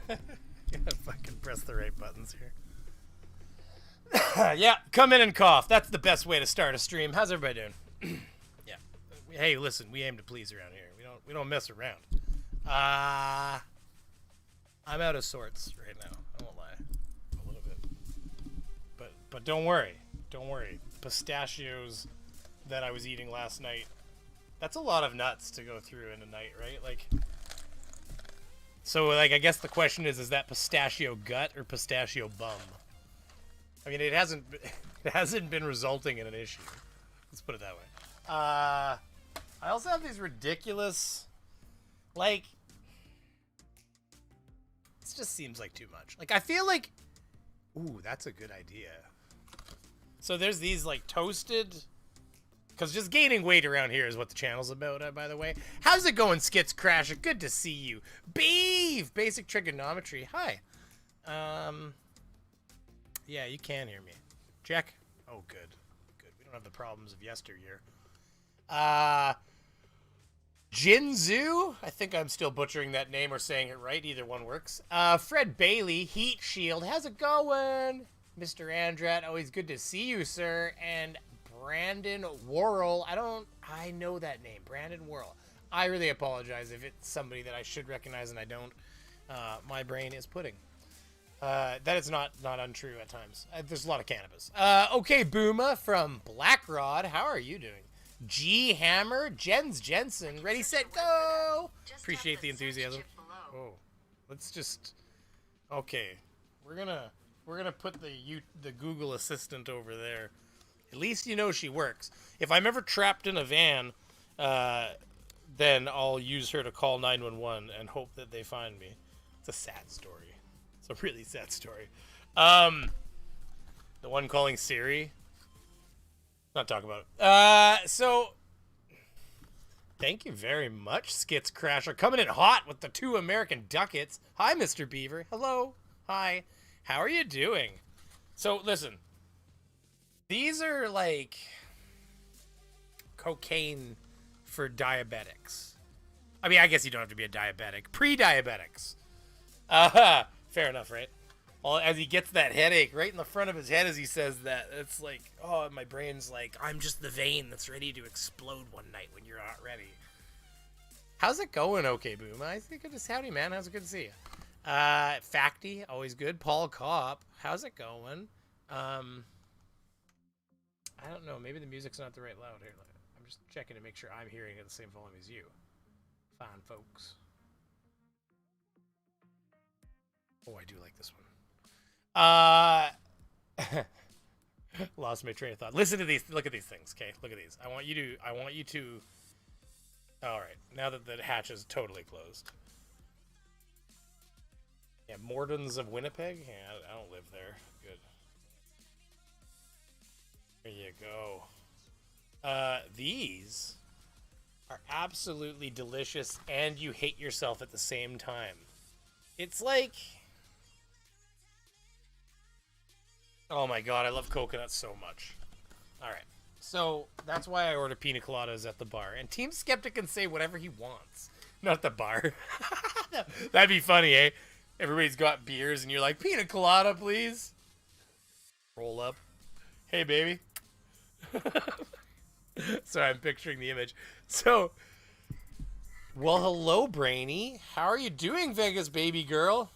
Gotta fucking press the right buttons here. Yeah, come in and cough. That's the best way to start a stream. How's everybody doing? Yeah. Hey, listen, we aim to please around here. We don't mess around. I'm out of sorts right now. I won't lie. A little bit. But don't worry. Don't worry. Pistachios that I was eating last night. That's a lot of nuts to go through in a night, right? Like, so like I guess the question is that pistachio gut or pistachio bum? I mean, it hasn't been resulting in an issue. Let's put it that way. I also have these ridiculous, like, this just seems like too much. Like, I feel like, ooh, that's a good idea. So there's these, like, toasted, because just gaining weight around here is what the channel's about, by the way. How's it going, Skits Crasher? Good to see you. Beef! Basic trigonometry. Hi. Yeah, you can hear me. Check. Oh, good. Good. We don't have the problems of yesteryear. Jinzu? I think I'm still butchering that name or saying it right. Either one works. Fred Bailey, Heat Shield. How's it going? Mr. Andrat, always good to see you, sir. And Brandon Worrell. I know that name. Brandon Worrell. I really apologize if it's somebody that I should recognize and I don't. My brain is pudding. That is not untrue at times. There's a lot of cannabis. Okay, Booma from Blackrod. How are you doing? G Hammer, Jensen, ready, set, go! Appreciate the enthusiasm. Oh, let's just. Okay, we're gonna put the Google Assistant over there. At least you know she works. If I'm ever trapped in a van, then I'll use her to call 911 and hope that they find me. It's a sad story. It's a really sad story. The one calling Siri. Not talk about it. So thank you very much, Skits Crasher. Coming in hot with the 2 American ducats. Hi, Mr. Beaver. Hello. Hi. How are you doing? So listen. These are like cocaine for diabetics. I mean, I guess you don't have to be a diabetic. Pre-diabetics. Fair enough, right? Well, as he gets that headache right in the front of his head as he says that, it's like, oh, my brain's like, I'm just the vein that's ready to explode one night when you're not ready. How's it going, okay, Boom? I think good to see howdy, man. How's it good to see you? Facty, always good. Paul Kopp, how's it going? I don't know. Maybe the music's not the right loud here. I'm just checking to make sure I'm hearing it at the same volume as you. Fine, folks. Oh, I do like this one. Lost my train of thought. Listen to these. Look at these things. Okay, look at these. I want you to. All right. Now that the hatch is totally closed. Yeah, Mordens of Winnipeg. Yeah, I don't live there. Good. There you go. These are absolutely delicious, and you hate yourself at the same time. It's like. Oh my god, I love coconuts so much. Alright, so that's why I order pina coladas at the bar. And Team Skeptic can say whatever he wants. Not at the bar. That'd be funny, eh? Everybody's got beers and you're like, pina colada, please. Roll up. Hey, baby. Sorry, I'm picturing the image. So, well, hello, Brainy. How are you doing, Vegas baby girl?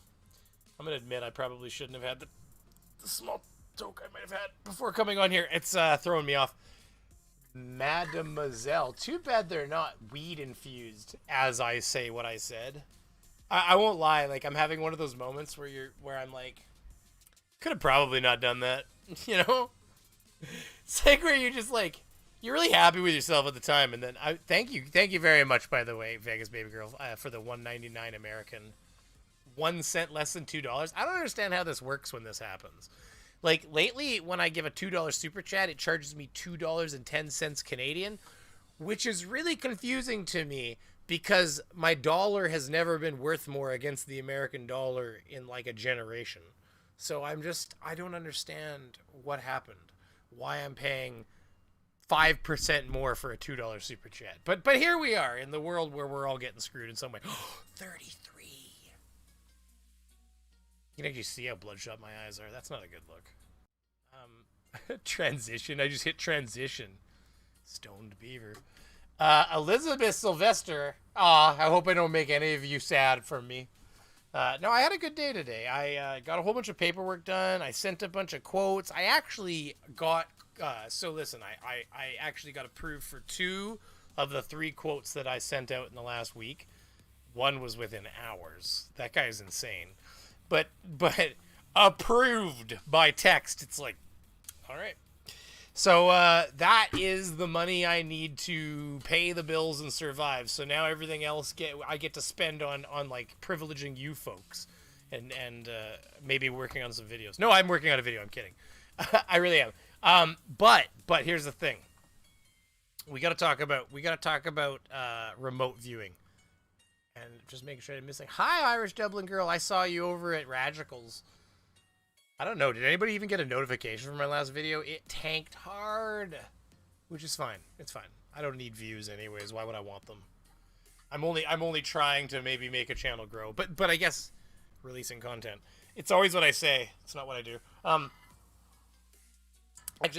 I'm going to admit I probably shouldn't have had the small joke I might have had before coming on here. It's throwing me off. Mademoiselle. Too bad they're not weed infused as I say what I said. I won't lie. Like, I'm having one of those moments where I'm like, could have probably not done that. You know? It's like where you're just like, you're really happy with yourself at the time. And then thank you very much, by the way, Vegas baby girl, for the $1.99 American. 1 cent less than $2. I don't understand how this works when this happens. Like, lately, when I give a $2 super chat, it charges me $2.10 Canadian, which is really confusing to me because my dollar has never been worth more against the American dollar in like a generation. So I don't understand what happened, why I'm paying 5% more for a $2 super chat. But here we are in the world where we're all getting screwed in some way. 33. You can actually see how bloodshot my eyes are. That's not a good look. Transition. I just hit transition. Stoned Beaver. Elizabeth Sylvester. Aw, I hope I don't make any of you sad from me. No, I had a good day today. I got a whole bunch of paperwork done. I sent a bunch of quotes. I actually got... so listen, I actually got approved for 2 of the 3 quotes that I sent out in the last week. One was within hours. That guy is insane. But approved by text. It's like, all right. So that is the money I need to pay the bills and survive. So now everything else I get to spend on like privileging you folks and maybe working on some videos. No, I'm working on a video. I'm kidding. I really am. But here's the thing. We got to talk about remote viewing. And just making sure I'm missing. Hi, Irish Dublin girl. I saw you over at Radicals. I don't know. Did anybody even get a notification from my last video? It tanked hard, which is fine. It's fine. I don't need views anyways. Why would I want them? I'm only trying to maybe make a channel grow. But I guess releasing content. It's always what I say. It's not what I do. Actually,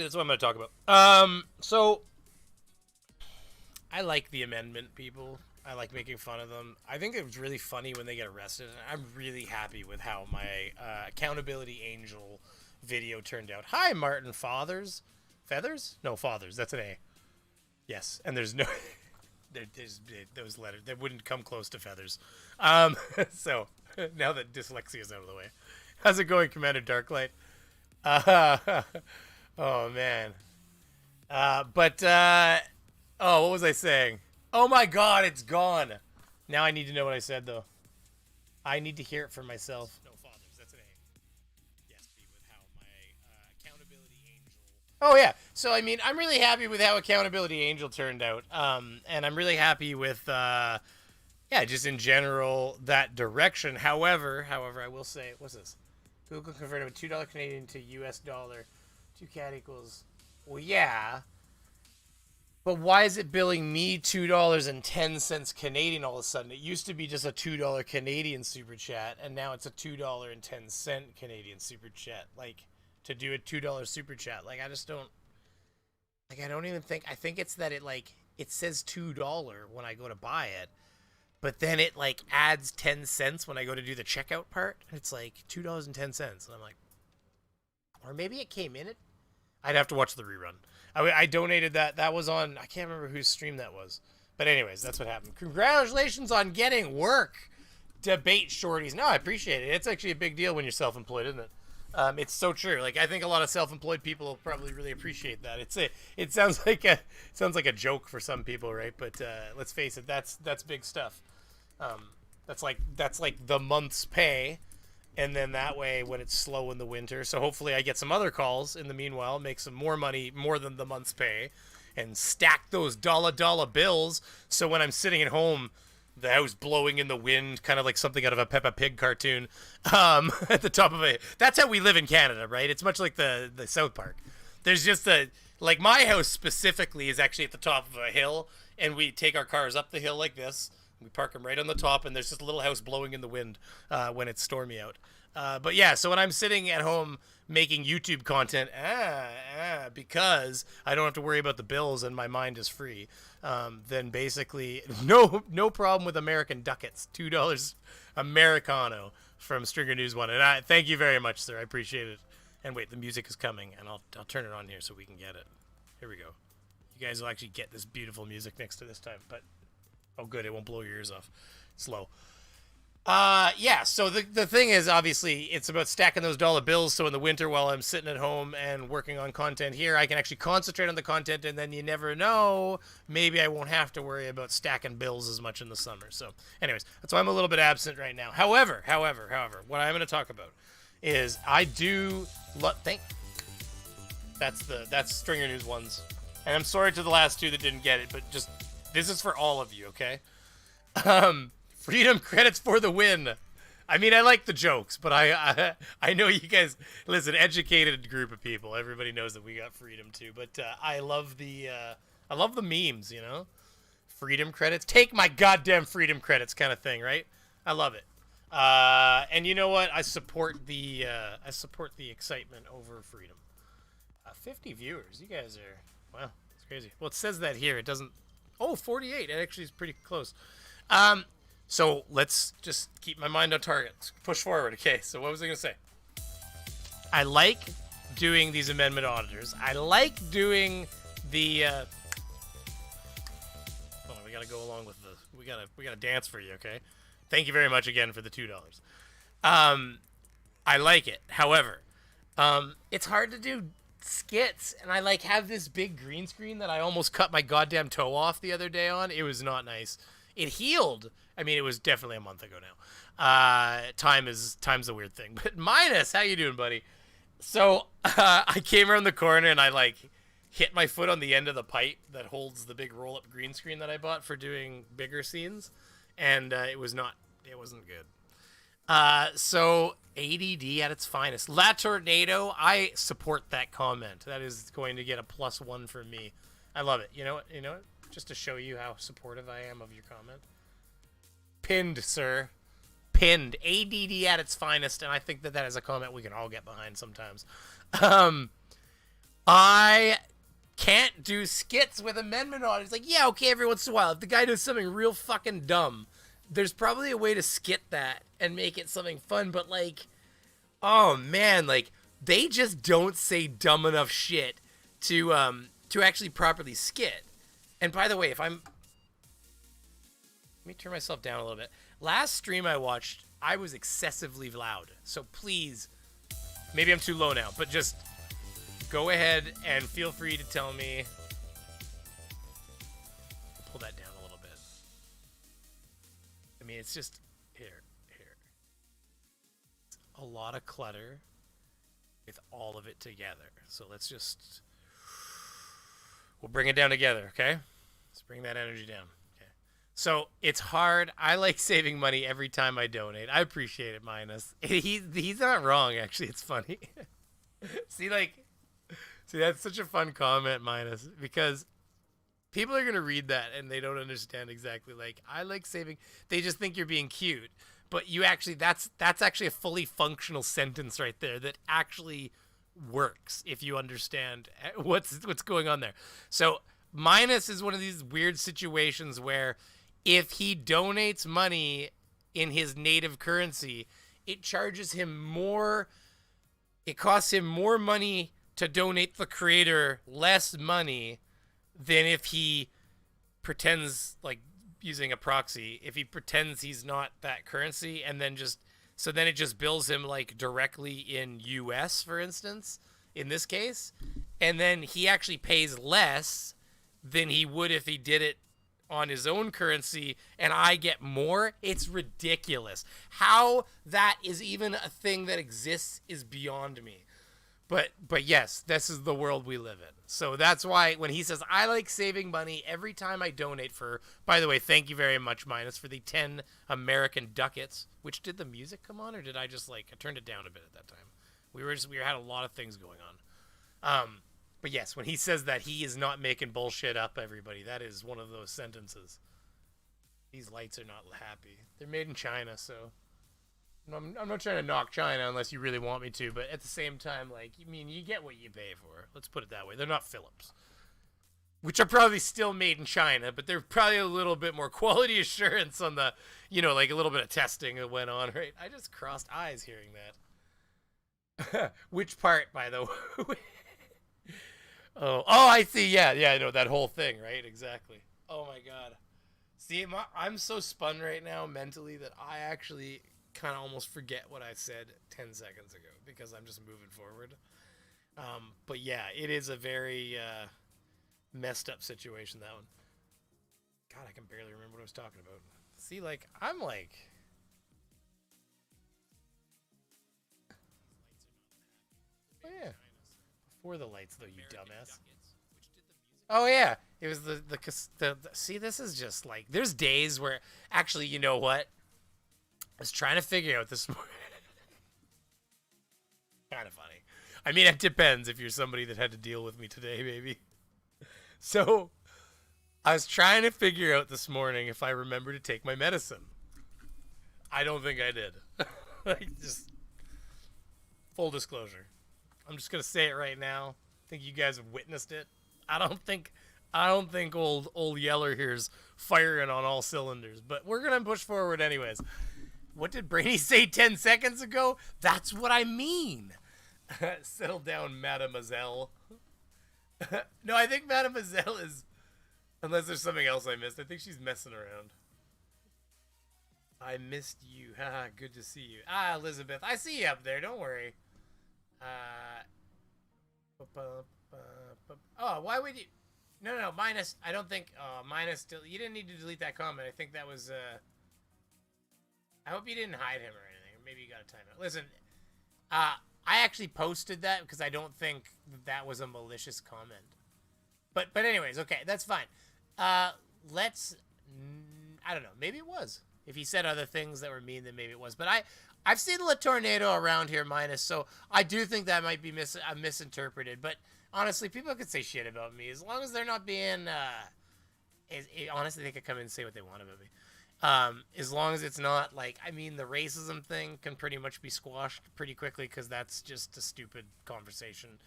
that's what I'm going to talk about. So I like the amendment people. I like making fun of them. I think it was really funny when they get arrested. I'm really happy with how my Accountability Angel video turned out. Hi, Martin Fathers. Feathers? No, Fathers. That's an A. Yes, and there's no... there's those letters. They wouldn't come close to feathers. So, now that dyslexia is out of the way. How's it going, Commander Darklight? Oh, man. Oh, what was I saying? Oh my god, it's gone. Now I need to know what I said, though. I need to hear it for myself. No, Fathers, that's an A. Yes, be with how my Accountability Angel... Oh, yeah. So, I mean, I'm really happy with how Accountability Angel turned out. And I'm really happy with, yeah, just in general, that direction. However, I will say, what's this? Google converted a $2 Canadian to US dollar. 2 cat equals... Well, yeah... But why is it billing me $2.10 Canadian all of a sudden? It used to be just a $2 Canadian super chat, and now it's a $2.10 Canadian super chat. Like, to do a $2 super chat. Like, I just don't... Like, I don't even think... I think it's that it, like... It says $2 when I go to buy it, but then it, like, adds 10 cents when I go to do the checkout part. It's, like, $2.10. And I'm like... Or maybe it came in it... I'd have to watch the rerun. I donated that. That was on... I can't remember whose stream that was. But anyways, that's what happened. Congratulations on getting work, debate shorties. No, I appreciate it. It's actually a big deal when you're self-employed, isn't it? It's so true. Like, I think a lot of self-employed people will probably really appreciate that. It sounds like a joke for some people, right? But let's face it, that's big stuff. That's like the month's pay. And then that way, when it's slow in the winter, so hopefully I get some other calls in the meanwhile, make some more money, more than the month's pay, and stack those dollar bills. So when I'm sitting at home, the house blowing in the wind, kind of like something out of a Peppa Pig cartoon, at the top of it. That's how we live in Canada, right? It's much like the South Park. There's just like my house specifically is actually at the top of a hill, and we take our cars up the hill like this. We park them right on the top, and there's just a little house blowing in the wind when it's stormy out. But yeah, so when I'm sitting at home making YouTube content, because I don't have to worry about the bills and my mind is free, then basically no problem with American ducats. $2 Americano from Stringer News 1. And thank you very much, sir. I appreciate it. And wait, the music is coming, and I'll turn it on here so we can get it. Here we go. You guys will actually get this beautiful music next to this time, but... Oh, good. It won't blow your ears off. Slow. Yeah, so the thing is, obviously, it's about stacking those dollar bills, so in the winter, while I'm sitting at home and working on content here, I can actually concentrate on the content, and then you never know, maybe I won't have to worry about stacking bills as much in the summer. So, anyways, that's why I'm a little bit absent right now. However, what I'm going to talk about is I do... That's Stringer News 1's. And I'm sorry to the last 2 that didn't get it, but just... This is for all of you, okay? Freedom credits for the win. I mean, I like the jokes, but I know you guys... Listen, educated group of people. Everybody knows that we got freedom too. But I love the memes, you know? Freedom credits. Take my goddamn freedom credits kind of thing, right? I love it. And you know what? I support the excitement over freedom. 50 viewers. You guys are, wow, it's crazy. Well, it says that here. It doesn't. Oh, 48. It actually is pretty close. So let's just keep my mind on target. Let's push forward. Okay. So what was I gonna say? I like doing these amendment auditors. I like doing the. Hold on, we gotta go along with the. We gotta dance for you. Okay. Thank you very much again for the $2. I like it. However, it's hard to do skits, and I like have this big green screen that I almost cut my goddamn toe off the other day on. It was not nice. It healed. I mean, it was definitely a month ago now. Time's a weird thing. But Minus, how you doing, buddy? So I came around the corner and I like hit my foot on the end of the pipe that holds the big roll-up green screen that I bought for doing bigger scenes. And it wasn't good. So ADD at its finest. La Tornado, I support that comment. That is going to get a +1 from me. I love it. You know what? Just to show you how supportive I am of your comment. Pinned, sir. Pinned. ADD at its finest, and I think that is a comment we can all get behind sometimes. I can't do skits with amendment on it. It's like, yeah, okay, every once in a while. If the guy does something real fucking dumb, there's probably a way to skit that and make it something fun, but like, oh man, like, they just don't say dumb enough shit to actually properly skit. And by the way, let me turn myself down a little bit. Last stream I watched, I was excessively loud. So please, maybe I'm too low now, but just go ahead and feel free to tell me. Pull that down a little bit. I mean, it's just here. It's a lot of clutter with all of it together. So we'll bring it down together, okay? Let's bring that energy down. So it's hard. I like saving money every time I donate. I appreciate it, Minus. He's not wrong, actually. It's funny. See, that's such a fun comment, Minus, because people are going to read that and they don't understand exactly. Like, I like saving. They just think you're being cute. But you actually, that's actually a fully functional sentence right there that actually works if you understand what's going on there. So Minus is one of these weird situations where if he donates money in his native currency, it charges him more. It costs him more money to donate the creator less money than if he pretends, like using a proxy, if he pretends he's not that currency and then then it just bills him like directly in US, for instance, in this case. And then he actually pays less than he would if he did it on his own currency, and I get more. It's ridiculous. How that is even a thing that exists is beyond me. But yes, this is the world we live in. So that's why when he says, I like saving money every time I donate for, by the way, thank you very much, Minus, for the 10 American ducats. Which, did the music come on, or did I just I turned it down a bit at that time? We had a lot of things going on. But yes, when he says that he is not making bullshit up, everybody, that is one of those sentences. These lights are not happy. They're made in China, so I'm not trying to knock China unless you really want me to, but at the same time, you get what you pay for. Let's put it that way. They're not Philips, which are probably still made in China, but they're probably a little bit more quality assurance on the, a little bit of testing that went on, right? I just crossed eyes hearing that. Which part, by the way? Oh, I see. Yeah, I know that whole thing, right? Exactly. Oh my God. See, I'm so spun right now mentally that I actually kind of almost forget what I said 10 seconds ago because I'm just moving forward. But yeah, it is a very messed up situation, that one. God, I can barely remember what I was talking about. See, I'm like... Oh, yeah. Before the lights, though, you dumbass. Oh, yeah. It was the see, this is just there's days where, actually, you know what? I was trying to figure out this morning. Kind of funny. I mean, it depends if you're somebody that had to deal with me today, maybe. So, I was trying to figure out this morning if I remember to take my medicine. I don't think I did. Like, just full disclosure. I'm just gonna say it right now. I think you guys have witnessed it. I don't think old Yeller here's firing on all cylinders, but we're gonna push forward anyways. What did Brainy say 10 seconds ago? That's what I mean. Settle down, mademoiselle. No, I think mademoiselle is, unless there's something else I missed, I think she's messing around. I missed you. Haha, good to see you. Ah, Elizabeth, I see you up there. Don't worry. Oh, why would you? No, minus. I don't think. Minus. You didn't need to delete that comment. I think that was. I hope you didn't hide him or anything. Or maybe you got a timeout. Listen, I actually posted that because I don't think that was a malicious comment. But anyways, okay, that's fine. Let's. I don't know. Maybe it was. If he said other things that were mean, then maybe it was. But I've seen the tornado around here, minus. So I do think that might be misinterpreted. But honestly, people could say shit about me as long as they're not being. Honestly, they could come in and say what they want about me. As long as it's not like, I mean, the racism thing can pretty much be squashed pretty quickly because that's just a stupid conversation.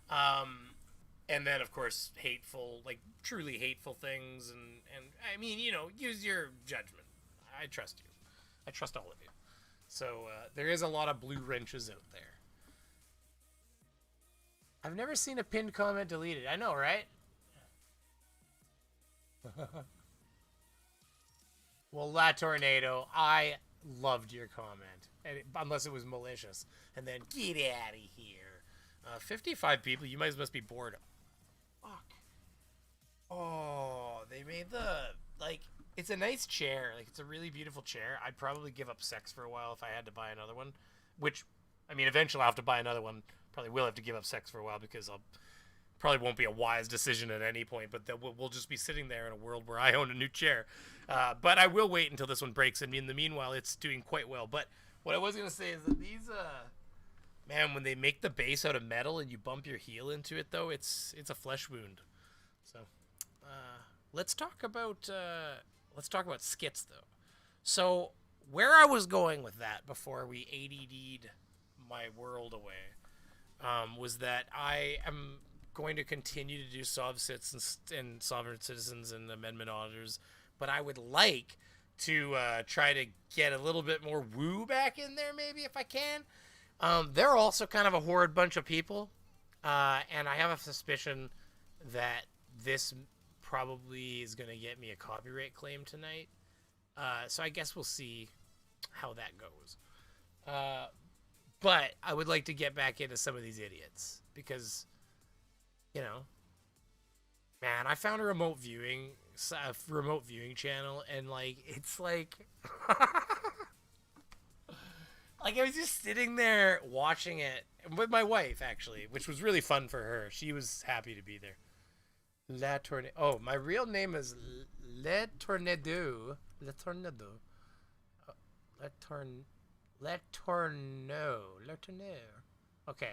And then, of course, hateful, like truly hateful things. And I mean, use your judgment. I trust you. I trust all of you. So there is a lot of blue wrenches out there. I've never seen a pinned comment deleted. I know, right? Well, La Tornado, I loved your comment. Unless it was malicious. And then, get out of here. 55 people, you must be bored. Fuck. Oh, they made the, like... It's a nice chair. Like, it's a really beautiful chair. I'd probably give up sex for a while if I had to buy another one. Which, I mean, eventually I'll have to buy another one. Probably will have to give up sex for a while because probably won't be a wise decision at any point. But we'll just be sitting there in a world where I own a new chair. But I will wait until this one breaks. And in the meanwhile, it's doing quite well. But what I was going to say is that these... man, when they make the base out of metal and you bump your heel into it, though, it's a flesh wound. So, let's talk about... Let's talk about skits, though. So, where I was going with that before we ADD'd my world away was that I am going to continue to do SovSits and Sovereign Citizens and Amendment Auditors, but I would like to try to get a little bit more woo back in there, maybe, if I can. They're also kind of a horrid bunch of people, and I have a suspicion that this... probably is going to get me a copyright claim tonight. So I guess we'll see how that goes. But I would like to get back into some of these idiots because, man, I found a remote viewing channel and like, it's like, like I was just sitting there watching it with my wife actually, which was really fun for her. She was happy to be there. La Tornado. Oh, my real name is Le Tornado. Le Tornado. Le Tornado. Okay,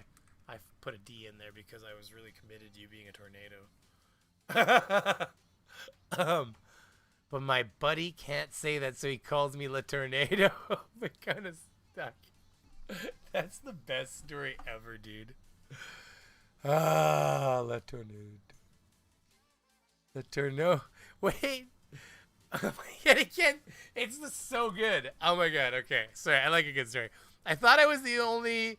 I put a D in there because I was really committed to you being a tornado. But my buddy can't say that, so he calls me Le Tornado. We're kind of stuck. That's the best story ever, dude. Le Tornado. The Tornado. Wait. Yet again, it's so good. Oh my god. Okay. Sorry. I like a good story. I thought I was only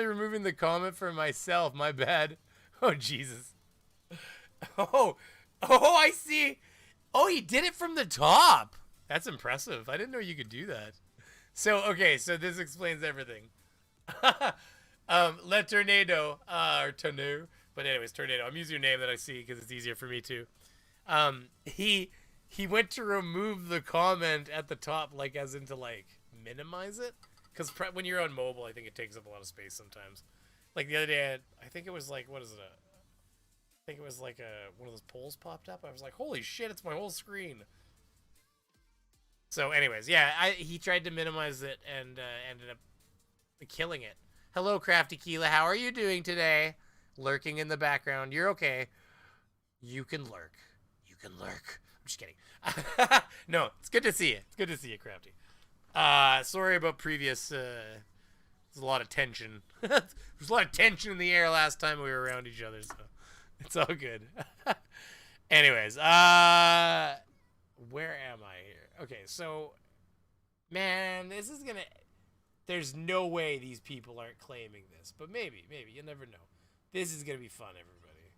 removing the comment for myself. My bad. Oh, Jesus. Oh, I see. Oh, he did it from the top. That's impressive. I didn't know you could do that. So, okay. So this explains everything. Le Tornado, or Tornado. But anyways, Tornado. I'm using your name that I see because it's easier for me too. He went to remove the comment at the top, like as in to like minimize it, because when you're on mobile, I think it takes up a lot of space sometimes. Like the other day, I think it was like one of those polls popped up. I was like, holy shit, it's my whole screen. So, anyways, yeah, he tried to minimize it and ended up killing it. Hello, Crafty Keela. How are you doing today? Lurking in the background. You're okay. You can lurk. You can lurk. just kidding. No, it's good to see you. It's good to see you, Crafty. Sorry about previous. There's a lot of tension. There's a lot of tension in the air last time we were around each other, so it's all good. Anyways, where am I here? Okay, so, man, this is gonna. There's no way these people aren't claiming this, but maybe you never know. This is gonna be fun, everybody.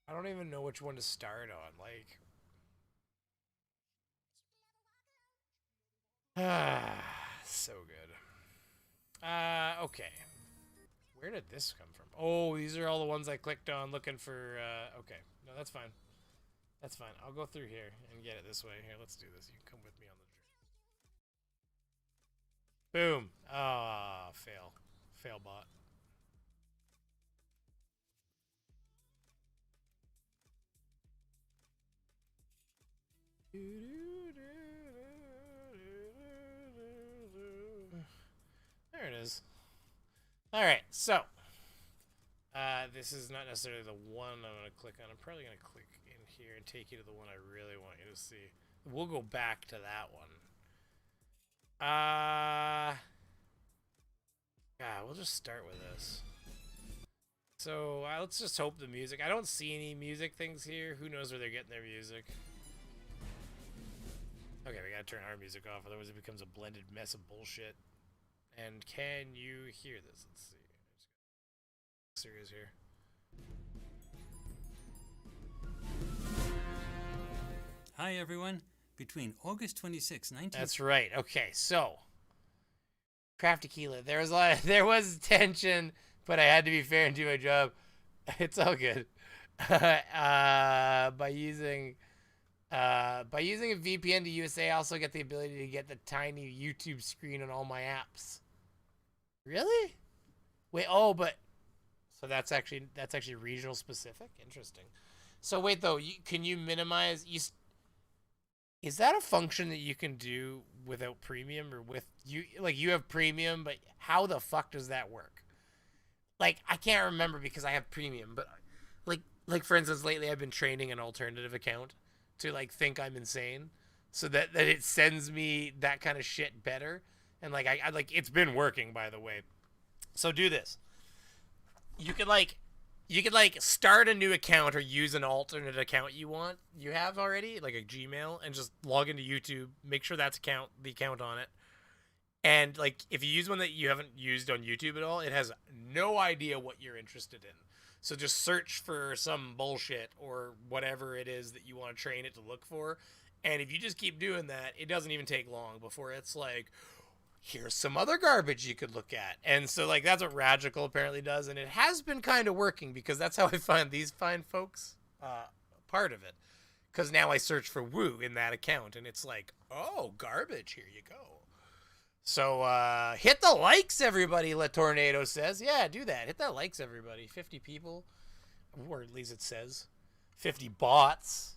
I don't even know which one to start on. Like, so good. Okay. Where did this come from? Oh, these are all the ones I clicked on looking for, okay. No, that's fine. That's fine. I'll go through here and get it this way. Here, let's do this. You can come with me on the journey. Boom. Ah, fail. Fail bot. There it is. Alright, so. This is not necessarily the one I'm going to click on. I'm probably going to click in here and take you to the one I really want you to see. We'll go back to that one. Yeah, we'll just start with this. So, let's just hope the music... I don't see any music things here. Who knows where they're getting their music? Okay, we gotta turn our music off, otherwise it becomes a blended mess of bullshit. And can you hear this? Let's see. Serious here. Hi everyone. Between August 26, 19... That's right. Okay, so Craft Tequila. There was tension, but I had to be fair and do my job. It's all good. By using a VPN to USA, I also get the ability to get the tiny YouTube screen on all my apps. Really? Wait, oh, but so that's actually regional specific. Interesting. So wait though, can you minimize? Is that a function that you can do without premium, or with you? Like you have premium, but how the fuck does that work? Like I can't remember because I have premium, but like for instance, lately I've been training an alternative account to like think I'm insane, so that it sends me that kind of shit better, and like I like it's been working, by the way. So do this. You could like start a new account or use an alternate account you have already, like a Gmail, and just log into YouTube, make sure that's the account on it. And like if you use one that you haven't used on YouTube at all, it has no idea what you're interested in. So just search for some bullshit or whatever it is that you want to train it to look for. And if you just keep doing that, it doesn't even take long before it's like, here's some other garbage you could look at. And so like that's what Radical apparently does, and it has been kind of working, because that's how I find these fine folks part of it. Because now I search for woo in that account, and it's like, oh, garbage, here you go. So hit the likes, everybody, La Tornado says. Yeah, do that. Hit that likes, everybody. 50 people, or at least it says 50 bots.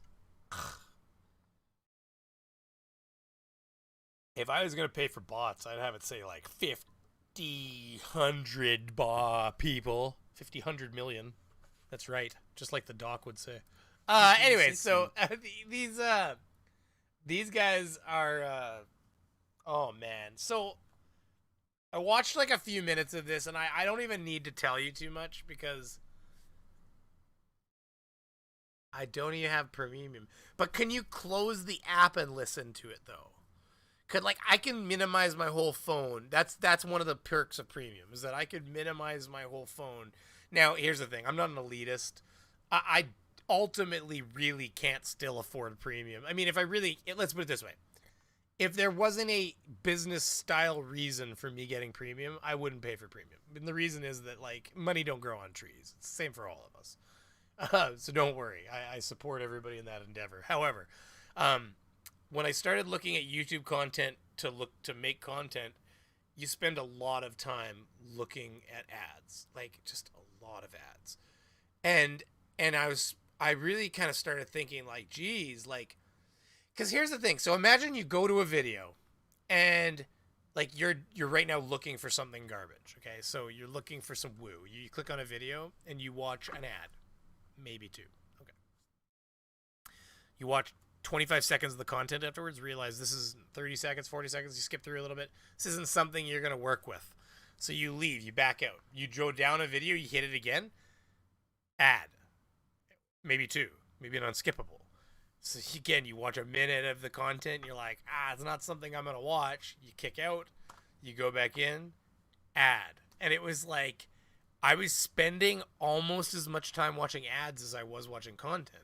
If I was going to pay for bots, I'd have it say like 50 people. 100 million. That's right. Just like the doc would say. Anyway, so these guys are, oh man. So I watched like a few minutes of this, and I don't even need to tell you too much, because I don't even have premium. But can you close the app and listen to it though? Cause like I can minimize my whole phone. That's one of the perks of premium, is that I could minimize my whole phone. Now here's the thing: I'm not an elitist. I ultimately really can't still afford premium. I mean, if I really, let's put it this way: if there wasn't a business style reason for me getting premium, I wouldn't pay for premium. And the reason is that like money don't grow on trees. It's the same for all of us. So don't worry. I support everybody in that endeavor. However, when I started looking at YouTube content to make content, you spend a lot of time looking at ads, like just a lot of ads. And I really kind of started thinking like, geez, like, cause here's the thing. So imagine you go to a video and like you're right now looking for something garbage. Okay. So you're looking for some woo. You click on a video and you watch an ad, maybe two. Okay. You watch 25 seconds of the content afterwards, realize this is 30 seconds, 40 seconds, you skip through a little bit. This isn't something you're going to work with. So you leave, you back out. You go down a video, you hit it again, ad. Maybe two, maybe an unskippable. So again, you watch a minute of the content, you're like, it's not something I'm going to watch. You kick out, you go back in, ad. And it was like, I was spending almost as much time watching ads as I was watching content.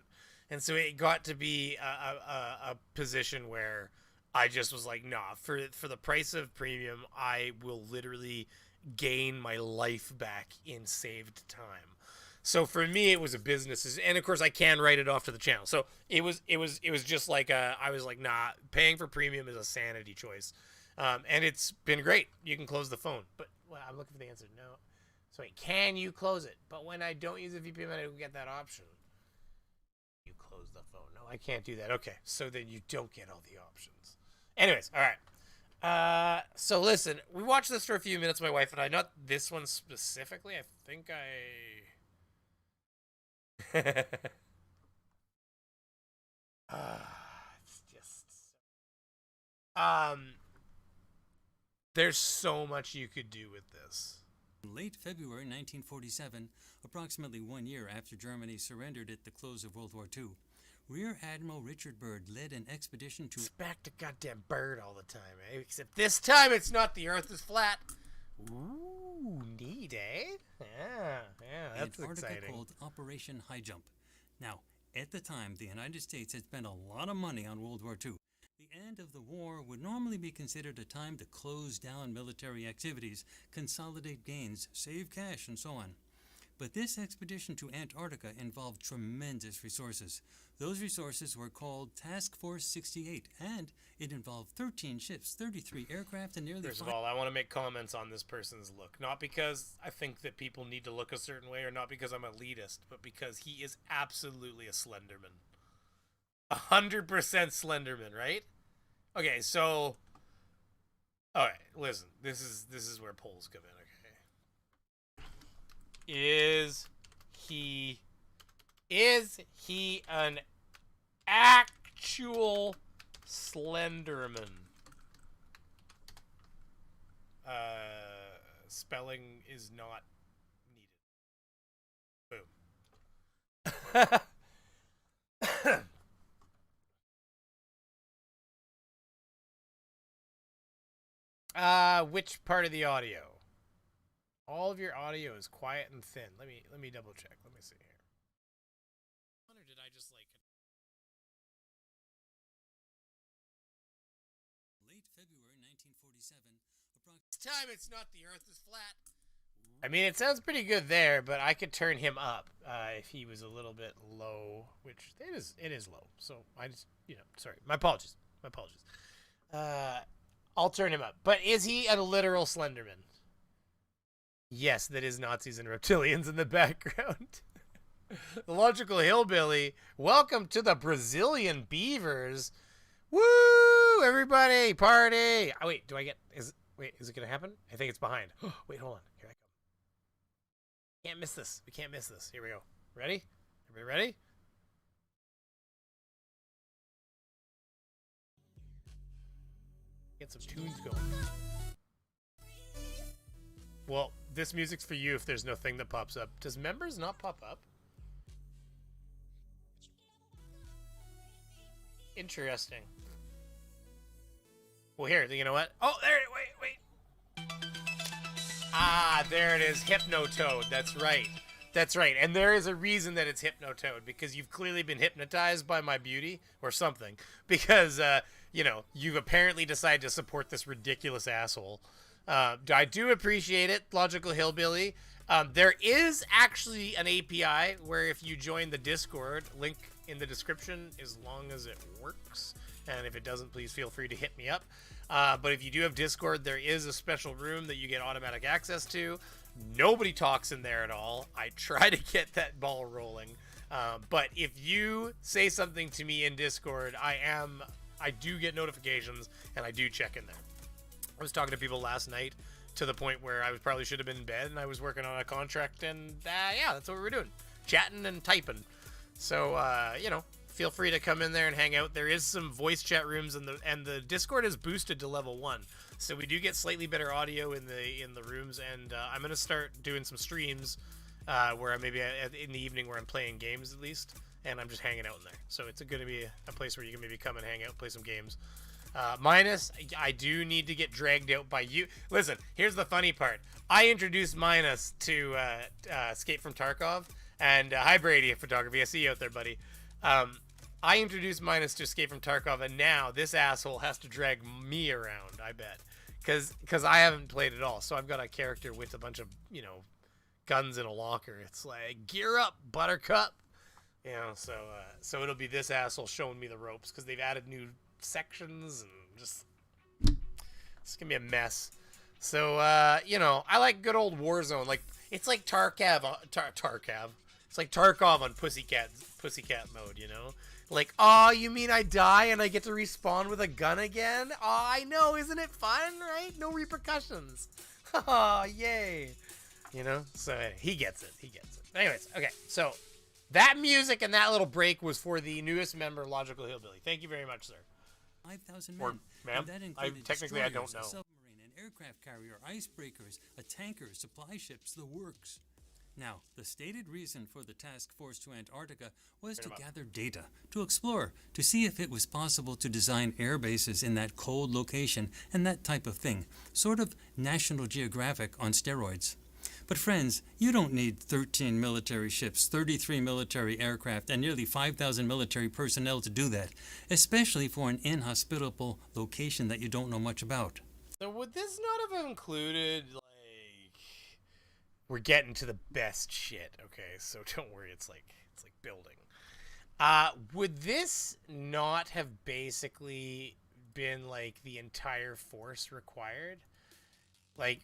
And so it got to be a position where I just was like, nah, for the price of premium, I will literally gain my life back in saved time. So for me, it was a business, and of course I can write it off to the channel. So it was just like I was like, nah, paying for premium is a sanity choice, and it's been great. You can close the phone, but well, I'm looking for the answer. No. So wait, can you close it? But when I don't use a VPN, I don't get that option. You close the phone. No, I can't do that. Okay, so then you don't get all the options. Anyways, all right. So listen, we watched this for a few minutes, my wife and I. Not this one specifically. I think it's just there's so much you could do with this. In late February 1947, approximately 1 year after Germany surrendered at the close of World War II, Rear Admiral Richard Byrd led an expedition to... It's back to goddamn Byrd all the time, eh? Except this time it's not the Earth is flat. Ooh, neat, eh? Yeah, that's Antarctica exciting. called Operation High Jump. Now, at the time, the United States had spent a lot of money on World War II. The end of the war would normally be considered a time to close down military activities, consolidate gains, save cash, and so on. But this expedition to Antarctica involved tremendous resources. Those resources were called Task Force 68, and it involved 13 ships, 33 aircraft, and nearly... First of all, I want to make comments on this person's look. Not because I think that people need to look a certain way, or not because I'm elitist, but because he is absolutely a slenderman. 100% slenderman, right? Okay, so... Alright, listen. This is where polls come in, okay? Is he an actual slenderman? Spelling is not needed. Boom. Which part of the audio? All of your audio is quiet and thin. Let me double check. Let me see here. Or did I just like... Late February 1947, This time it's not the Earth is flat. I mean, it sounds pretty good there, but I could turn him up if he was a little bit low, which it is low. So I just, sorry. My apologies. I'll turn him up. But is he a literal Slenderman? Yes, that is Nazis and reptilians in the background. The Logical Hillbilly. Welcome to the Brazilian Beavers. Woo! Everybody, party! Oh, wait, is it going to happen? I think it's behind. Wait, hold on. Here I come. Can't miss this. We can't miss this. Here we go. Ready? Everybody ready? Get some tunes going. Well, this music's for you if there's no thing that pops up. Does members not pop up? Interesting. Well, here, you know what? Oh, there, wait. Ah, there it is. Hypnotoad. That's right. That's right. And there is a reason that it's Hypnotoad, because you've clearly been hypnotized by my beauty or something. Because, you've apparently decided to support this ridiculous asshole. I do appreciate it, Logical Hillbilly. There is actually an API where if you join the Discord, link in the description, as long as it works. And if it doesn't, please feel free to hit me up. But if you do have Discord, there is a special room that you get automatic access to. Nobody talks in there at all. I try to get that ball rolling. But if you say something to me in Discord, I do get notifications, and I do check in there. I was talking to people last night to the point where I probably should have been in bed, and I was working on a contract, and yeah, that's what we were doing. Chatting and typing. So, feel free to come in there and hang out. There is some voice chat rooms, and the Discord is boosted to level 1, so we do get slightly better audio in the rooms. And I'm gonna start doing some streams where I maybe in the evening where I'm playing games at least, and I'm just hanging out in there. So it's gonna be a place where you can maybe come and hang out, play some games. Minus, I do need to get dragged out by you. Listen, here's the funny part. I introduced Minus to Escape from Tarkov, and hi Brady, photography. I see you out there, buddy. I introduced Minus to Escape from Tarkov, and now this asshole has to drag me around, I bet. Because I haven't played at all, so I've got a character with a bunch of, you know, guns in a locker. It's like, gear up, buttercup. You know, so it'll be this asshole showing me the ropes, because they've added new sections, and just it's gonna be a mess. So you know, I like good old Warzone. Like, it's like Tarkov. It's like Tarkov on Pussycat mode, you know? Like, oh, you mean I die and I get to respawn with a gun again? Oh, I know, isn't it fun, right? No repercussions. Oh, yay. You know? So he gets it. Anyways, okay, so that music and that little break was for the newest member, Logical Hillbilly. Thank you very much, sir. 5,000 Or, men. ma'am, And that included technically I don't destroyers, know. a submarine, an aircraft carrier, icebreakers, a tanker, supply ships, the works. Now, the stated reason for the task force to Antarctica was to gather data, to explore, to see if it was possible to design air bases in that cold location and that type of thing. Sort of National Geographic on steroids. But friends, you don't need 13 military ships, 33 military aircraft, and nearly 5,000 military personnel to do that, especially for an inhospitable location that you don't know much about. So would this not have included, like, we're getting to the best shit, okay? So don't worry, it's like building. Would this not have basically been like the entire force required? Like,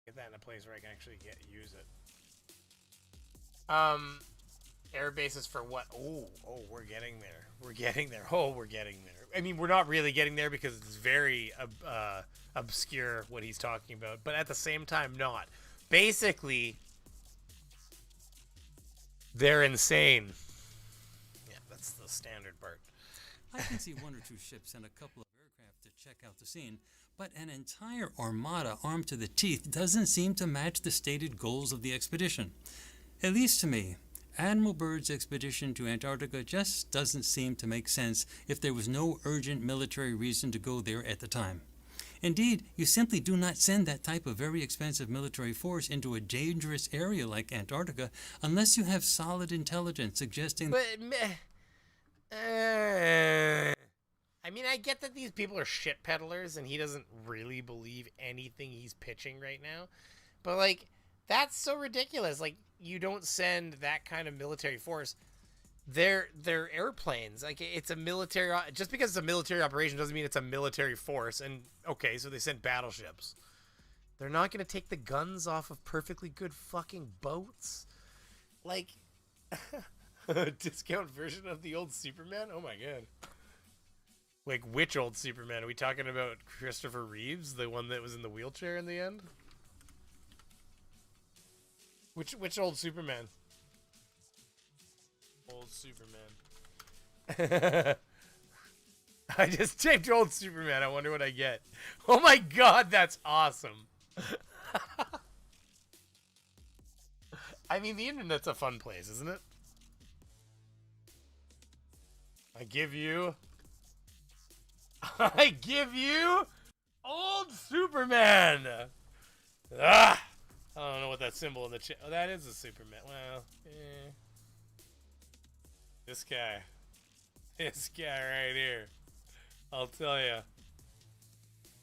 get that in a place where I can actually use it. Air bases for what? Oh, we're getting there. We're getting there. I mean, we're not really getting there because it's very obscure what he's talking about, but at the same time, not. Basically, they're insane. Yeah, that's the standard part. I can see 1 or 2 ships and a couple of aircraft to check out the scene, but an entire armada armed to the teeth doesn't seem to match the stated goals of the expedition. At least to me. Admiral Byrd's expedition to Antarctica just doesn't seem to make sense if there was no urgent military reason to go there at the time. Indeed, you simply do not send that type of very expensive military force into a dangerous area like Antarctica unless you have solid intelligence suggesting... But, I mean, I get that these people are shit peddlers and he doesn't really believe anything he's pitching right now. But, like, that's so ridiculous. Like, you don't send that kind of military force. They're airplanes. Like, it's a military... Just because it's a military operation doesn't mean it's a military force. And, okay, so they sent battleships. They're not going to take the guns off of perfectly good fucking boats. Like, a discount version of the old Superman? Oh, my God. Like, which old Superman? Are we talking about Christopher Reeves? The one that was in the wheelchair in the end? Which old Superman? Old Superman. I just typed old Superman. I wonder what I get. Oh my God, that's awesome. I mean, the internet's a fun place, isn't it? I give you old Superman. Ah, I don't know what that symbol in the chat. Oh, that is a Superman. Well, this guy right here. I'll tell you.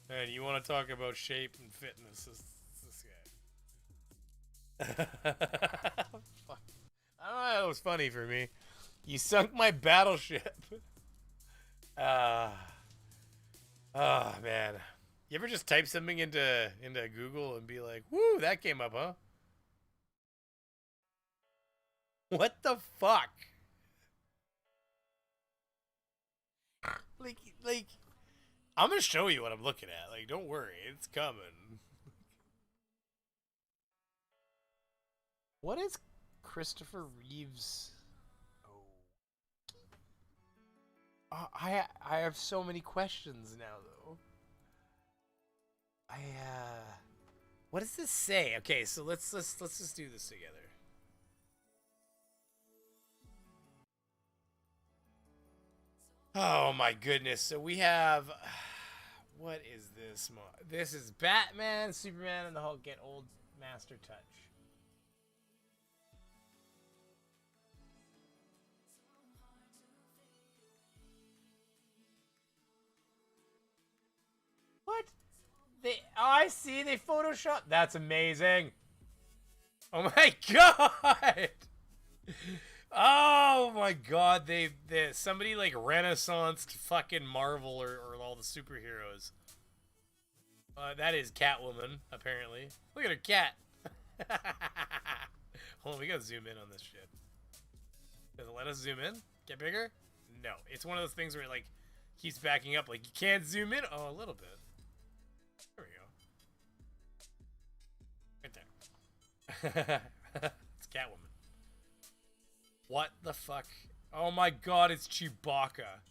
Man, you want to talk about shape and fitness? This guy. Fuck. I don't know. That was funny for me. You sunk my battleship. Oh man. You ever just type something into Google and be like, "Woo, that came up, huh?" What the fuck? Like, I'm gonna show you what I'm looking at. Like, don't worry, it's coming. What is Christopher Reeves. I have so many questions now though. What does this say? Okay, so let's just do this together. Oh my goodness. So we have what is this? This is Batman, Superman, and the Hulk get old master touch. What? I see they photoshopped. That's amazing. Oh my god. Oh my god, they somebody like renaissanced fucking Marvel or all the superheroes. That is Catwoman, apparently. Look at her cat. Hold on, we gotta zoom in on this shit. Does it let us zoom in? Get bigger? No. It's one of those things where it like keeps backing up, like you can't zoom in. Oh, a little bit. There we go. Right there. It's Catwoman. What the fuck? Oh my god, it's Chewbacca.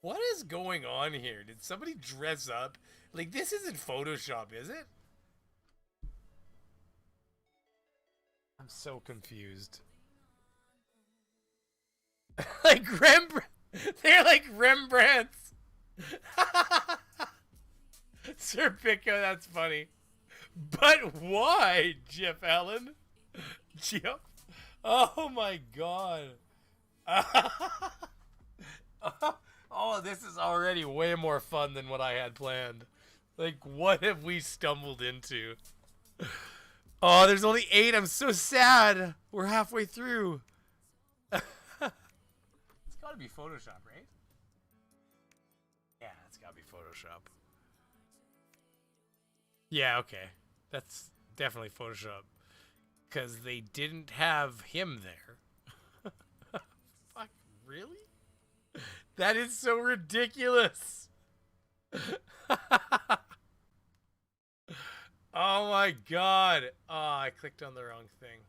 What is going on here? Did somebody dress up? Like, this isn't Photoshop, is it? I'm so confused. Like Rembrandt. They're like Rembrandts. Sir Pico, that's funny. But why, Jeff Allen? Jeff? Oh my god. Oh, this is already way more fun than what I had planned. Like, what have we stumbled into? Oh, there's only 8. I'm so sad. We're halfway through. It's gotta be Photoshop, right? Yeah, it's gotta be Photoshop. Yeah, okay. That's definitely Photoshop. Because they didn't have him there. Fuck, really? That is so ridiculous. Oh my god. Oh, I clicked on the wrong thing.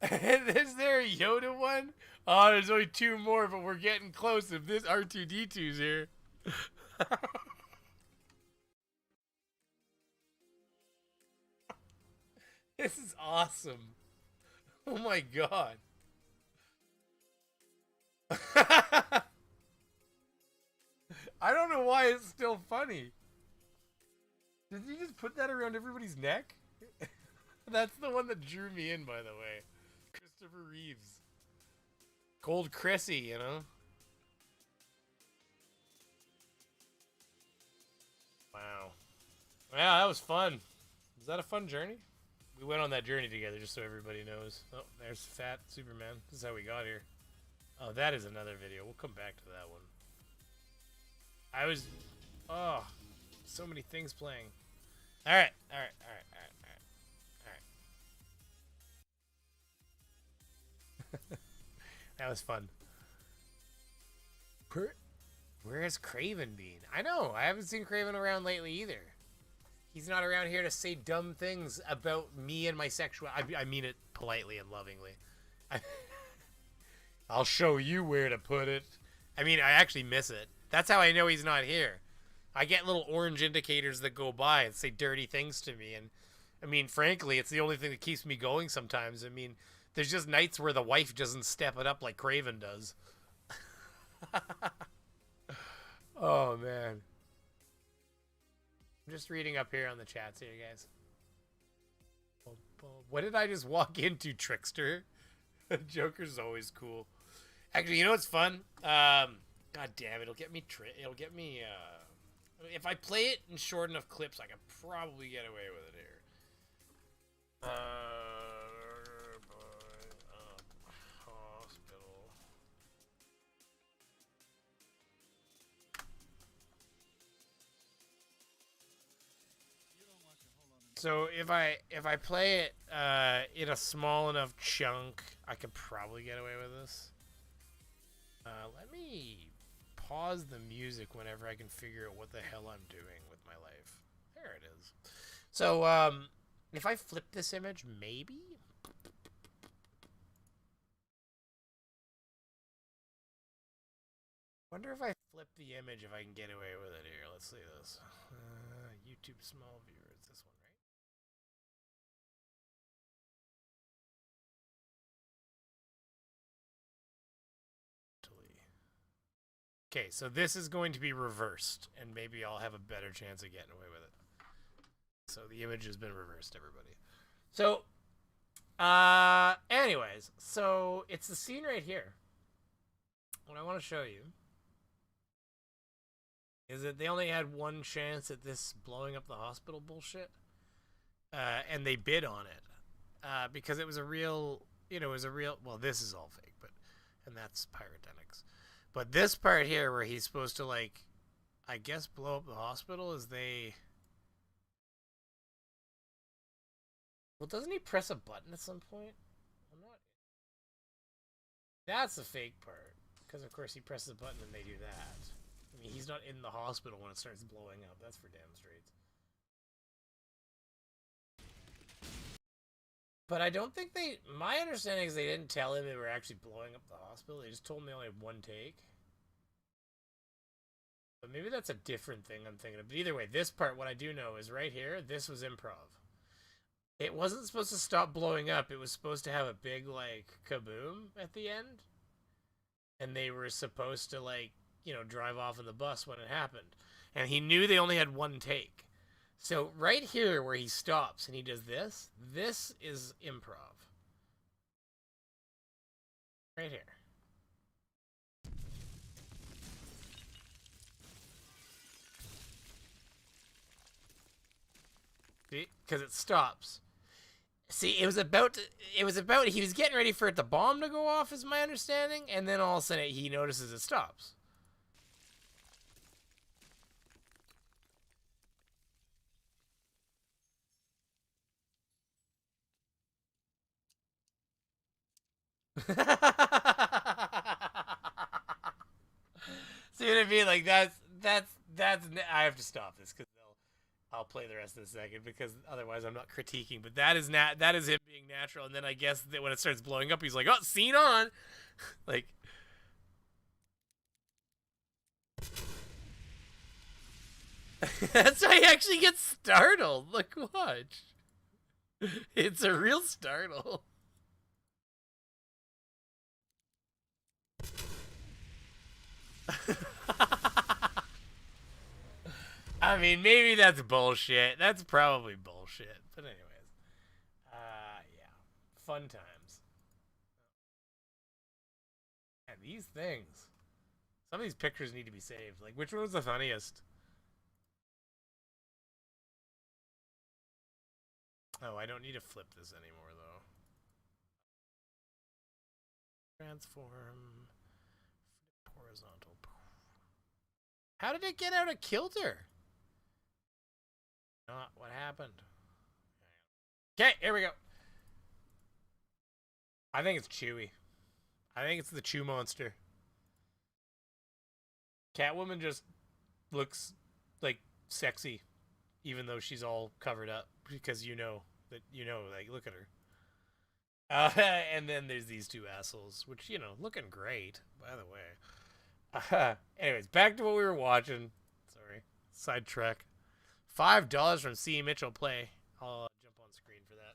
Is there a Yoda one? Oh, there's only 2 more, but we're getting close if this R2-D2's here. This is awesome. Oh my god. I don't know why it's still funny. Did you just put that around everybody's neck? That's the one that drew me in, by the way. Christopher Reeves. Cold Chrissy, you know? Wow. Yeah, that was fun. Was that a fun journey? We went on that journey together, just so everybody knows. Oh, there's Fat Superman. This is how we got here. Oh, that is another video. We'll come back to that one. Oh, so many things playing. Alright. That was fun. Where has Craven been? I know, I haven't seen Craven around lately either. He's not around here to say dumb things about me and my sexuality. I mean it politely and lovingly. I'll show you where to put it. I mean, I actually miss it. That's how I know he's not here. I get little orange indicators that go by and say dirty things to me. And, I mean, frankly, it's the only thing that keeps me going sometimes. I mean, there's just nights where the wife doesn't step it up like Craven does. Oh, man. I'm just reading up here on the chats here, guys. What did I just walk into, Trickster? Joker's always cool. Actually, you know what's fun? God damn, it'll get me. If I play it in short enough clips, I can probably get away with it here. Hospital. So if I play it in a small enough chunk, I could probably get away with this. Let me pause the music whenever I can figure out what the hell I'm doing with my life. There it is. So, if I flip this image, maybe? Wonder if I flip the image if I can get away with it here. Let's see this. YouTube small viewers. This one, right? Okay, so this is going to be reversed, and maybe I'll have a better chance of getting away with it. So the image has been reversed, everybody. So, anyways, so it's the scene right here. What I want to show you is that they only had one chance at this blowing up the hospital bullshit, and they bid on it, because it was a real, well, this is all fake, and that's pyrotechnics. But this part here where he's supposed to, like, I guess blow up the hospital is well, doesn't he press a button at some point? That's the fake part. Because, of course, he presses a button and they do that. I mean, he's not in the hospital when it starts blowing up. That's for damn straight. But I don't think my understanding is they didn't tell him they were actually blowing up the hospital. They just told him they only had one take. But maybe that's a different thing I'm thinking of. But either way, this part, what I do know is right here, this was improv. It wasn't supposed to stop blowing up. It was supposed to have a big, like, kaboom at the end. And they were supposed to, like, drive off in the bus when it happened. And he knew they only had one take. So right here where he stops and he does this is improv. Right here. See? Because it stops. See, he was getting ready for the bomb to go off, is my understanding, and then all of a sudden he notices it stops. See what I mean? Like, that's I have to stop this because I'll play the rest in a second because otherwise I'm not critiquing. But that is him being natural. And then I guess that when it starts blowing up, he's like, "Oh, scene on!" Like, that's why he actually gets startled. Look, watch. It's a real startle. I mean, maybe that's bullshit. That's probably bullshit. But anyways. Yeah. Fun times. And these things. Some of these pictures need to be saved. Like, which one was the funniest? Oh, I don't need to flip this anymore, though. Transform. Horizontal. How did it get out of kilter? Not what happened. Okay, here we go. I think it's Chewy. I think it's the Chew monster. Catwoman just looks like sexy, even though she's all covered up because like, look at her. And then there's these two assholes, which, looking great, by the way. Anyways, back to what we were watching. Sorry, sidetrack. $5 from C. Mitchell Play. I'll jump on screen for that.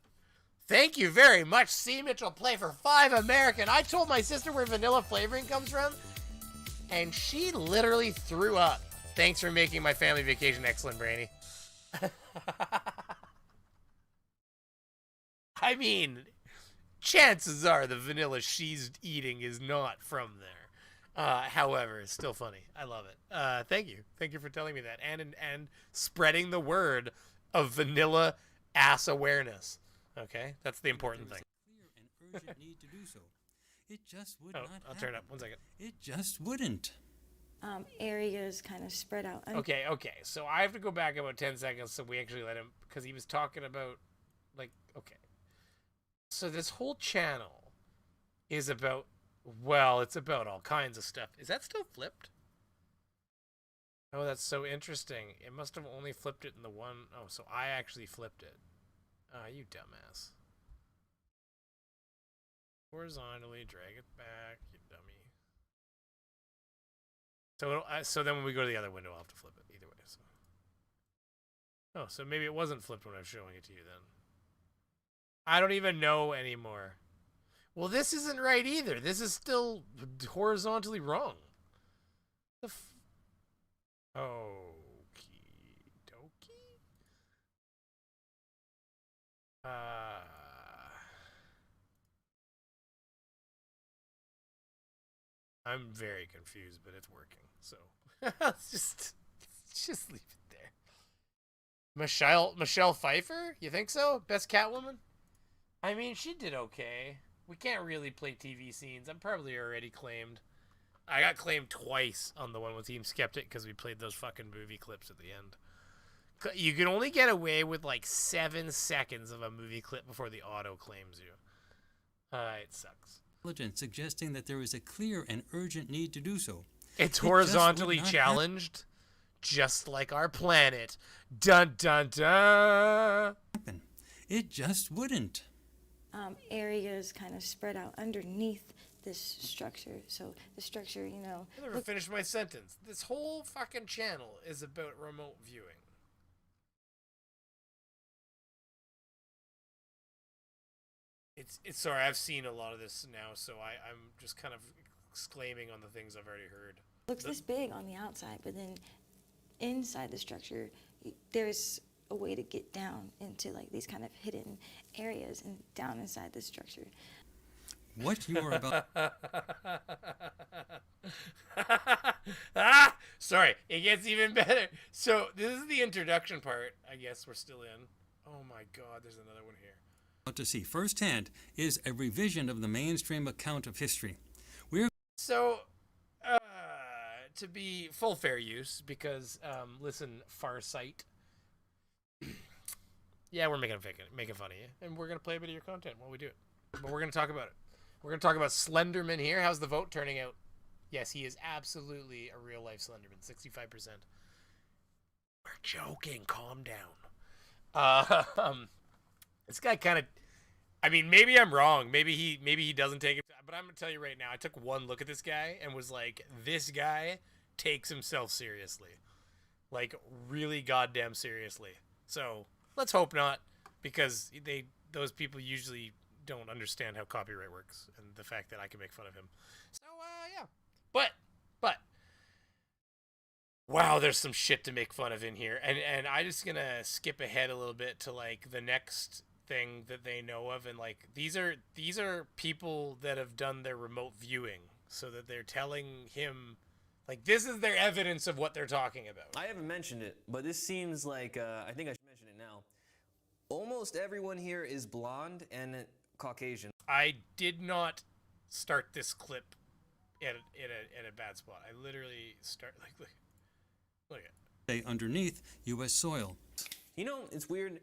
Thank you very much, C. Mitchell Play, for $5 American. I told my sister where vanilla flavoring comes from, and she literally threw up. Thanks for making my family vacation excellent, Brainy. I mean, chances are the vanilla she's eating is not from there. However, it's still funny. I love it. Thank you. Thank you for telling me that. And spreading the word of vanilla ass awareness. Okay? That's the important thing. Clear and urgent need to do so. It just would not happen. I'll turn it up. 1 second. It just wouldn't. Areas kind of spread out. Okay. So I have to go back about 10 seconds so we actually let him, because he was talking about, like, okay. So this whole channel is about, well, it's about all kinds of stuff. Is that still flipped? Oh, that's so interesting. It must have only flipped it in the one. Oh, so I actually flipped it. Ah, you dumbass. Horizontally, drag it back, you dummy. So then when we go to the other window, I'll have to flip it either way. So. Oh, so maybe it wasn't flipped when I was showing it to you then. I don't even know anymore. Well, this isn't right either. This is still horizontally wrong. The Okie dokie. I'm very confused, but it's working. So let's just leave it there. Michelle Pfeiffer? You think so? Best Catwoman? I mean, she did okay. We can't really play TV scenes. I'm probably already claimed. I got claimed twice on the one with Team Skeptic because we played those fucking movie clips at the end. You can only get away with like 7 seconds of a movie clip before the auto claims you. It sucks. Intelligence suggesting that there is a clear and urgent need to do so. It's horizontally challenged, just like our planet. Dun dun dun. It just wouldn't. Areas kind of spread out underneath this structure. So the structure, you know. I never finished my sentence. This whole fucking channel is about remote viewing. It's sorry, I've seen a lot of this now, so I'm just kind of exclaiming on the things I've already heard. Looks this big on the outside, but then inside the structure, there's a way to get down into like these kind of hidden areas and down inside the structure. What you are about... Sorry, it gets even better. So this is the introduction part. I guess we're still in. Oh my god, there's another one here. To see firsthand is a revision of the mainstream account of history. So, to be full fair use, because, listen, Farsight. Yeah, we're making fun of you, and we're going to play a bit of your content while we do it. But we're going to talk about it. We're going to talk about Slenderman here. How's the vote turning out? Yes, he is absolutely a real-life Slenderman, 65%. We're joking. Calm down. This guy kind of... I mean, maybe I'm wrong. Maybe he doesn't take it. But I'm going to tell you right now, I took one look at this guy and was like, this guy takes himself seriously. Like, really goddamn seriously. So, let's hope not. Because those people usually don't understand how copyright works. And the fact that I can make fun of him. So, yeah. But... Wow, there's some shit to make fun of in here. And I'm just going to skip ahead a little bit to, like, the next... thing that they know of, and like these are people that have done their remote viewing, so that they're telling him like this is their evidence of what they're talking about. I haven't mentioned it, but this seems like I think I should mention it now. Almost everyone here is blonde and Caucasian. I did not start this clip at a bad spot. I literally start like look at underneath U.S. soil. You know, it's weird.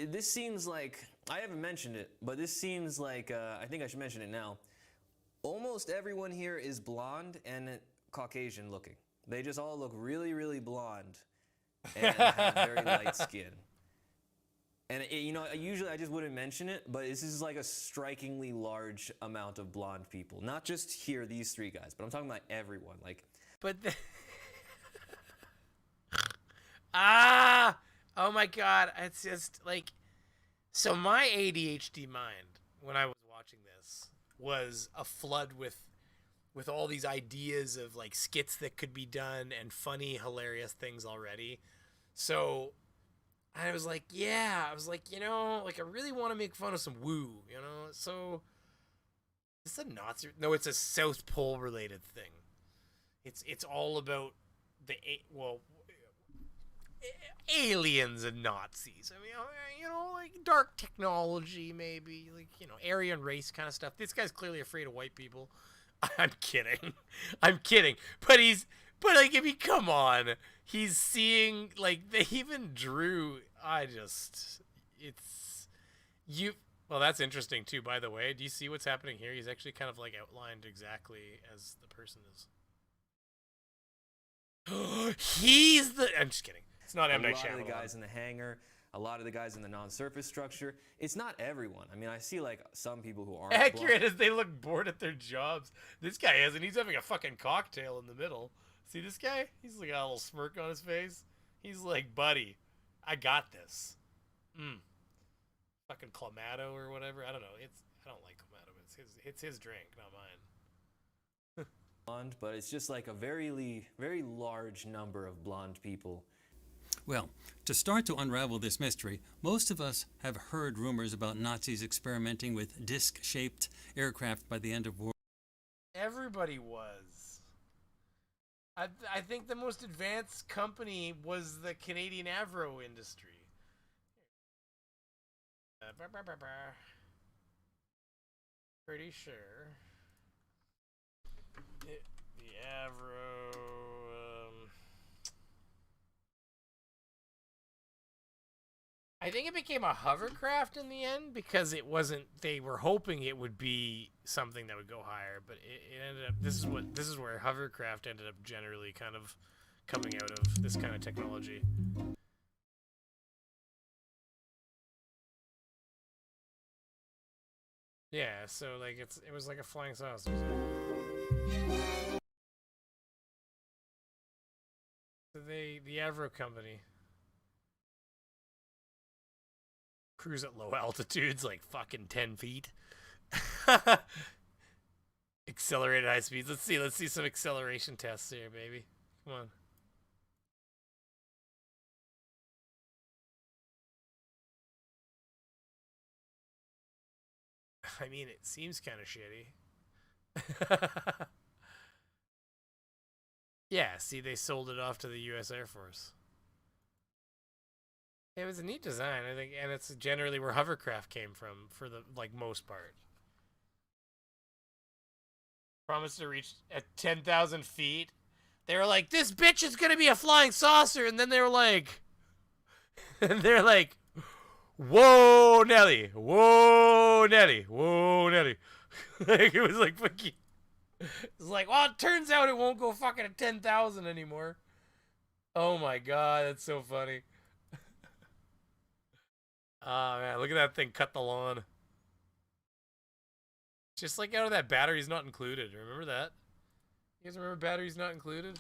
This seems like, I haven't mentioned it, but this seems like, I think I should mention it now. Almost everyone here is blonde and Caucasian looking. They just all look really, really blonde and have very light skin. And, you know, usually I just wouldn't mention it, but this is like a strikingly large amount of blonde people. Not just here, these 3 guys, but I'm talking about everyone. Like, but oh my god, it's just like, so my ADHD mind when I was watching this was a flood with all these ideas of like skits that could be done and funny, hilarious things already. So I was like, yeah, you know, like I really want to make fun of some woo, you know? So is this a Nazi? No, it's a South Pole related thing. It's all about aliens and Nazis. I mean, you know, like dark technology, maybe, like, you know, Aryan race kind of stuff. This guy's clearly afraid of white people. I'm kidding. But like, I mean, come on. He's seeing, like, they even drew. Well, that's interesting too, by the way. Do you see what's happening here? He's actually kind of like outlined exactly as the person is. He's the. I'm just kidding. It's not A M. Night lot of the Shyamalan. guys in the hangar, a lot of the guys in the non-surface structure. It's not everyone. I mean, I see like some people who aren't Accurate blind. as they look bored at their jobs. This guy isn't. He's having a fucking cocktail in the middle. See this guy? He's like got a little smirk on his face. He's like, buddy, I got this. Fucking Clamato or whatever. I don't know. I don't like Clamato. It's his drink, not mine. Blonde, but it's just like a very large number of blonde people. Well, to start to unravel this mystery, most of us have heard rumors about Nazis experimenting with disc-shaped aircraft by the end of World Everybody was. I think the most advanced company was the Canadian Avro industry. Pretty sure. The Avro. I think it became a hovercraft in the end because it wasn't. They were hoping it would be something that would go higher, but it ended up. This is where hovercraft ended up generally kind of coming out of this kind of technology. Yeah, so like it was like a flying saucer. So the Avro company cruise at low altitudes, like fucking 10 feet. Accelerate at high speeds. Let's see some acceleration tests here, baby. Come on. I mean, it seems kind of shitty. Yeah, see, they sold it off to the U.S. Air Force. It was a neat design, I think, and it's generally where hovercraft came from for the most part. Promised to reach at 10,000 feet. They were like, "This bitch is gonna be a flying saucer," and then they were like, "Whoa, Nelly! Whoa, Nelly! Whoa, Nelly!" Like, it was like fucking. It's like, well, it turns out it won't go fucking at 10,000 anymore. Oh my god, that's so funny. Oh man, look at that thing cut the lawn. Just like out of that battery's not included. Remember that? You guys remember batteries not included?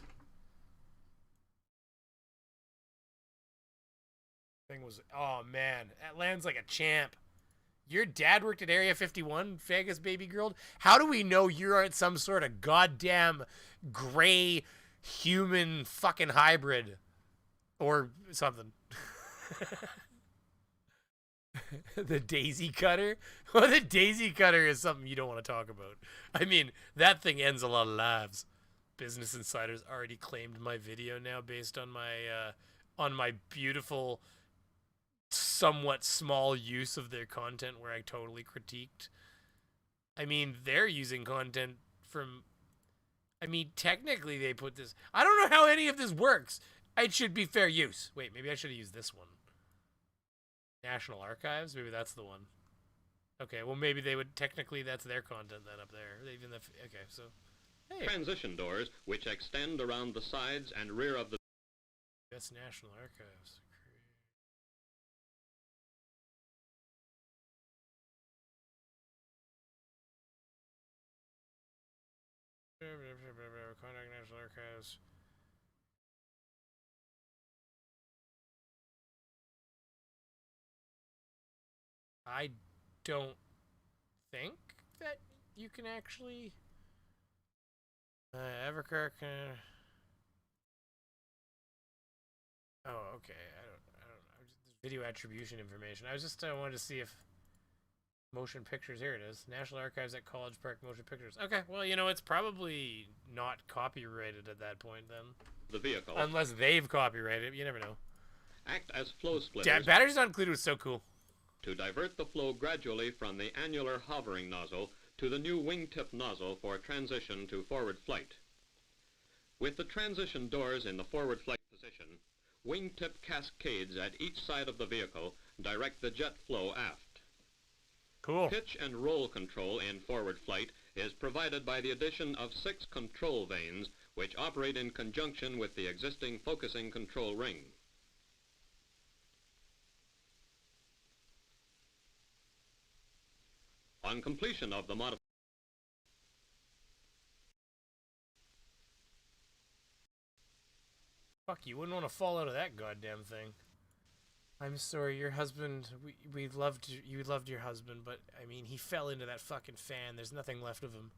Thing was, oh man, that lands like a champ. Your dad worked at Area 51, Vegas baby girl. How do we know you aren't some sort of goddamn gray human fucking hybrid or something? The daisy cutter? Well, the daisy cutter is something you don't want to talk about. I mean, that thing ends a lot of lives. Business Insider's already claimed my video now based on my beautiful, somewhat small use of their content where I totally critiqued. I mean, they're using content from... I mean, technically they put this... I don't know how any of this works. It should be fair use. Wait, maybe I should have used this one. National Archives? Maybe that's the one. Okay, well maybe they would... Technically, that's their content then up there. Even if... Okay, so... Hey. Transition doors, which extend around the sides and rear of the... That's National Archives. Contact National Archives. I don't think that you can actually Everkirk. Oh, okay. I don't know. Just video attribution information. I was just wanted to see if motion pictures. Here it is. National Archives at College Park Motion Pictures. Okay. Well, you know, it's probably not copyrighted at that point then. The vehicle. Unless they've copyrighted it. You never know. Act as flow splitters. Batteries not included was so cool. To divert the flow gradually from the annular hovering nozzle to the new wingtip nozzle for transition to forward flight. With the transition doors in the forward flight position, wingtip cascades at each side of the vehicle direct the jet flow aft. Cool. Pitch and roll control in forward flight is provided by the addition of 6 control vanes which operate in conjunction with the existing focusing control ring. On completion of the modification, Fuck, you wouldn't want to fall out of that goddamn thing. I'm sorry, your husband, we loved you loved your husband, but I mean, he fell into that fucking fan. There's nothing left of him.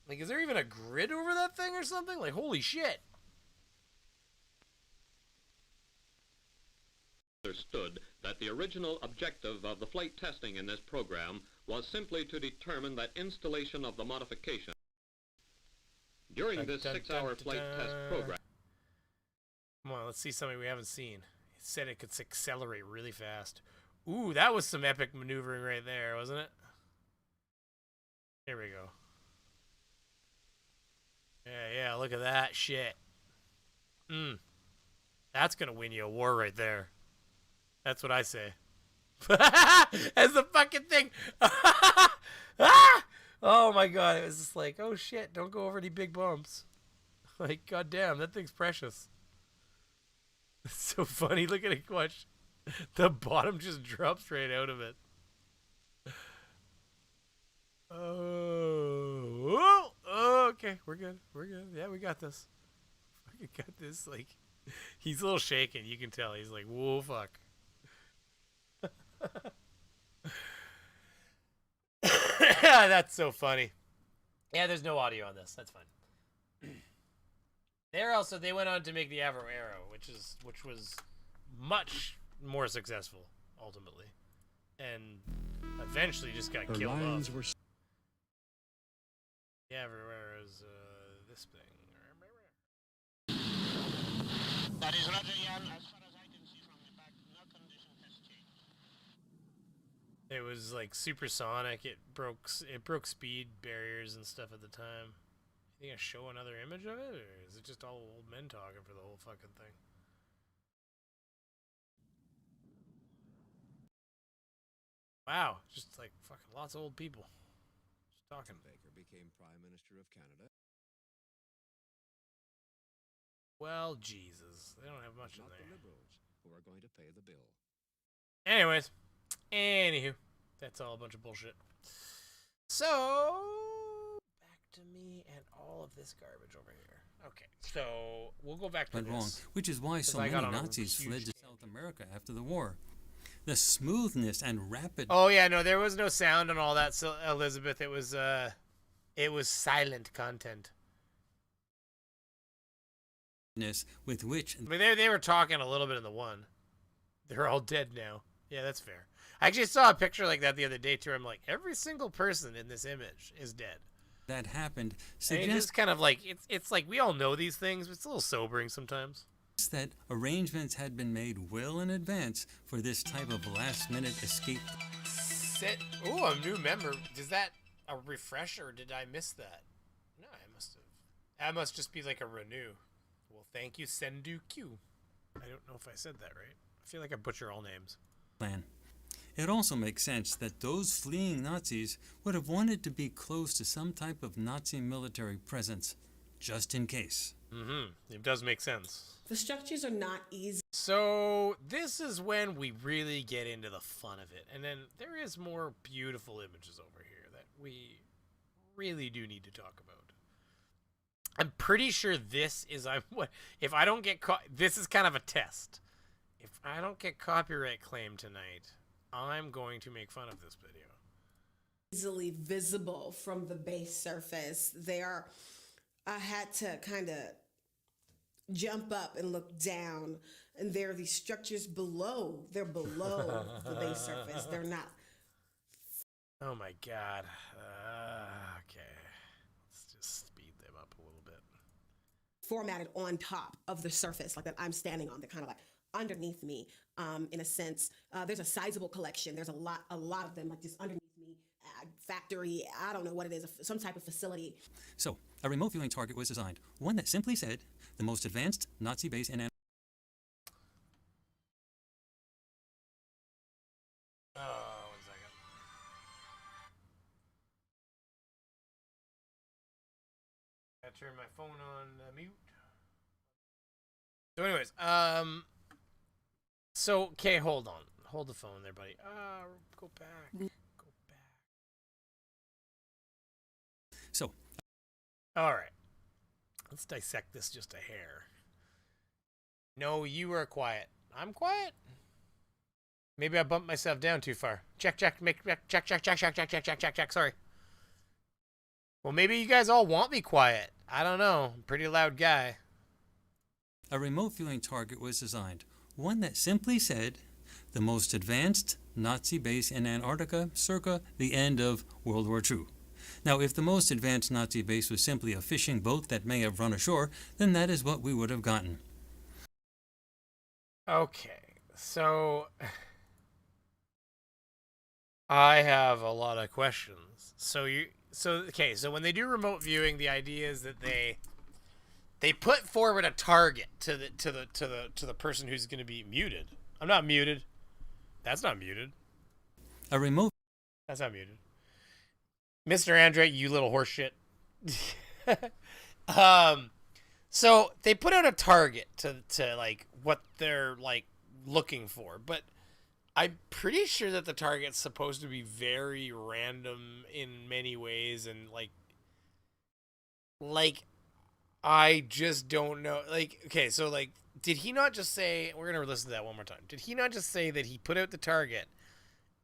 Like, is there even a grid over that thing or something? Like, holy shit. understood that the original objective of the flight testing in this program was simply to determine that installation of the modification. During this 6-hour flight test program. Come on, let's see something we haven't seen. It said it could accelerate really fast. Ooh, that was some epic maneuvering right there, wasn't it? Here we go. Yeah, look at that shit. That's gonna win you a war right there. That's what I say. As the fucking thing. Oh my god, it was just like, oh shit, don't go over any big bumps. Like, goddamn, that thing's precious. It's so funny. Look at it, watch. The bottom just drops right out of it. Oh, okay, we're good. Yeah, we got this. We got this. Like, he's a little shaken. You can tell. He's like, whoa, fuck. That's so funny. Yeah, there's no audio on this. That's fine. They went on to make the Avro Arrow, which was much more successful ultimately, and eventually just got killed off. The Avro Arrow is this thing. That is Roger, Jan. As far as I can see from the back, no condition has changed. It was like supersonic. It broke speed barriers and stuff at the time. You think I show another image of it, or is it just all old men talking for the whole fucking thing? Wow, just like fucking lots of old people just talking. Baker became Prime Minister of Canada. Well, Jesus, they don't have much in Not there. the Liberals who are going to pay the bill. Anyways, anywho, that's all a bunch of bullshit. So, back to me and all of this garbage over here. Okay, so we'll go back to Went this. wrong, which is why so I many got on a Nazis huge fled to tangent. South America after the war. The smoothness and rapid Oh yeah, no, there was no sound and all that. So Elizabeth, it was silent content. with which I mean, they were talking a little bit in the one. They're all dead now. Yeah, that's fair. I actually saw a picture like that the other day too. I'm like, every single person in this image is dead. that happened And it's suggests just kind of like it's like we all know these things, but it's a little sobering sometimes. that arrangements had been made well in advance for this type of last-minute escape. Ooh, a new member. Is that a refresh or did I miss that? No, I must have. That must just be like a renew. Well, thank you, Sendu Q. I don't know if I said that right. I feel like I butcher all names. Plan. It also makes sense that those fleeing Nazis would have wanted to be close to some type of Nazi military presence, just in case. It does make sense. The structures are not easy. So this is when we really get into the fun of it. And then there is more beautiful images over here that we really do need to talk about. I'm pretty sure this is, if I don't get caught, this is kind of a test. If I don't get copyright claim tonight, I'm going to make fun of this video. Easily visible from the base surface. I had to kind of jump up and look down, and there are these structures below. They're below the base surface. They're not. Oh my god. Okay. Let's just speed them up a little bit. Formatted on top of the surface, like that I'm standing on. They're kind of like underneath me, in a sense. There's a sizable collection. There's a lot of them, like just underneath me. Factory, I don't know what it is, some type of facility. So, a remote viewing target was designed, one that simply said, the most advanced Nazi base in Antarctica. Oh, 1 second. turn my phone on mute. So anyways, so, okay, hold on. Hold the phone there, buddy. Go back. Go back. So, all right. Let's dissect this just a hair. No, you were quiet. I'm quiet? Maybe I bumped myself down too far. Check. Sorry. Well, maybe you guys all want me quiet. I don't know. I'm a pretty loud guy. a remote viewing target was designed, one that simply said, the most advanced Nazi base in Antarctica circa the end of World War II. Now, if the most advanced Nazi base was simply a fishing boat that may have run ashore, then that is what we would have gotten. Okay, so I have a lot of questions. So when they do remote viewing, the idea is that they put forward a target to the person who's going to be muted. I'm not muted. That's not muted. A remote. That's not muted. Mr. Andre, you little horseshit. So they put out a target to like what they're like looking for, but I'm pretty sure that the target's supposed to be very random in many ways, and like I just don't know. Like, okay, so like, did he not just say? We're gonna listen to that one more time. Did he not just say that he put out the target,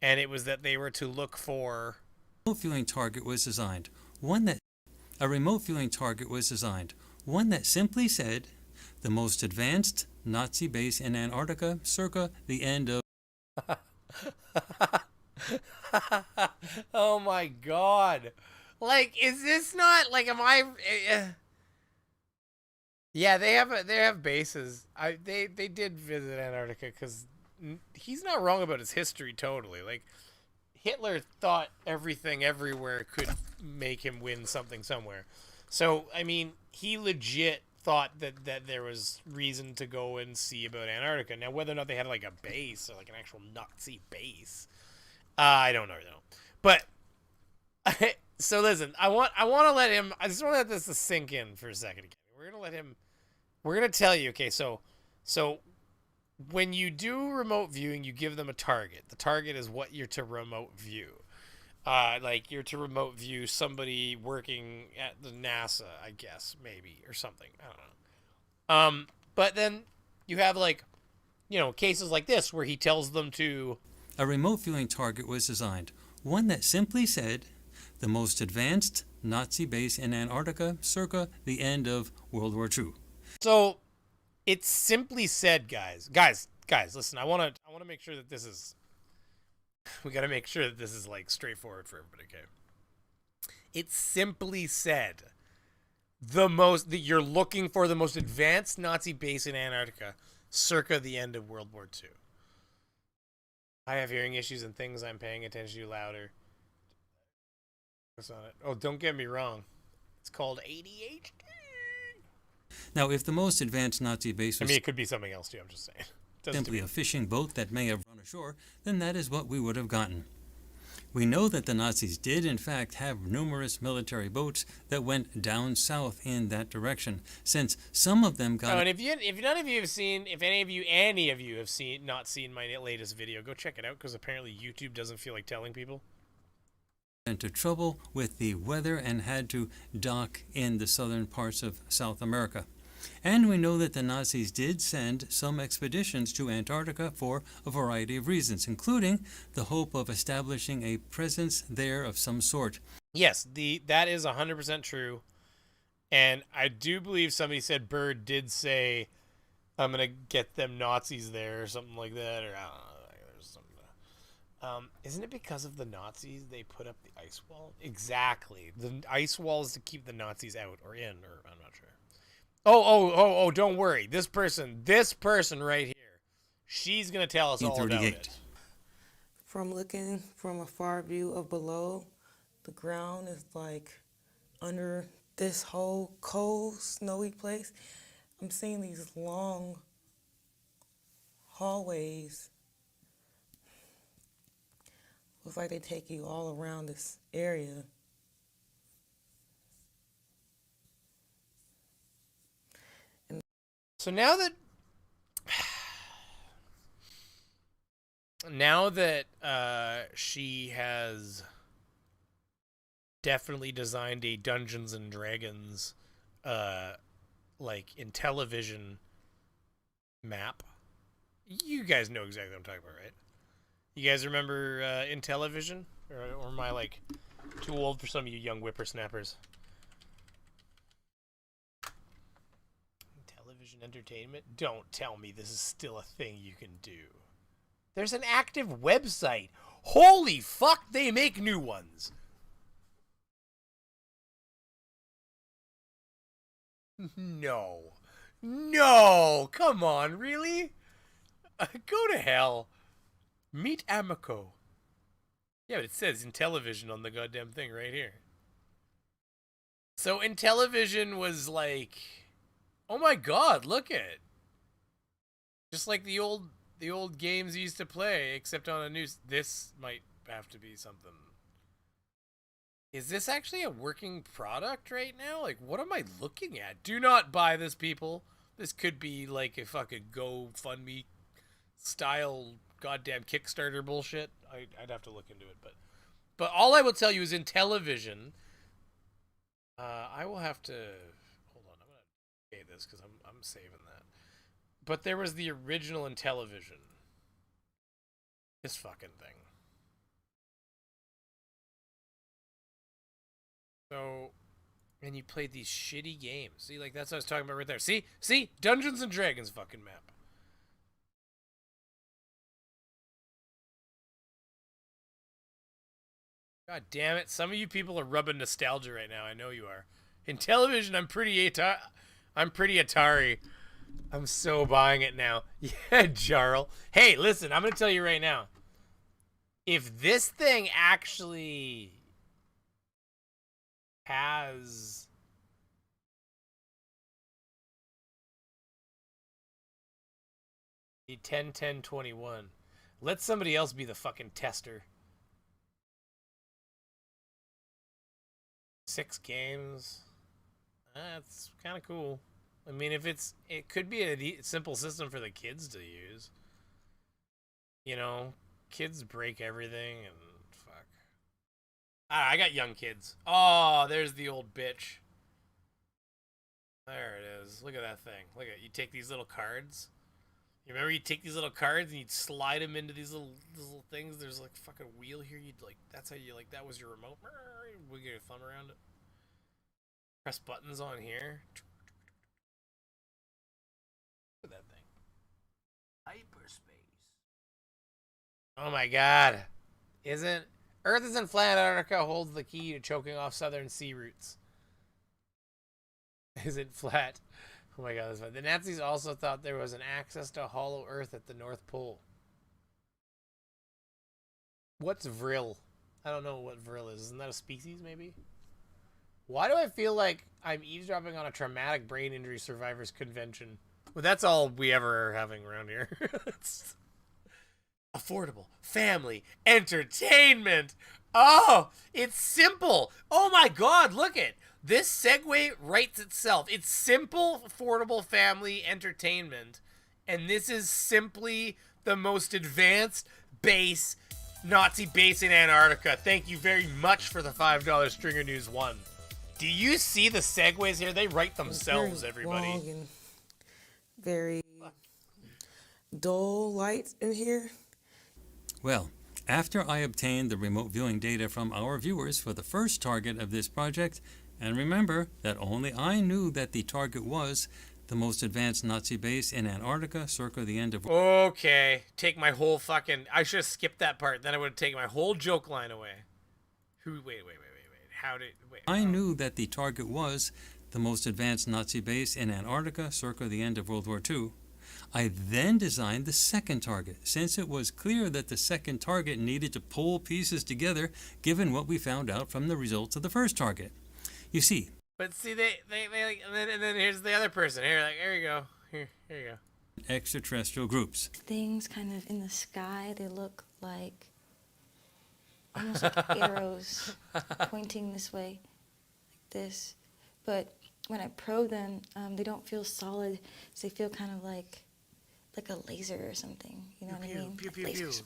and it was that they were to look for? Remote viewing target was designed, a remote viewing target was designed, one that simply said, the most advanced Nazi base in Antarctica circa the end of. Oh my god! Like, is this not like? Am I? Yeah, they have bases. They did visit Antarctica because he's not wrong about his history totally. Like, Hitler thought everything everywhere could make him win something somewhere. So, I mean, he legit thought that there was reason to go and see about Antarctica. Now, whether or not they had like a base or like an actual Nazi base, I don't know. But so listen, I want to let him. I just want to let this sink in for a second again. We're gonna tell you. Okay, so when you do remote viewing, you give them a target. The target is what you're to remote view. Like you're to remote view somebody working at the NASA, I guess, maybe, or something. I don't know. But then you have like, cases like this where he tells them to. A remote viewing target was designed, one that simply said, the most advanced Nazi base in Antarctica circa the end of World War II. So, it's simply said, guys, listen, I want to make sure that this is, we got to make sure that this is like straightforward for everybody, okay? It simply said that you're looking for the most advanced Nazi base in Antarctica circa the end of World War II. I have hearing issues and things I'm paying attention to louder. What's on it? Oh, don't get me wrong. It's called ADHD. Now, if the most advanced Nazi base was it could be something else too, I'm just saying. simply a fishing boat that may have run ashore, then that is what we would have gotten. We know that the Nazis did in fact have numerous military boats that went down south in that direction, since some of them got... Oh, and if none of you have seen, if any of you have not seen my latest video, go check it out, because apparently YouTube doesn't feel like telling people. Into trouble with the weather and had to dock in the southern parts of South America. And we know that the Nazis did send some expeditions to Antarctica for a variety of reasons, including the hope of establishing a presence there of some sort. Yes, that is 100% true. And I do believe somebody said Bird did say, I'm going to get them Nazis there or something like that, or I don't know. Isn't it because of the Nazis they put up the ice wall? Exactly. The ice wall is to keep the Nazis out or in, or I'm not sure. Oh, don't worry. This person right here, she's going to tell us all about it. From looking from a far view of below, the ground is like under this whole cold, snowy place. I'm seeing these long hallways. Looks like they take you all around this area. So now that she has definitely designed a Dungeons and Dragons like Intellivision map. You guys know exactly what I'm talking about, right? You guys remember Intellivision? Or am I like too old for some of you young whippersnappers? Intellivision Entertainment? Don't tell me this is still a thing you can do. There's an active website. Holy fuck, they make new ones. No. No! Come on, really? Go to hell. Meet Amico. Yeah, but it says Intellivision on the goddamn thing right here. So Intellivision was like, oh my god, look at it. Just like the old games you used to play, except on a new. This might have to be something. Is this actually a working product right now? Like, what am I looking at? Do not buy this, people. This could be like a fucking GoFundMe style goddamn Kickstarter bullshit. I'd have to look into it, but all I will tell you is Intellivision. I will have to hold on. I'm gonna pay this because I'm saving that. But there was the original Intellivision. This fucking thing. So, and you played these shitty games. See, like, that's what I was talking about right there. See? Dungeons and Dragons fucking map. God damn it. Some of you people are rubbing nostalgia right now. I know you are. Intellivision, I'm pretty Atari. I'm so buying it now. Yeah, Jarl. Hey, listen, I'm going to tell you right now. If this thing actually has the 10-10-21, let somebody else be the fucking tester. 6 games. That's kind of cool. I mean, if it could be a simple system for the kids to use. You know, kids break everything and fuck. I got young kids. Oh, there's the old bitch. There it is. Look at that thing. Look at, you take these little cards. You remember you take these little cards and you'd slide them into these little things. There's like a fucking wheel here. You'd like, that's how you like, that was your remote. Wiggle your thumb around it. Press buttons on here. Look at that thing. Hyperspace. Oh my god. Earth isn't flat. Antarctica holds the key to choking off southern sea routes. Is it flat? Oh my god, that's fine. The Nazis also thought there was an access to hollow Earth at the North Pole. What's Vril? I don't know what Vril is. Isn't that a species, maybe? Why do I feel like I'm eavesdropping on a traumatic brain injury survivors convention? Well, that's all we ever are having around here. Affordable family entertainment. Oh, it's simple. Oh my god, look it. This segue writes itself. It's simple, affordable family entertainment. And this is simply the most advanced base, Nazi base in Antarctica. Thank you very much for the $5 Stringer News 1. Do you see the segues here? They write themselves, everybody. Long and very dull lights in here. Well, after I obtained the remote viewing data from our viewers for the first target of this project, and remember that only I knew that the target was the most advanced Nazi base in Antarctica circa the end of... Okay, take my whole fucking... I should have skipped that part. Then I would have taken my whole joke line away. Wait. How did... Wait. I knew that the target was the most advanced Nazi base in Antarctica circa the end of World War II. I then designed the second target, since it was clear that the second target needed to pull pieces together given what we found out from the results of the first target. You see... But see, they like, and then here's the other person. Here you go. Here you go. Extraterrestrial groups. Things kind of in the sky, they look like almost like arrows pointing this way, like this. But when I probe them, they don't feel solid. So they feel kind of like a laser or something. You know what I mean? Pew, Like pew, pew. lasers.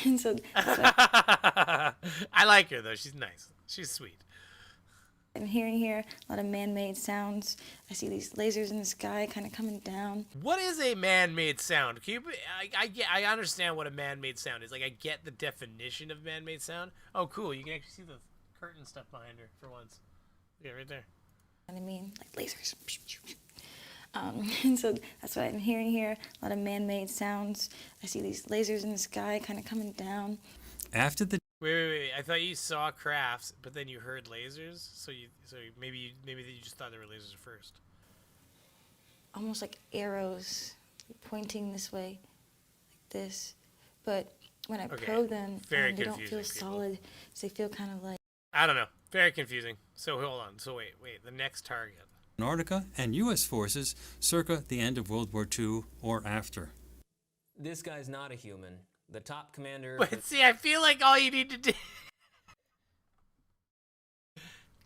And so I like her though. She's nice. She's sweet. I'm hearing here a lot of man-made sounds. I see these lasers in the sky kind of coming down. What is a man-made sound? Can you, I understand what a man-made sound is. Like, I get the definition of man-made sound. Oh, cool. You can actually see the curtain stuff behind her for once. Yeah, right there. You know what I mean? Like lasers. And so that's what I'm hearing here. A lot of man-made sounds. I see these lasers in the sky kind of coming down. After the Wait. I thought you saw crafts, but then you heard lasers. So maybe you just thought they were lasers first. Almost like arrows pointing this way, like this. But when I probe them, Very they don't confusing, feel people. solid. So they feel kind of like. I don't know. Very confusing. So hold on. So wait. The next target. Antarctica and U.S. forces circa the end of World War II or after. This guy's not a human. The top commander. But see, I feel like all you need to do.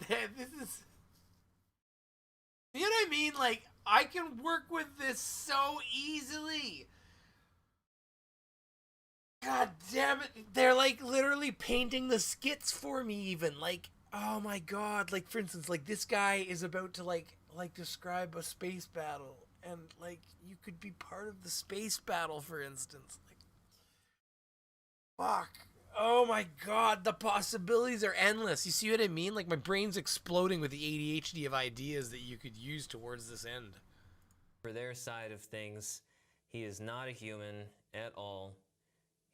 This is. You know what I mean? Like, I can work with this so easily. God damn it. They're like literally painting the skits for me, even. Like, oh my god. Like, for instance, like this guy is about to like describe a space battle. And like, you could be part of the space battle, for instance. Fuck. Oh my god, the possibilities are endless. You see what I mean? Like, my brain's exploding with the ADHD of ideas that you could use towards this end. For their side of things, he is not a human at all.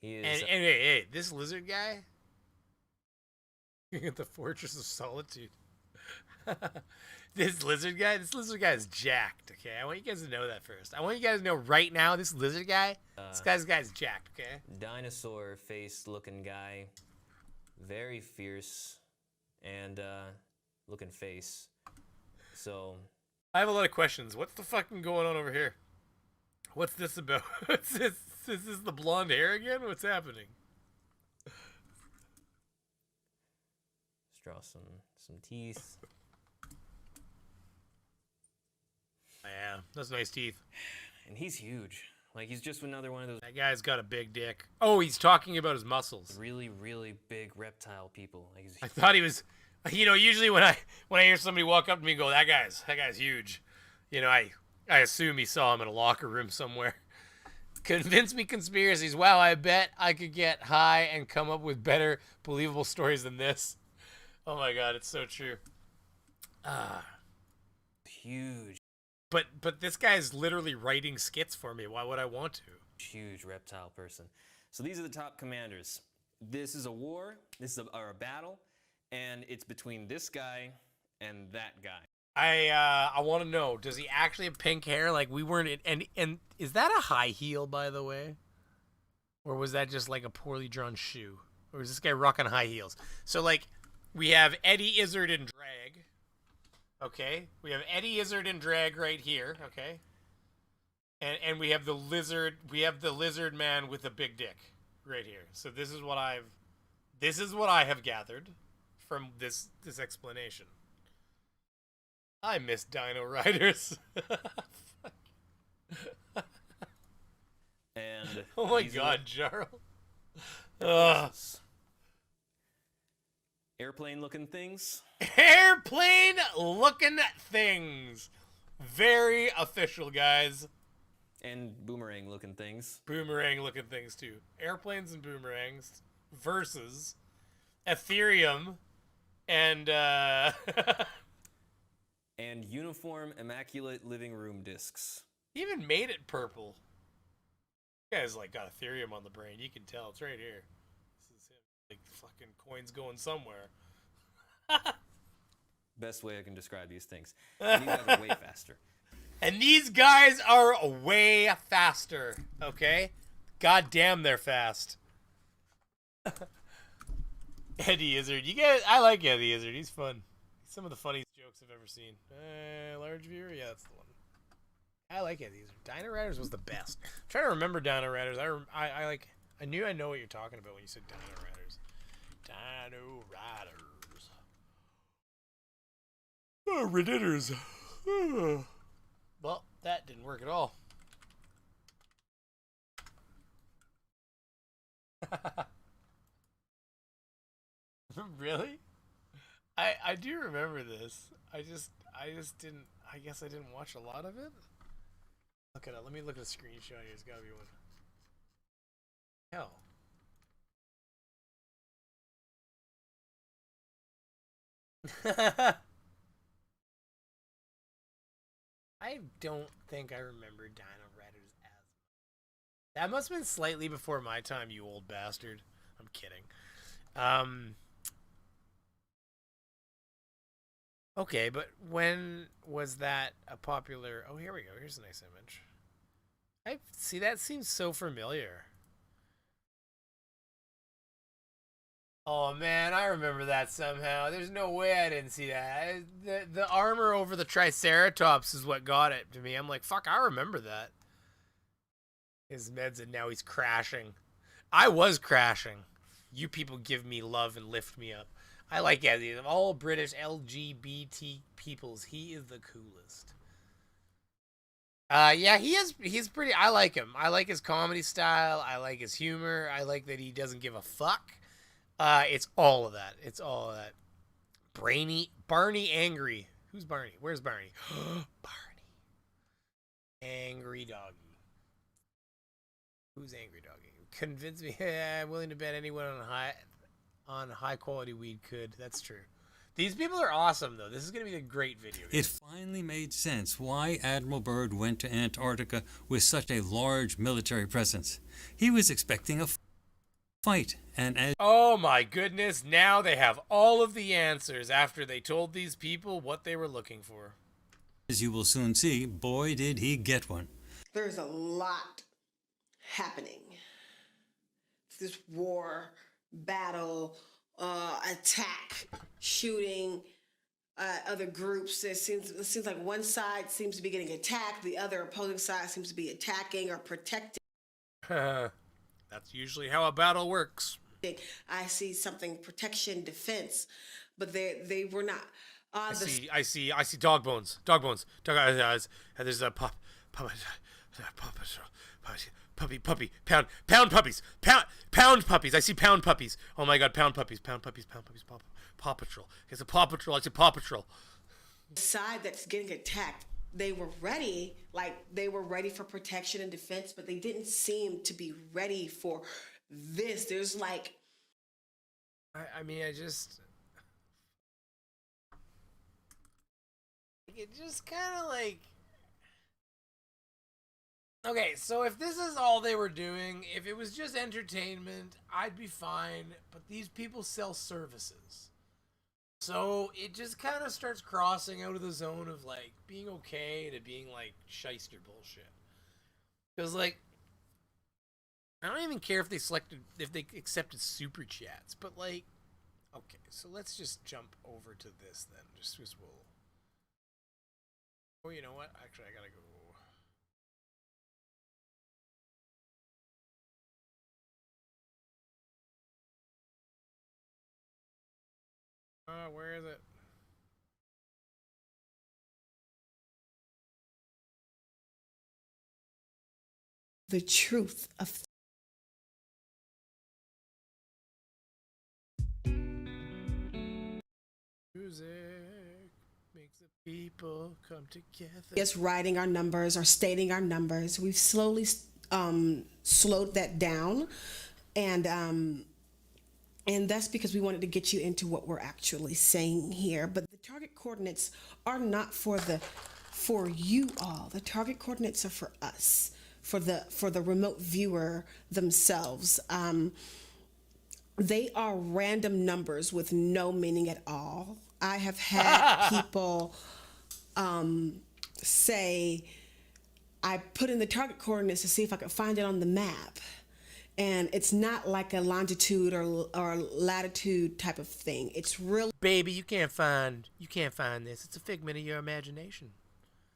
He is. And hey, this lizard guy? The Fortress of Solitude. This lizard guy is jacked, okay? I want you guys to know that first. I want you guys to know right now, this lizard guy, this guy's jacked, okay? Dinosaur face looking guy. Very fierce and looking face. So. I have a lot of questions. What's the fucking going on over here? What's this about? What's this? Is this the blonde hair again? What's happening? Let's draw some teeth. Yeah, that's nice teeth. And he's huge. Like, he's just another one of those That guy's got a big dick. Oh, he's talking about his muscles. really, really big reptile people. Like, I thought he was, you know, usually when I hear somebody walk up to me and go, that guy's huge. You know, I assume he saw him in a locker room somewhere. Convince me conspiracies. Wow, I bet I could get high and come up with better believable stories than this. Oh my god, it's so true. huge, But this guy's literally writing skits for me. Why would I want to? huge reptile person. So these are the top commanders. This is a war. This is a battle, and it's between this guy and that guy. I want to know, does he actually have pink hair? Like, we weren't in, and is that a high heel, by the way? Or was that just like a poorly drawn shoe? Or is this guy rocking high heels? So like, we have Eddie Izzard in drag. Okay, we have Eddie Izzard in drag right here. Okay, and we have the lizard. We have the lizard man with a big dick right here. So this is what I have gathered from this explanation. I miss Dino Riders. And oh my god, Jarl. Ugh. Airplane looking things. Airplane looking things. Very official, guys. And boomerang looking things. Boomerang looking things too. Airplanes and boomerangs versus Ethereum and And uniform immaculate living room discs. he even made it purple. You guys like got Ethereum on the brain. You can tell it's right here. This is him. Like fucking coins going somewhere. Best way I can describe these things. And these guys are way faster. And these guys are way faster, okay? God damn, they're fast. Eddie Izzard. You guys, I like Eddie Izzard. He's fun. He's some of the funniest jokes I've ever seen. Large viewer? Yeah, that's the one. I like Eddie Izzard. Dino Riders was the best. I'm trying to remember Dino Riders. I knew I know what you're talking about when you said Dino Riders. Dino Riders. Oh, Redditors. Well, that didn't work at all. Really? I do remember this. I just didn't. I guess I didn't watch a lot of it. Look at it. Let me look at a screenshot here. There's gotta be one. Hell. I don't think I remember Dino Redditors as. That must have been slightly before my time, you old bastard. I'm kidding. Okay, but when was that a popular... Oh, here we go. Here's a nice image. I see, that seems so familiar. Oh, man, I remember that somehow. There's no way I didn't see that. The armor over the Triceratops is what got it to me. I'm like, fuck, I remember that. His meds, and now he's crashing. I was crashing. You people give me love and lift me up. I like Eddie. Of all British LGBT peoples, he is the coolest. Yeah, he's pretty. I like him. I like his comedy style. I like his humor. I like that he doesn't give a fuck. It's all of that. It's all of that. Barney Angry. Who's Barney? Where's Barney? Barney. Angry Doggy. Who's Angry Doggy? Convince me. I'm willing to bet anyone on high quality weed could. That's true. These people are awesome, though. This is going to be a great video. It finally made sense why Admiral Byrd went to Antarctica with such a large military presence. He was expecting a fight, and as oh my goodness, now they have all of the answers after they told these people what they were looking for. As you will soon see, boy did he get one. There's a lot happening. This war, battle, attack, shooting, other groups. It seems like one side seems to be getting attacked, the other opposing side seems to be attacking or protecting. That's usually how a battle works. I see something protection, defense, but they were not. I see dog bones. There's a puppy, pound puppies, pound puppies. I see pound puppies. Oh my god, pound puppies, Paw Patrol. It's a Paw Patrol. I see Paw Patrol. The side that's getting attacked, they were ready for protection and defense, but they didn't seem to be ready for this. There's like, I mean, it just kind of like. Okay, so if this is all they were doing, if it was just entertainment, I'd be fine. But these people sell services. So it just kind of starts crossing out of the zone of, like, being okay to being, like, shyster bullshit. Because, like, I don't even care if they accepted super chats. But, like, okay, so let's just jump over to this then. Just we'll. Oh, you know what? Actually, I gotta go. Where is it? the truth of Music makes the people come together. just writing our numbers or stating our numbers. We've slowly slowed that down, and that's because we wanted to get you into what we're actually saying here. But the target coordinates are not for you all. The target coordinates are for us, for the remote viewer themselves. They are random numbers with no meaning at all. I have had people say, I put in the target coordinates to see if I could find it on the map. And it's not like a longitude or latitude type of thing. It's really, baby, you can't find this. It's a figment of your imagination.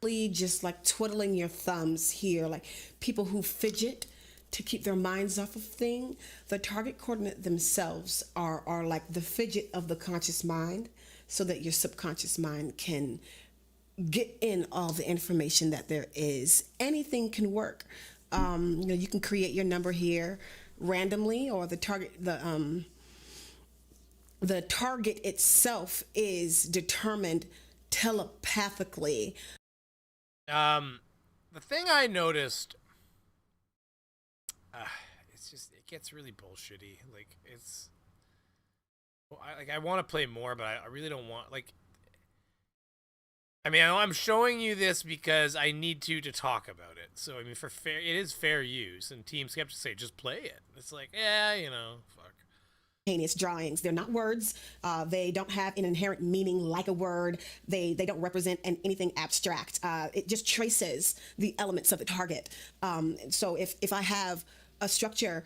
just like twiddling your thumbs here, like people who fidget to keep their minds off of things. The target coordinate themselves are like the fidget of the conscious mind, so that your subconscious mind can get in all the information that there is. Anything can work. You can create your number here randomly, or the target itself is determined telepathically. The thing I noticed, it's just, it gets really bullshitty. Like, it's, well, I want to play more, but I really don't want, like, I mean, I'm showing you this because I need to talk about it. So, I mean, it is fair use, and Team Skeptics say, just play it. It's like, yeah, fuck. Drawings. They're not words. They don't have an inherent meaning like a word. They don't represent anything abstract. It just traces the elements of the target. So if I have a structure,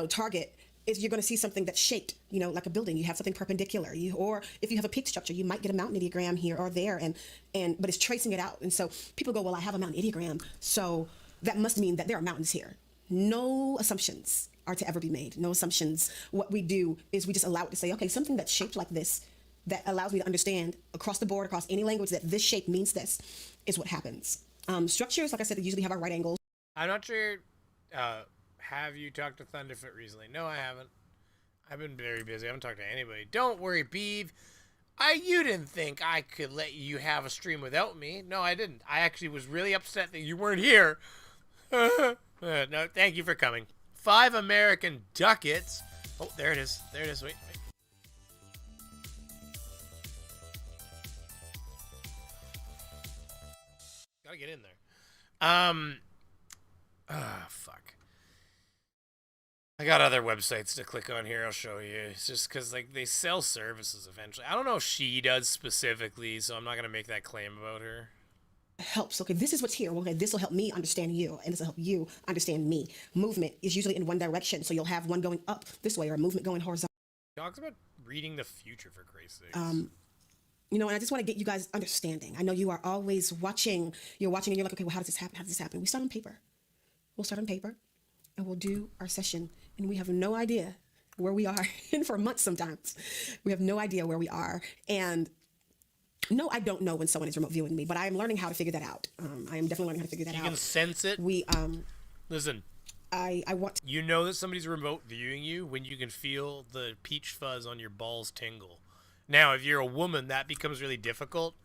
target, you're going to see something that's shaped, like a building. You have something perpendicular. Or if you have a peak structure, you might get a mountain ideogram here or there, but it's tracing it out. And so people go, well, I have a mountain ideogram, so that must mean that there are mountains here. No assumptions are to ever be made. No assumptions. What we do is we just allow it to say, okay, something that's shaped like this, that allows me to understand across the board, across any language, that this shape means this, is what happens. Structures, like I said, they usually have our right angles. I'm not sure. Have you talked to Thunderfoot recently? No, I haven't. I've been very busy. I haven't talked to anybody. Don't worry, Beeve. You didn't think I could let you have a stream without me. No, I didn't. I actually was really upset that you weren't here. No, thank you for coming. 5 American ducats. Oh, there it is. There it is. Wait. Gotta get in there. Fuck. I got other websites to click on here. I'll show you. It's just because, like, they sell services eventually. I don't know if she does specifically, so I'm not gonna make that claim about her. Helps. Okay, this is what's here. Okay, this will help me understand you, and this will help you understand me. Movement is usually in one direction, so you'll have one going up this way or a movement going horizontal. Talks about reading the future, for Christ's sake. And I just want to get you guys understanding. I know you are always watching. You're watching, and you're like, okay, well, how does this happen? How does this happen? We start on paper. We'll start on paper, and we'll do our session, and we have no idea where we are, and for months sometimes, we have no idea where we are, and no, I don't know when someone is remote viewing me, but I am learning how to figure that out. I am definitely learning how to figure that out. You can sense it. Listen. I want. You know that somebody's remote viewing you when you can feel the peach fuzz on your balls tingle. Now, if you're a woman, that becomes really difficult,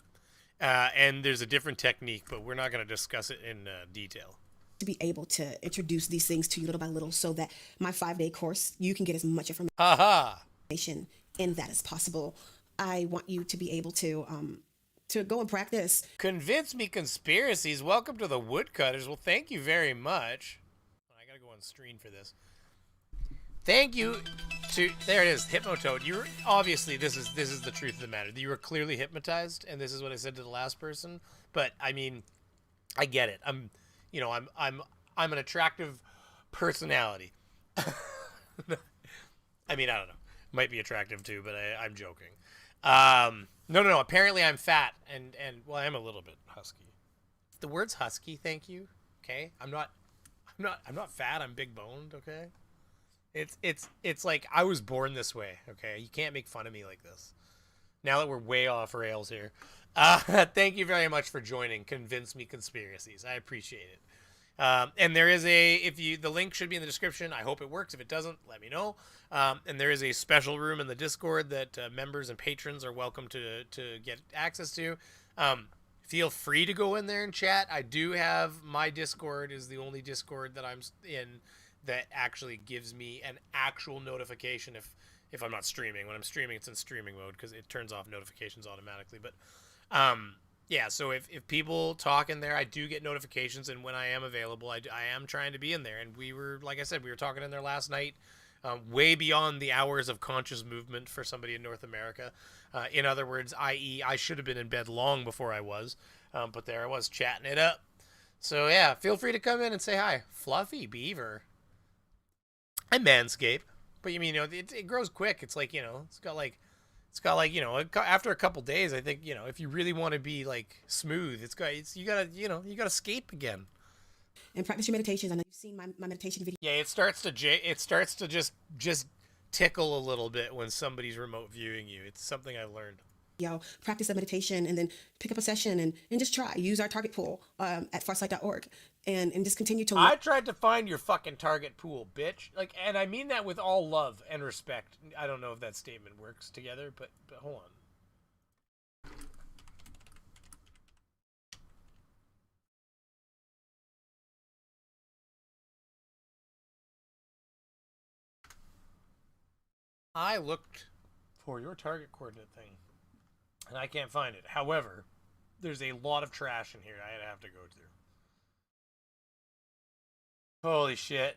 and there's a different technique, but we're not going to discuss it in detail. To be able to introduce these things to you little by little, so that my 5-day course, you can get as much information in that as possible. I want you to be able to go and practice. Convince me conspiracies. Welcome to the Woodcutters. Well, thank you very much. I gotta go on screen for this. Thank you to, there it is, Hypnotoad. You were, obviously this is the truth of the matter. You were clearly hypnotized, and this is what I said to the last person. But I mean, I get it. I'm an attractive personality. I mean, I don't know. Might be attractive too, but I'm joking. No. Apparently I'm fat and well, I am a little bit husky. The word's husky, thank you. Okay, I'm not fat. I'm big boned. Okay, it's like I was born this way. Okay, you can't make fun of me like this. Now that we're way off rails here, thank you very much for joining. Convince me conspiracies. I appreciate it. And there is the link should be in the description. I hope it works. If it doesn't, let me know. And there is a special room in the Discord that members and patrons are welcome to get access to. Feel free to go in there and chat. I do have my Discord is the only Discord that I'm in that actually gives me an actual notification if I'm not streaming. When I'm streaming, it's in streaming mode because it turns off notifications automatically. But yeah, so if people talk in there, I do get notifications, and when I am available, I am trying to be in there. And we were, like I said, we were talking in there last night, way beyond the hours of conscious movement for somebody in North America. In other words, i.e., I should have been in bed long before I was, but there I was chatting it up. So yeah, feel free to come in and say hi. Fluffy Beaver. I manscape, but you mean, it grows quick. It's like, it's got like, after a couple days, I think, if you really want to be like smooth, you gotta scape again. And practice your meditations. I know you've seen my meditation video. Yeah, it starts to just tickle a little bit when somebody's remote viewing you. It's something I've learned. Practice a meditation and then pick up a session and just try. Use our target pool at farsight.org and just continue to. I tried to find your fucking target pool, bitch. Like, and I mean that with all love and respect. I don't know if that statement works together, but hold on. I looked for your target coordinate thing, and I can't find it. However, there's a lot of trash in here I'd have to go through. Holy shit.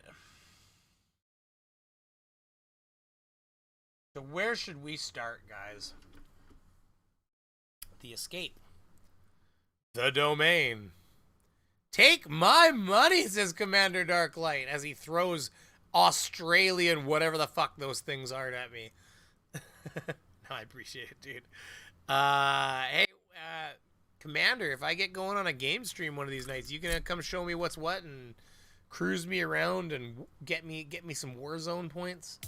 So where should we start, guys? The escape. The domain. Take my money, says Commander Darklight, as he throws Australian whatever the fuck those things are at me. I appreciate it, dude. Hey, Commander, if I get going on a game stream one of these nights, you gonna come show me what's what and cruise me around and get me some Warzone points?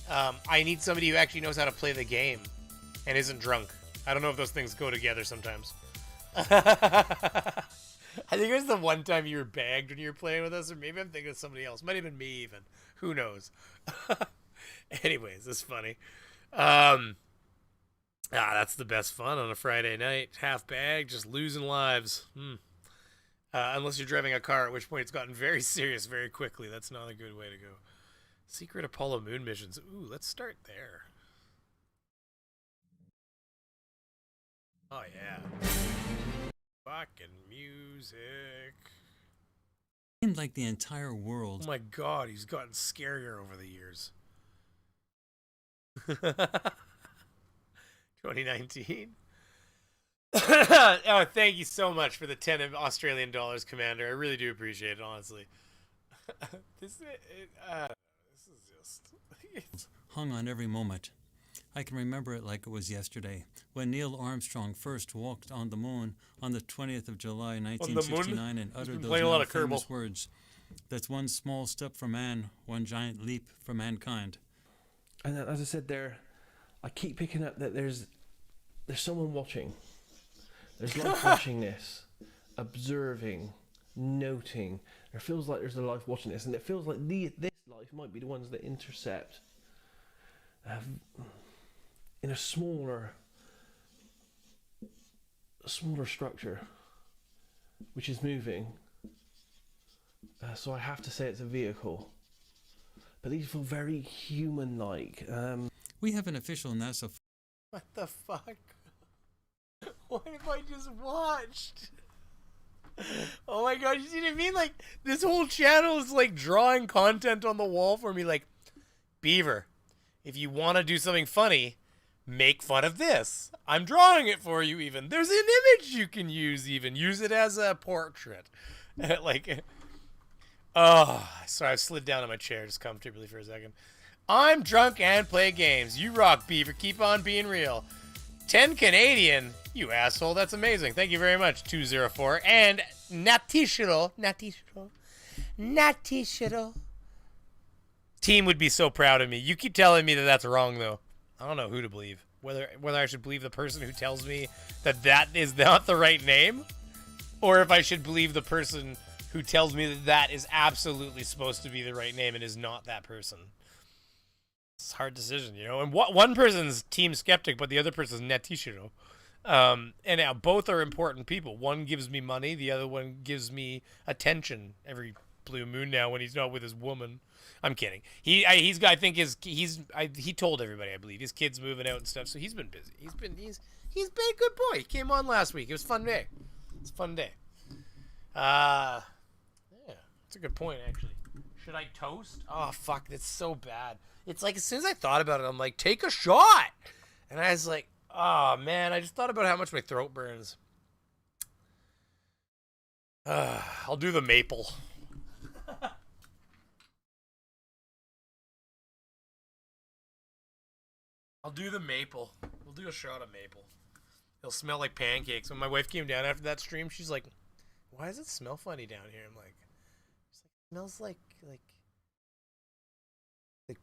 I need somebody who actually knows how to play the game and isn't drunk. I don't know if those things go together sometimes. I think it was the one time you were bagged when you were playing with us, or maybe I'm thinking of somebody else. Might have been me even. Who knows? Anyways, it's funny. That's the best fun on a Friday night. Half bag, just losing lives. Unless you're driving a car, at which point it's gotten very serious very quickly. That's not a good way to go. Secret Apollo moon missions. Ooh, let's start there. Oh, yeah. Fucking music. Seemed like the entire world. Oh my god, he's gotten scarier over the years. 2019. Oh, thank you so much for the 10 Australian dollars, Commander. I really do appreciate it, honestly. This is just... hung on every moment. I can remember it like it was yesterday, when Neil Armstrong first walked on the moon on the 20th of July, 1969, and uttered those now famous words, "That's one small step for man, one giant leap for mankind." And as I said there, I keep picking up that there's someone watching. There's life watching this, observing, noting. It feels like there's a life watching this, and it feels like this life might be the ones that intercept in a smaller structure, which is moving. So I have to say it's a vehicle. But these feel very human-like. We have an official NASA... What the fuck? What have I just watched? Oh my god, you see what I mean? Like, this whole channel is like drawing content on the wall for me, like, Beaver, if you want to do something funny, make fun of this. I'm drawing it for you even. There's an image you can use even. Use it as a portrait. Like, oh, sorry, I slid down on my chair just comfortably for a second. I'm drunk and play games. You rock, Beaver. Keep on being real. 10 Canadian. You asshole. That's amazing. Thank you very much, 204. And Natishiro. Team would be so proud of me. You keep telling me that that's wrong, though. I don't know who to believe. Whether I should believe the person who tells me that that is not the right name, or if I should believe the person who tells me that that is absolutely supposed to be the right name and is not that person. It's a hard decision, you know. And one person's Team Skeptic, but the other person's Netishiro. And now both are important people. One gives me money, the other one gives me attention every blue moon now when he's not with his woman. I'm kidding. He told everybody, I believe, his kid's moving out and stuff, so he's been busy. He's been a good boy. He came on last week. It was a fun day. It's a fun day. Yeah, that's a good point, actually. Should I toast? Oh, fuck, that's so bad. It's like, as soon as I thought about it, I'm like, take a shot! And I was like, oh, man, I just thought about how much my throat burns. I'll do the maple. I'll do the maple. We'll do a shot of maple. It'll smell like pancakes. When my wife came down after that stream, she's like, why does it smell funny down here? I'm like, Smells like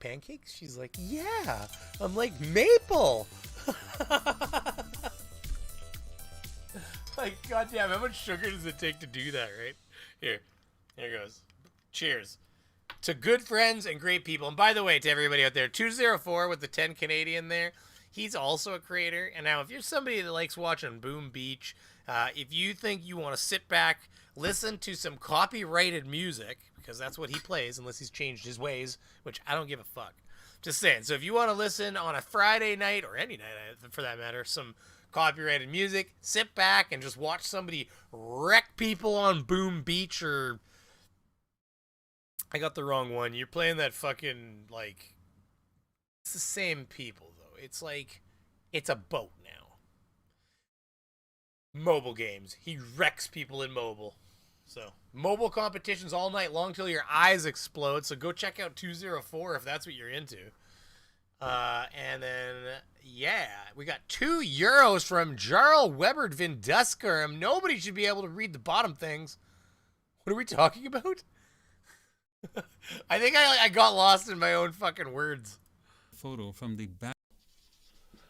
pancakes? She's like, yeah. I'm like, maple. Like, goddamn, how much sugar does it take to do that, right? Here goes. Cheers. To good friends and great people. And by the way, to everybody out there, 204 with the 10 Canadian there, he's also a creator. And now, if you're somebody that likes watching Boom Beach, if you think you want to sit back, listen to some copyrighted music, because that's what he plays, unless he's changed his ways, which I don't give a fuck. Just saying. So if you want to listen on a Friday night, or any night for that matter, some copyrighted music, sit back and just watch somebody wreck people on Boom Beach, or... I got the wrong one. You're playing that fucking, like... It's the same people, though. It's like... It's a boat now. Mobile games. He wrecks people in mobile. So, mobile competitions all night long till your eyes explode. So go check out 204 if that's what you're into. And then, yeah, we got €2 from Jarl Weber Vinduskarum. Nobody should be able to read the bottom things. What are we talking about? I think I got lost in my own fucking words. Photo from the back.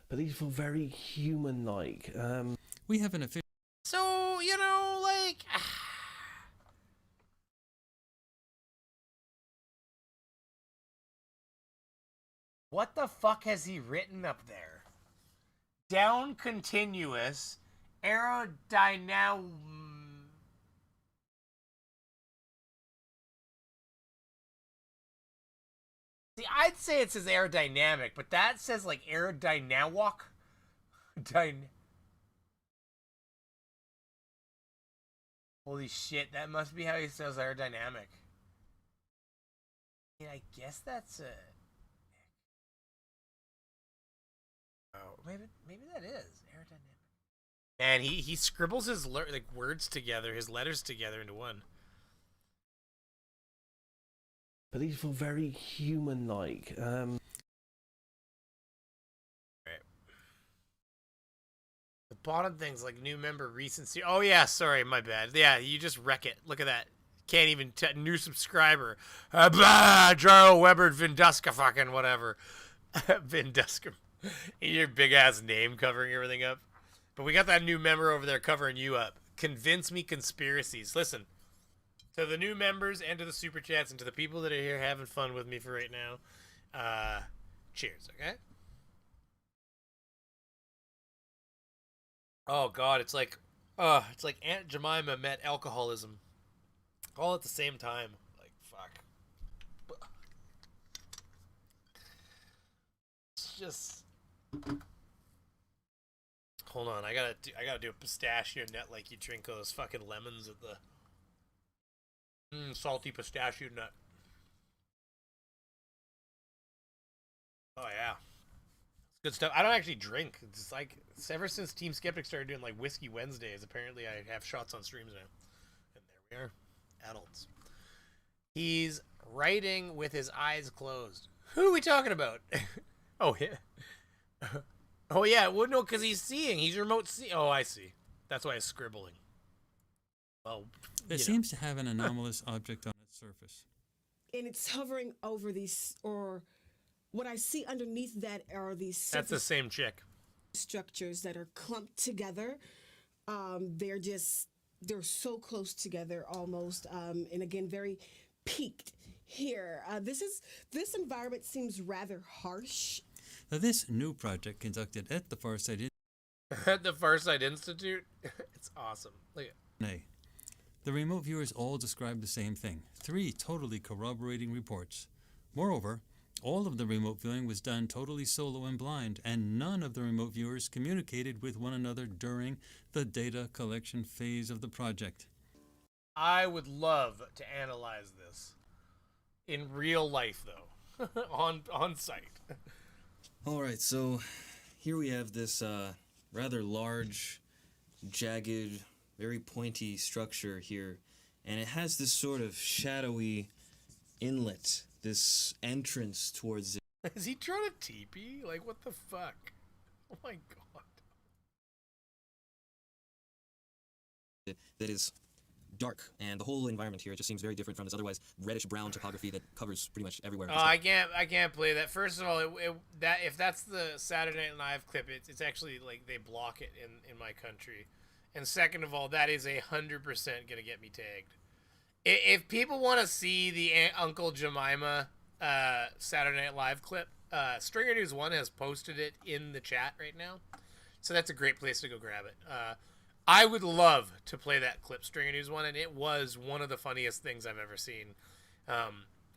But these feel very human-like. We have an official. So, you know, like... What the fuck has he written up there? Down continuous, aerodynamic... See, I'd say it says aerodynamic, but that says like aerodynamic. Holy shit, that must be how he says aerodynamic. Yeah, I guess that's a... Oh, maybe that is aerodynamic. Man, he scribbles his like words together, his letters together into one. But these feel very human-like. Right. The bottom thing's like new member recency. Oh yeah, sorry, my bad. Yeah, you just wreck it. Look at that. Can't even new subscriber. Jarl Weber Vinduska fucking whatever. Vinduska. Your big ass name covering everything up. But we got that new member over there covering you up. Convince me conspiracies. Listen. To the new members and to the super chats and to the people that are here having fun with me for right now, cheers, okay? Oh God, it's like Aunt Jemima met alcoholism, all at the same time. Like fuck. It's just. Hold on, I gotta do a pistachio nut like you drink those fucking lemons at the. Salty pistachio nut. Oh yeah, it's good stuff. I don't actually drink. It's like ever since Team Skeptic started doing like Whiskey Wednesdays, apparently I have shots on streams now. And there we are, adults. He's writing with his eyes closed. Who are we talking about? Oh yeah. Oh yeah. Well, no, because he's seeing. He's remote see. Oh, I see. That's why he's scribbling. Well. It seems to have an anomalous object on its surface. And it's hovering over these, or what I see underneath that are these... That's the same chick. ...structures that are clumped together. They're so close together almost, and again, very peaked here. This environment seems rather harsh. Now, this new project conducted at the Farsight At the Farsight Institute? It's awesome. Look at The remote viewers all describe the same thing. 3 totally corroborating reports. Moreover, all of the remote viewing was done totally solo and blind, and none of the remote viewers communicated with one another during the data collection phase of the project. I would love to analyze this in real life, though, on site. All right, so here we have this rather large, jagged, very pointy structure here, and it has this sort of shadowy inlet, this entrance towards it. Is he trying to teepee? Like, what the fuck? Oh my god. That is dark, and the whole environment here just seems very different from this otherwise reddish-brown topography that covers pretty much everywhere. Oh, I can't play that. First of all, that if that's the Saturday Night Live clip, it's actually like they block it in my country. And second of all, that is 100% gonna get me tagged. If people want to see the Uncle Jemima Saturday Night Live clip, Stringer News 1 has posted it in the chat right now. So that's a great place to go grab it. I would love to play that clip, Stringer News 1, and it was one of the funniest things I've ever seen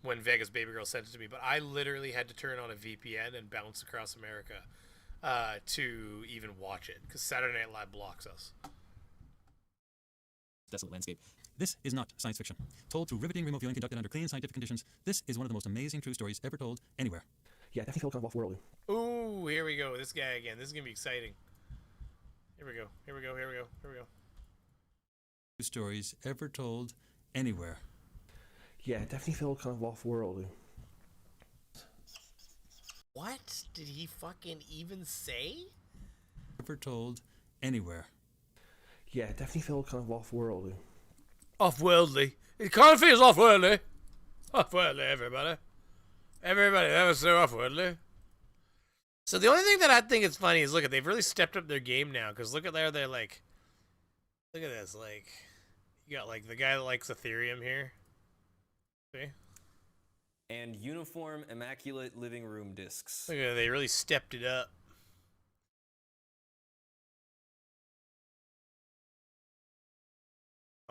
when Vegas Baby Girl sent it to me. But I literally had to turn on a VPN and bounce across America to even watch it, because Saturday Night Live blocks us. Desolate landscape. This is not science fiction. Told through riveting remote viewing conducted under clean scientific conditions, this is one of the most amazing true stories ever told anywhere. Yeah, definitely felt kind of off-worldly. Ooh, here we go. This guy again. This is going to be exciting. Here we go. Here we go. Here we go. Here we go. True stories ever told anywhere. Yeah, definitely felt kind of off-worldly. What did he fucking even say? Ever told anywhere. Yeah, definitely felt kind of off-worldly. Off-worldly. It kind of feels off-worldly. Off-worldly, everybody. Everybody, that was so off-worldly. So the only thing that I think is funny is, look at, they've really stepped up their game now, because look at there, they're like, look at this, like, you got like the guy that likes Ethereum here. See? And uniform, immaculate living room discs. Look at, they really stepped it up.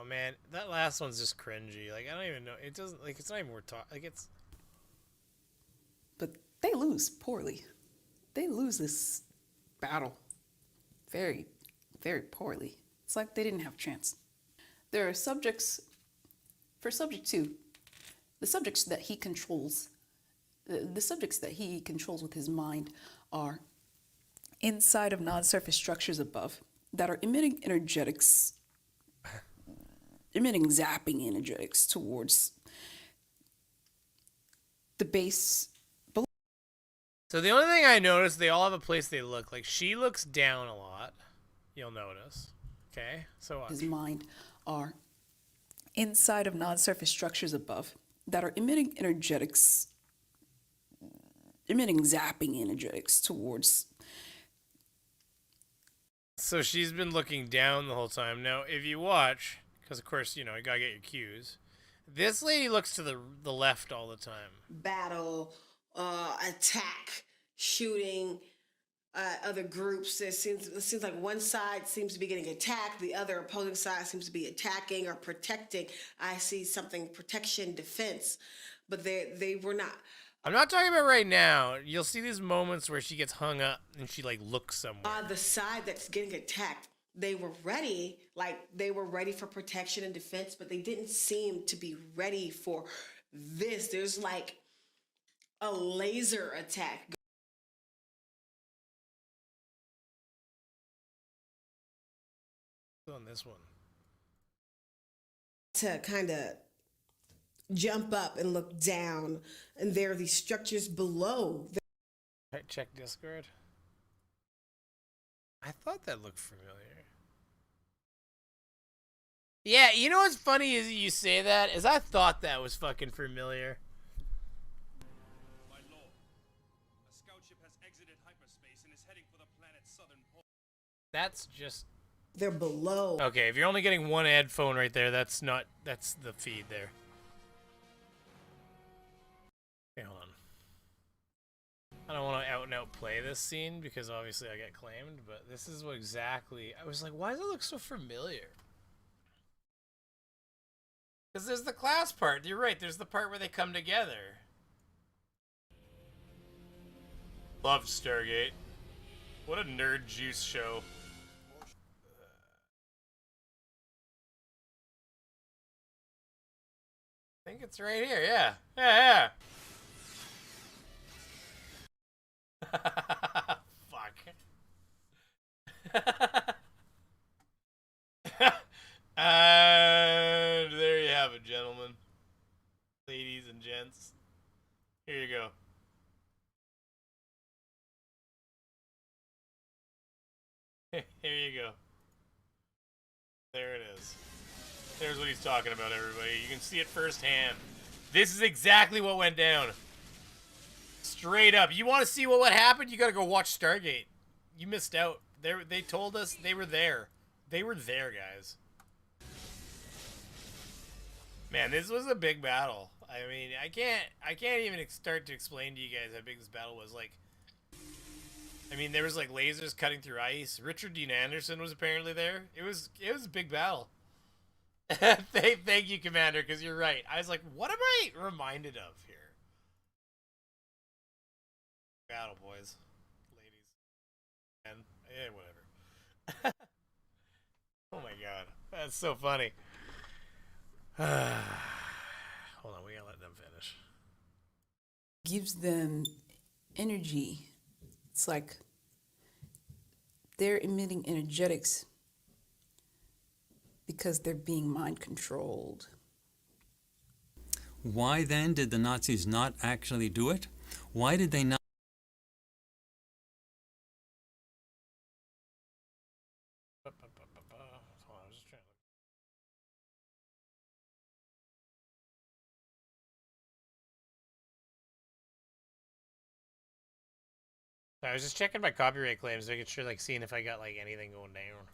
Oh man, that last one's just cringy. Like, I don't even know. It doesn't, like, it's not even worth talking. Like, it's. But they lose poorly. They lose this battle very, very poorly. It's like they didn't have a chance. There are subjects, for subject 2, the subjects that he controls, the subjects that he controls with his mind are inside of non-surface structures above that are emitting zapping energetics towards the base. So the only thing I noticed, they all have a place they look. Like, she looks down a lot. You'll notice. Okay? So his mind are inside of non-surface structures above that are emitting zapping energetics towards. So she's been looking down the whole time. Now, if you watch, because of course, you know, you gotta get your cues. This lady looks to the left all the time. Battle, attack, shooting other groups. It seems like one side seems to be getting attacked, the other opposing side seems to be attacking or protecting. I see something protection, defense, but they were not. I'm not talking about right now. You'll see these moments where she gets hung up and she like looks somewhere. The side that's getting attacked, they were ready, for protection and defense, but they didn't seem to be ready for this. There's like a laser attack. On this one. To kind of jump up and look down, and there are these structures below. Right, check Discord. I thought that looked familiar. Yeah, you know what's funny is you say that, is I thought that was fucking familiar. My lord, a scout ship has exited hyperspace and is heading for the planet's southern pole. That's just... They're below. Okay, if you're only getting one headphone right there, that's the feed there. Okay, hold on. I don't want to out and out play this scene because obviously I get claimed, but this is what exactly... I was like, why does it look so familiar? Because there's the class part. You're right, there's the part where they come together. Loved Stargate. What a nerd juice show. I think it's right here, yeah. Yeah. Fuck. And there you have it, gentlemen. Ladies and gents. Here you go. Here you go. There it is. There's what he's talking about, everybody. You can see it firsthand. This is exactly what went down. Straight up. You want to see what happened? You got to go watch Stargate. You missed out. They told us they were there. They were there, guys. Man, this was a big battle. I mean, I can't even start to explain to you guys how big this battle was. Like, I mean, there was like lasers cutting through ice. Richard Dean Anderson was apparently there. It was a big battle. Thank you, Commander, because you're right. I was like, what am I reminded of here? Battle, boys, ladies, and whatever. Oh my god, that's so funny. Hold on, we gotta let them finish. Gives them energy. It's like they're emitting energetics because they're being mind controlled. Why then did the Nazis not actually do it? Why did they not? I was just checking my copyright claims, making sure, like, seeing if I got like anything going down.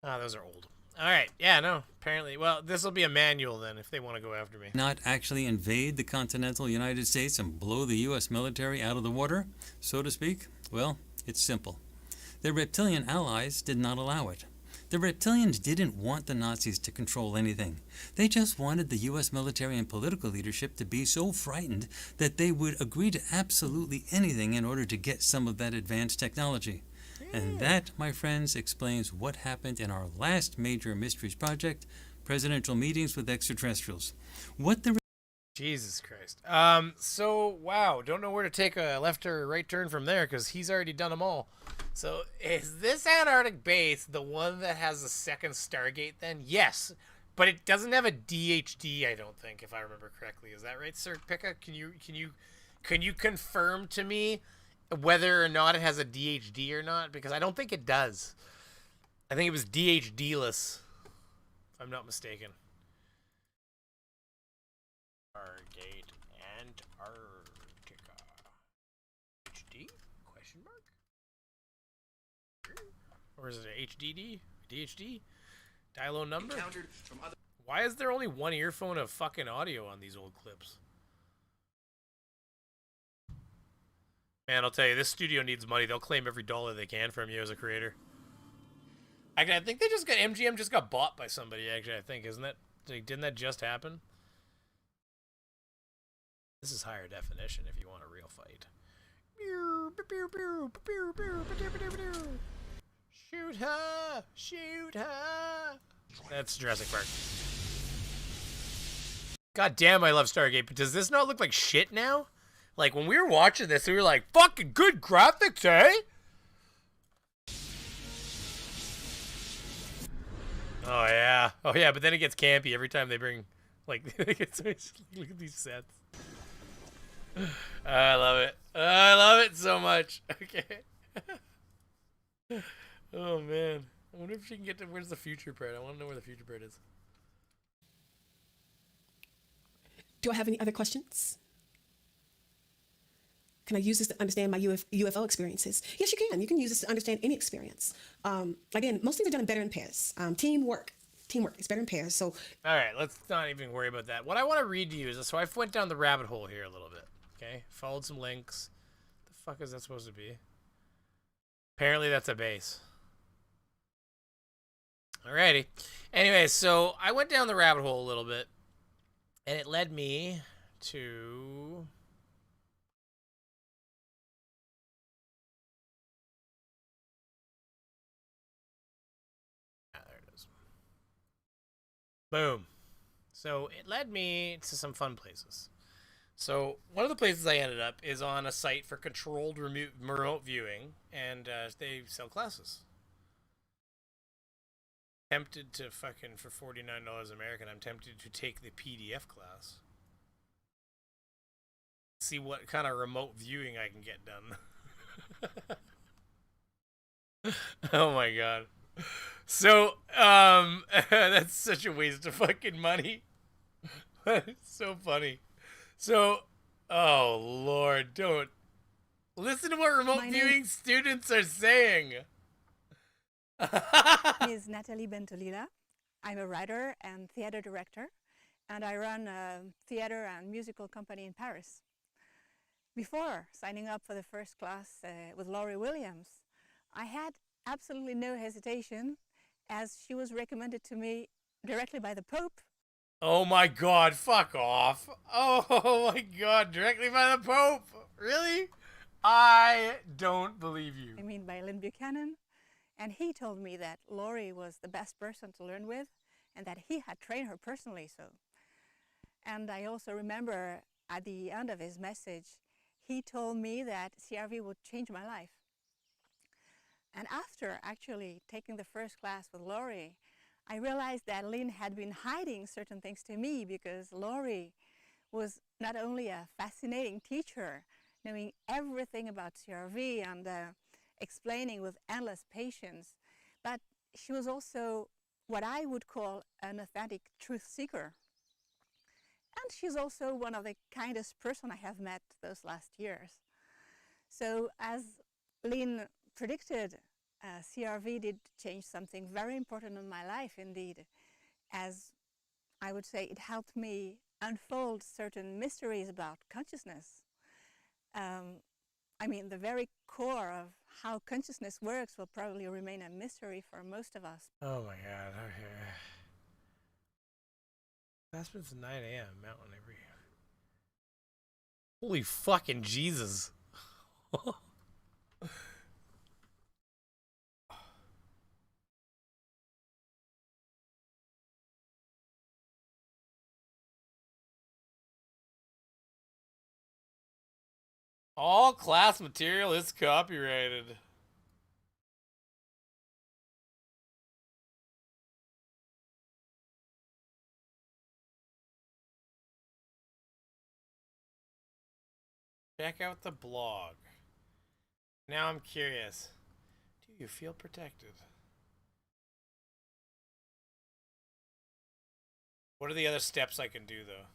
Ah, those are old. All right, yeah, no, apparently. Well, this will be a manual then, if they want to go after me. Not actually invade the continental United States and blow the U.S. military out of the water, so to speak? Well, it's simple. Their reptilian allies did not allow it. The reptilians didn't want the Nazis to control anything. They just wanted the U.S. military and political leadership to be so frightened that they would agree to absolutely anything in order to get some of that advanced technology. And that, my friends, explains what happened in our last major mysteries project, presidential meetings with extraterrestrials. What the... Jesus Christ. So, wow, don't know where to take a left or right turn from there, because he's already done them all. So, is this Antarctic base the one that has the second Stargate then? Yes, but it doesn't have a DHD, I don't think, if I remember correctly. Is that right, Sir Pika? Can you confirm to me whether or not it has a DHD or not? Because I don't think it does. I think it was DHD-less, if I'm not mistaken. Stargate Antarctica. HD? Question mark? Or is it a HDD? DHD? Dial-O number? Why is there only one earphone of fucking audio on these old clips? Man, I'll tell you, this studio needs money. They'll claim every dollar they can from you as a creator. I think they just got... MGM just got bought by somebody, actually, I think. Isn't that... Didn't that just happen? This is higher definition if you want a real fight. Shoot her! Shoot her! That's Jurassic Park. God damn, I love Stargate, but does this not look like shit now? Like, when we were watching this, we were like, fucking good graphics, eh? Oh, yeah. Oh, yeah, but then it gets campy every time they bring, like, look at these sets. I love it. I love it so much. Okay. Oh, man. I wonder if she can get to, where's the future part? I want to know where the future part is. Do I have any other questions? Can I use this to understand my UFO experiences? Yes, you can. You can use this to understand any experience. Again, most things are done better in pairs. Teamwork is better in pairs. So, all right, let's not even worry about that. What I want to read to you is, so I went down the rabbit hole here a little bit. Okay, followed some links. The fuck is that supposed to be? Apparently, that's a base. Alrighty. Anyway, so I went down the rabbit hole a little bit, and it led me to... there it is. Boom. So it led me to some fun places. So one of the places I ended up is on a site for controlled remote viewing, and they sell classes. Tempted to fucking, for $49 American, I'm tempted to take the PDF class. See what kind of remote viewing I can get done. Oh my god. So, that's such a waste of fucking money. It's so funny. So, oh lord, don't listen to what remote viewing students are saying. My name is Natalie Bentolila. I'm a writer and theater director, and I run a theater and musical company in Paris. Before signing up for the first class with Laurie Williams, I had absolutely no hesitation, as she was recommended to me directly by the Pope. Oh my god, fuck off. Oh my god, directly by the Pope? Really? I don't believe you. I mean, by Lynn Buchanan. And he told me that Laurie was the best person to learn with, and that he had trained her personally so. And I also remember at the end of his message, he told me that CRV would change my life. And after actually taking the first class with Laurie, I realized that Lynn had been hiding certain things to me, because Laurie was not only a fascinating teacher, knowing everything about CRV and explaining with endless patience, but she was also what I would call an authentic truth seeker. And she's also one of the kindest person I have met those last years. So as Lynn predicted, CRV did change something very important in my life indeed, as I would say it helped me unfold certain mysteries about consciousness. I mean, the very core of how consciousness works will probably remain a mystery for most of us. Oh my god, okay. That's been 9 a.m. Mountain every year. Holy fucking Jesus. All class material is copyrighted. Check out the blog. Now I'm curious. Do you feel protected? What are the other steps I can do, though?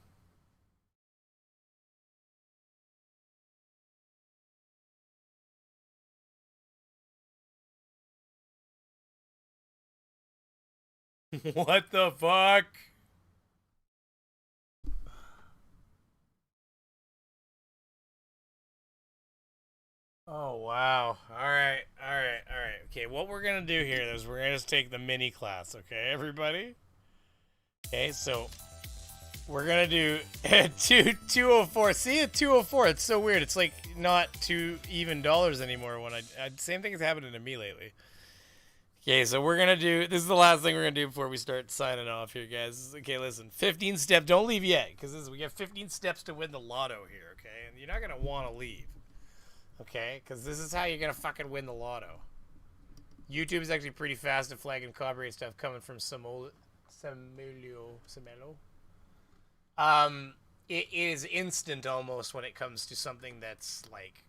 What the fuck? Oh, wow. Alright. Okay, what we're gonna do here is we're gonna just take the mini class, okay, everybody? Okay, so we're gonna do 204. See, at 204, it's so weird. It's like not $2 even anymore. When I same thing is happening to me lately. Okay, so we're gonna do, this is the last thing we're gonna do before we start signing off here, guys. Okay, listen, 15 steps, don't leave yet, because we have 15 steps to win the lotto here, okay? And you're not gonna want to leave, okay? Because this is how you're gonna fucking win the lotto. YouTube is actually pretty fast at flagging copyright stuff coming from Samelo. It is instant almost when it comes to something that's like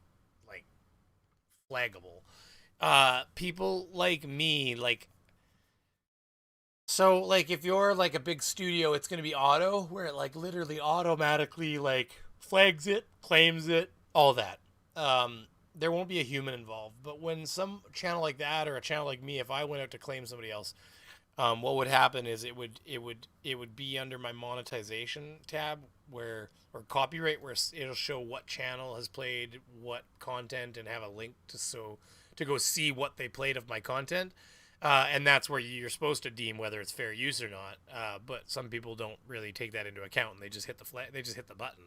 flaggable. People like me, so if you're like a big studio, it's gonna be auto, where it like literally automatically like flags it, claims it, all that. There won't be a human involved. But when some channel like that, or a channel like me, if I went out to claim somebody else, what would happen is it would be under my monetization tab, or copyright, where it'll show what channel has played what content and have a link to go see what they played of my content, and that's where you're supposed to deem whether it's fair use or not. But some people don't really take that into account, and they just hit the button,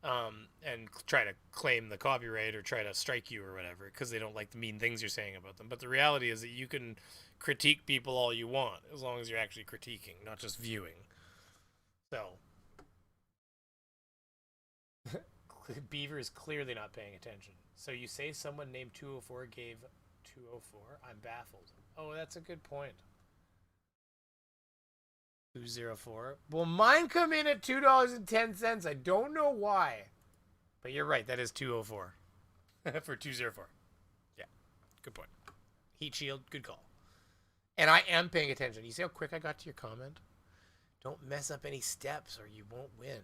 and try to claim the copyright or try to strike you or whatever, because they don't like the mean things you're saying about them. But the reality is that you can critique people all you want, as long as you're actually critiquing, not just viewing. So Beaver is clearly not paying attention. So you say someone named 204 gave 204? I'm baffled. Oh, that's a good point. 204. Well, mine come in at $2.10. I don't know why. But you're right, that is 204 for 204. Good point. Heat shield, good call. And I am paying attention. You see how quick I got to your comment? Don't mess up any steps or you won't win.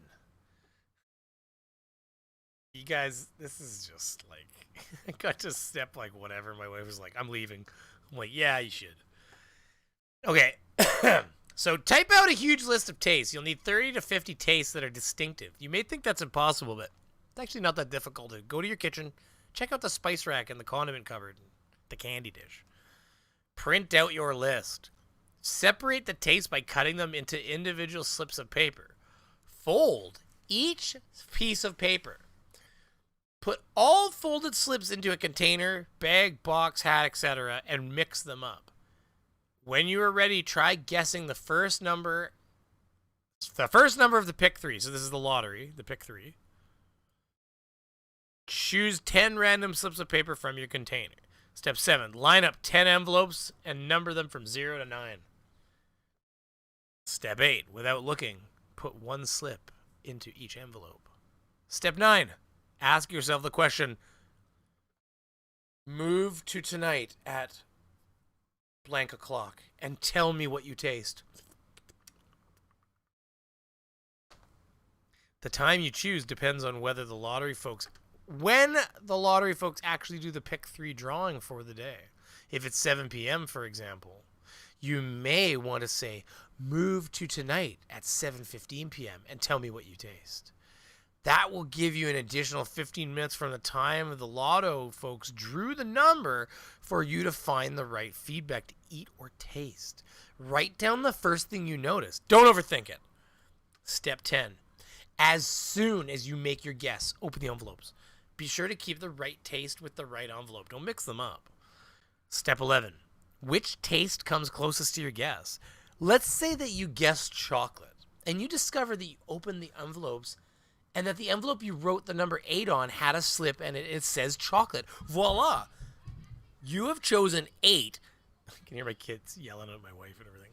You guys, this is just like, I got to step like whatever. My wife was like, I'm leaving. I'm like, yeah, you should. Okay. So type out a huge list of tastes. You'll need 30 to 50 tastes that are distinctive. You may think that's impossible, but it's actually not that difficult. Go to your kitchen, check out the spice rack and the condiment cupboard, the candy dish. Print out your list. Separate the tastes by cutting them into individual slips of paper. Fold each piece of paper. Put all folded slips into a container, bag, box, hat, etc., and mix them up. When you are ready, try guessing the first number of the pick 3. So this is the lottery, the pick 3. Choose 10 random slips of paper from your container. Step 7, line up 10 envelopes and number them from 0 to 9. Step 8, without looking, put 1 slip into each envelope. Step 9, ask yourself the question, move to tonight at blank o'clock and tell me what you taste. The time you choose depends on when the lottery folks actually do the pick 3 drawing for the day. If it's 7 p.m., for example, you may want to say, move to tonight at 7:15 p.m. and tell me what you taste. That will give you an additional 15 minutes from the time the lotto folks drew the number for you to find the right feedback to eat or taste. Write down the first thing you notice. Don't overthink it. Step 10. As soon as you make your guess, open the envelopes. Be sure to keep the right taste with the right envelope. Don't mix them up. Step 11. Which taste comes closest to your guess? Let's say that you guessed chocolate, and you discover that you opened the envelopes and that the envelope you wrote the number 8 on had a slip and it says chocolate. Voila! You have chosen 8. I can hear my kids yelling at my wife and everything.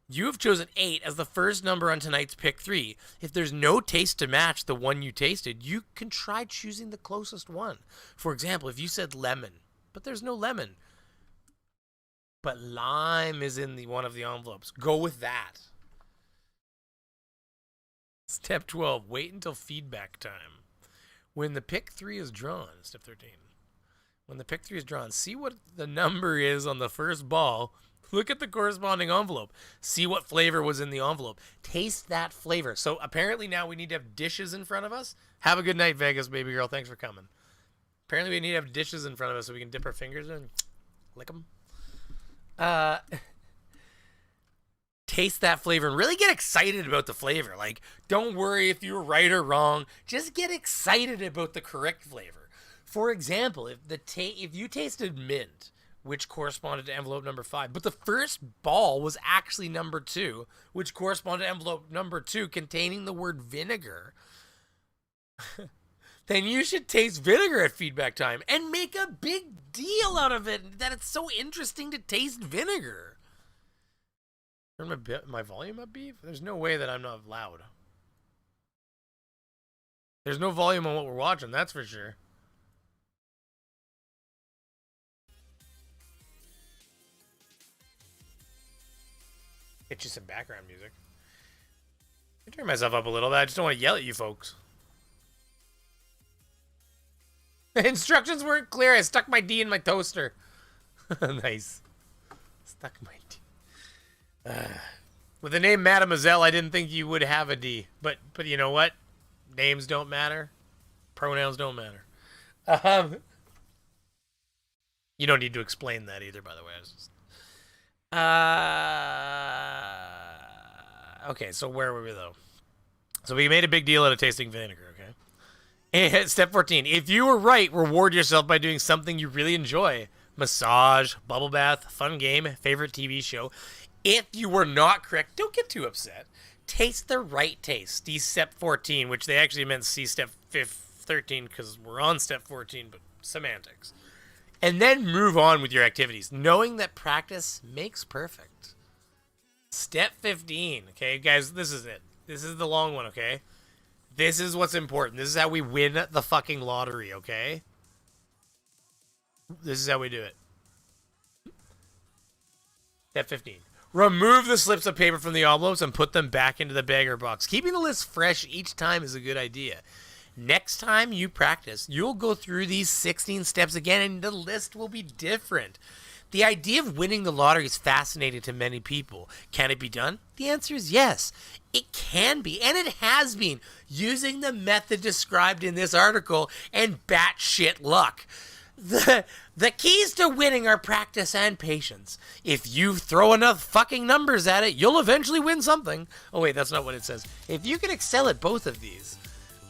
You have chosen 8 as the first number on tonight's pick 3. If there's no taste to match the one you tasted, you can try choosing the closest one. For example, if you said lemon, but there's no lemon, but lime is in one of the envelopes, go with that. Step 12, wait until feedback time. When the pick 3 is drawn, step 13. When the pick 3 is drawn, see what the number is on the first ball. Look at the corresponding envelope. See what flavor was in the envelope. Taste that flavor. So apparently now we need to have dishes in front of us. Have a good night, Vegas, baby girl. Thanks for coming. Apparently we need to have dishes in front of us so we can dip our fingers in and lick them. Taste that flavor and really get excited about the flavor. Like, don't worry if you're right or wrong. Just get excited about the correct flavor. For example, if you tasted mint, which corresponded to envelope number 5, but the first ball was actually number 2, which corresponded to envelope number 2 containing the word vinegar, then you should taste vinegar at feedback time and make a big deal out of it that it's so interesting to taste vinegar. Turn my volume up, Beef? There's no way that I'm not loud. There's no volume on what we're watching, that's for sure. Get you some background music. I turn myself up a little bit. I just don't want to yell at you folks. The instructions weren't clear. I stuck my D in my toaster. Nice. Stuck my D. With the name Mademoiselle, I didn't think you would have a D. But you know what? Names don't matter. Pronouns don't matter. You don't need to explain that either, by the way. I was just... Okay, so where were we though? So we made a big deal out of tasting vinegar, okay? And step 14. If you were right, reward yourself by doing something you really enjoy. Massage, bubble bath, fun game, favorite TV show. If you were not correct, don't get too upset. Taste the right taste. See step 14, which they actually meant see step 13 because we're on step 14, but semantics. And then move on with your activities, knowing that practice makes perfect. Step 15, okay, guys, this is it. This is the long one, okay? This is what's important. This is how we win the fucking lottery, okay? This is how we do it. Step 15. Remove the slips of paper from the envelopes and put them back into the bag or box. Keeping the list fresh each time is a good idea. Next time you practice, you'll go through these 16 steps again and the list will be different. The idea of winning the lottery is fascinating to many people. Can it be done? The answer is yes. It can be, and it has been, using the method described in this article and batshit luck. The keys to winning are practice and patience. If you throw enough fucking numbers at it, you'll eventually win something. Oh wait, that's not what it says. If you can excel at both of these.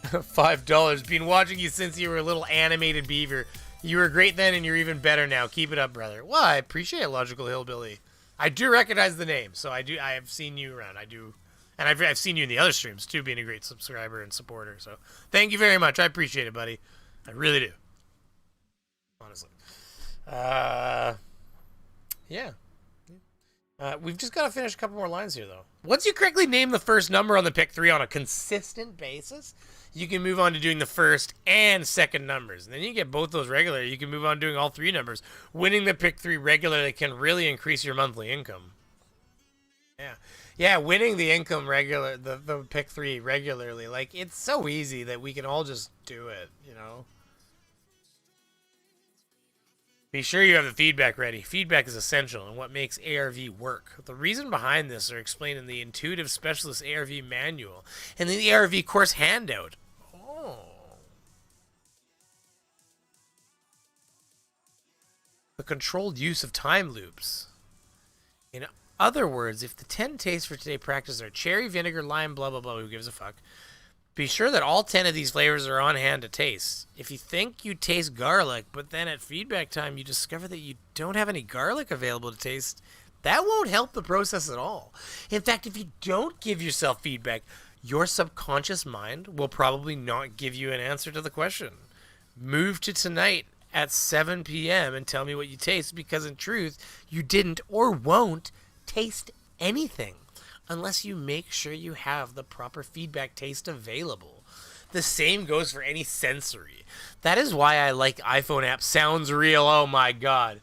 $5. Been watching you since you were a little animated beaver. You were great then and you're even better now. Keep it up, brother. Well, I appreciate it, Logical Hillbilly. I do recognize the name, so I have seen you around. I do. And I've seen you in the other streams too, being a great subscriber and supporter. So thank you very much. I appreciate it, buddy. I really do. Honestly. Yeah. We've just got to finish a couple more lines here, though. Once you correctly name the first number on the pick 3 on a consistent basis, you can move on to doing the first and second numbers. And then you get both those regularly. You can move on to doing all 3 numbers. Winning the pick 3 regularly can really increase your monthly income. Yeah. Yeah, winning the income the pick 3 regularly. Like, it's so easy that we can all just do it, you know? Be sure you have the feedback ready. Feedback is essential and what makes ARV work. The reason behind this are explained in the Intuitive Specialist ARV Manual and the ARV course handout. Oh. The controlled use of time loops. In other words, if the 10 tastes for today practice are cherry, vinegar, lime, blah, blah, blah, who gives a fuck? Be sure that all 10 of these flavors are on hand to taste. If you think you taste garlic, but then at feedback time you discover that you don't have any garlic available to taste, that won't help the process at all. In fact, if you don't give yourself feedback, your subconscious mind will probably not give you an answer to the question. Move to tonight at 7 p.m. and tell me what you taste, because in truth, you didn't or won't taste anything unless you make sure you have the proper feedback taste available. The same goes for any sensory. That is why I like iPhone app Sounds Real. Oh my god.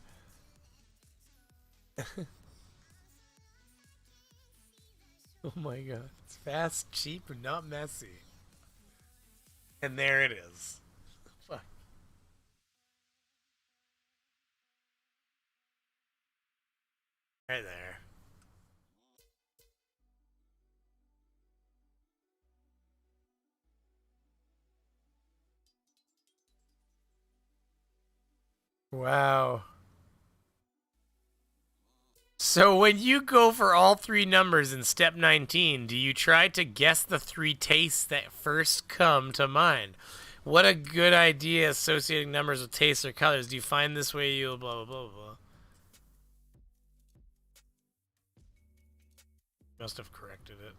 Oh my god. It's fast, cheap, and not messy. And there it is. Fuck. Right there. Wow. So when you go for all 3 numbers in step 19, do you try to guess the 3 tastes that first come to mind? What a good idea associating numbers with tastes or colors. Do you find this way you'll blah, blah, blah, blah. Must have corrected it.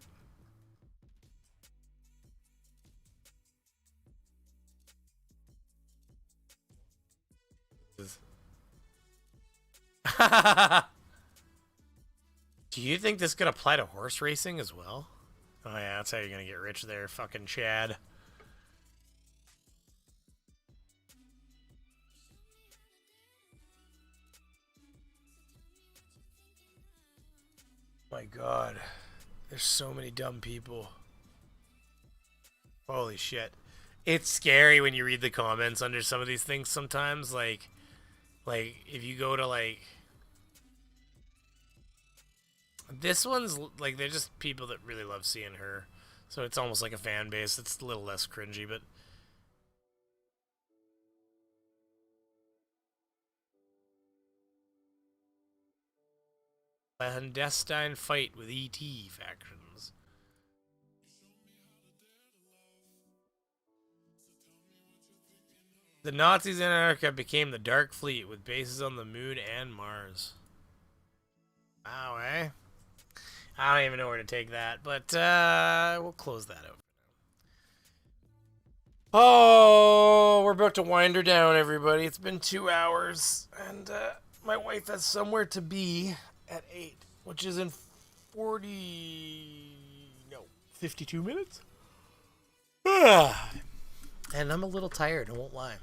Do you think this could apply to horse racing as well? Oh yeah, that's how you're gonna get rich there, fucking Chad. My god. There's so many dumb people. Holy shit. It's scary when you read the comments under some of these things sometimes, like if you go to like this one's like, they're just people that really love seeing her. So it's almost like a fan base. It's a little less cringy, but clandestine fight with ET factions. The Nazis in Antarctica became the Dark Fleet with bases on the Moon and Mars. Wow, eh? I don't even know where to take that, but we'll close that out. Oh, we're about to wind her down, everybody. It's been 2 hours, and my wife has somewhere to be at 8, which is in 52 minutes? And I'm a little tired, I won't lie.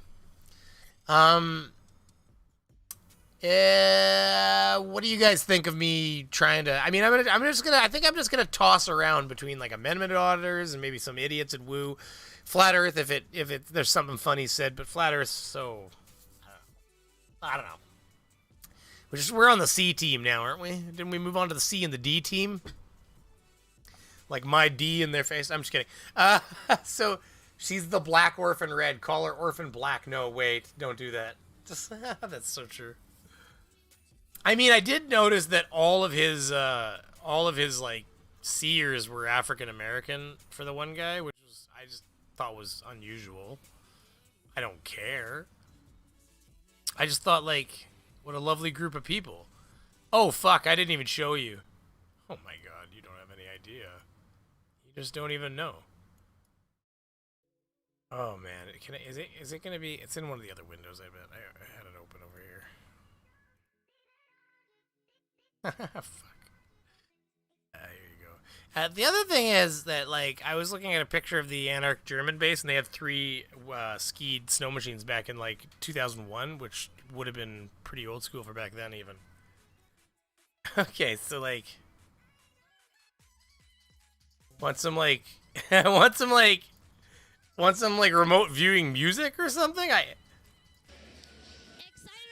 What do you guys think of me trying to? I mean, I think I'm just gonna toss around between like amendment auditors and maybe some idiots at Woo, Flat Earth if there's something funny said, but Flat Earth, so I don't know. We're on the C team now, aren't we? Didn't we move on to the C and the D team? Like my D in their face. I'm just kidding. So she's the Black Orphan Red. Call her Orphan Black. No, wait, don't do that. Just that's so true. I mean, I did notice that all of his like seers were African American for the one guy, which was I just thought was unusual. I don't care. I just thought like, what a lovely group of people. Oh fuck, I didn't even show you. Oh my god, you don't have any idea. You just don't even know. Oh man, is it gonna be? It's in one of the other windows. I bet I had it open over here. Fuck. Here you go. The other thing is that, like, I was looking at a picture of the Antarctic German base, and they had 3 skied snow machines back in, like, 2001, which would have been pretty old school for back then, even. Okay, so, like... Want some, like... want some, like, remote viewing music or something? Excited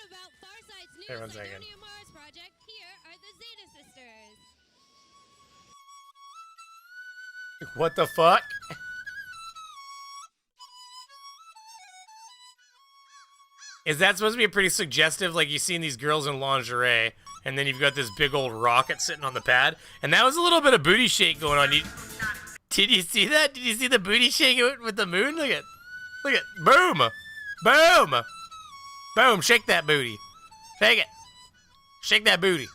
about Farsight's new Here, 1 second. Sidonia Mars project, here are the Zeta Sisters. What the fuck? Is that supposed to be a pretty suggestive, like, you've seen these girls in lingerie, and then you've got this big old rocket sitting on the pad? And that was a little bit of booty shake going on. Did you see that? Did you see the booty shake with the moon? Look at, boom, boom, boom, shake that booty. Shake it. Shake that booty.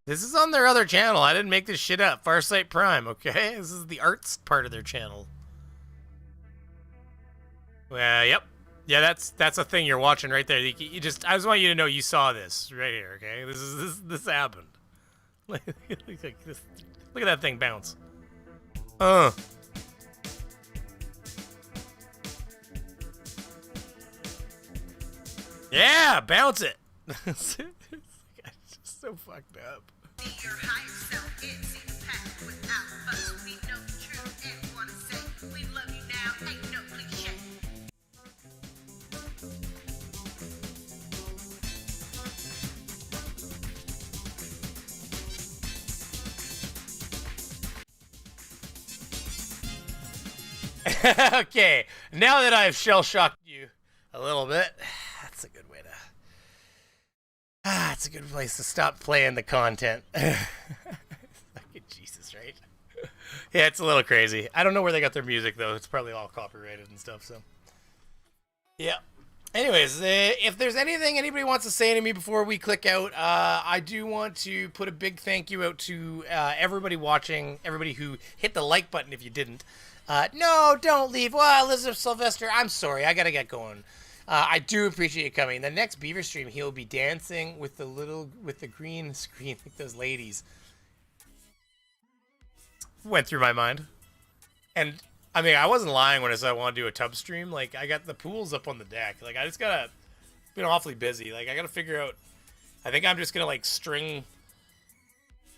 This is on their other channel. I didn't make this shit up. Farsight Prime, okay? This is the arts part of their channel. Well, yep. Yeah, that's a thing you're watching right there. You just, I just want you to know you saw this right here, okay? This happened. Look at that thing bounce. Yeah, bounce it. It's just so fucked up. Okay, now that I've shell-shocked you a little bit, that's a good way to... it's a good place to stop playing the content. Fucking Jesus, right? Yeah, it's a little crazy. I don't know where they got their music, though. It's probably all copyrighted and stuff, so... Yeah. Anyways, if there's anything anybody wants to say to me before we click out, I do want to put a big thank you out to everybody watching, everybody who hit the like button if you didn't. No, don't leave. Well, Elizabeth Sylvester, I'm sorry. I gotta get going. I do appreciate you coming. The next Beaver stream, he'll be dancing with the green screen like those ladies. Went through my mind. And, I mean, I wasn't lying when I said I want to do a tub stream. Like, I got the pools up on the deck. Like, I just gotta... been awfully busy. Like, I gotta figure out... I think I'm just gonna, like, string...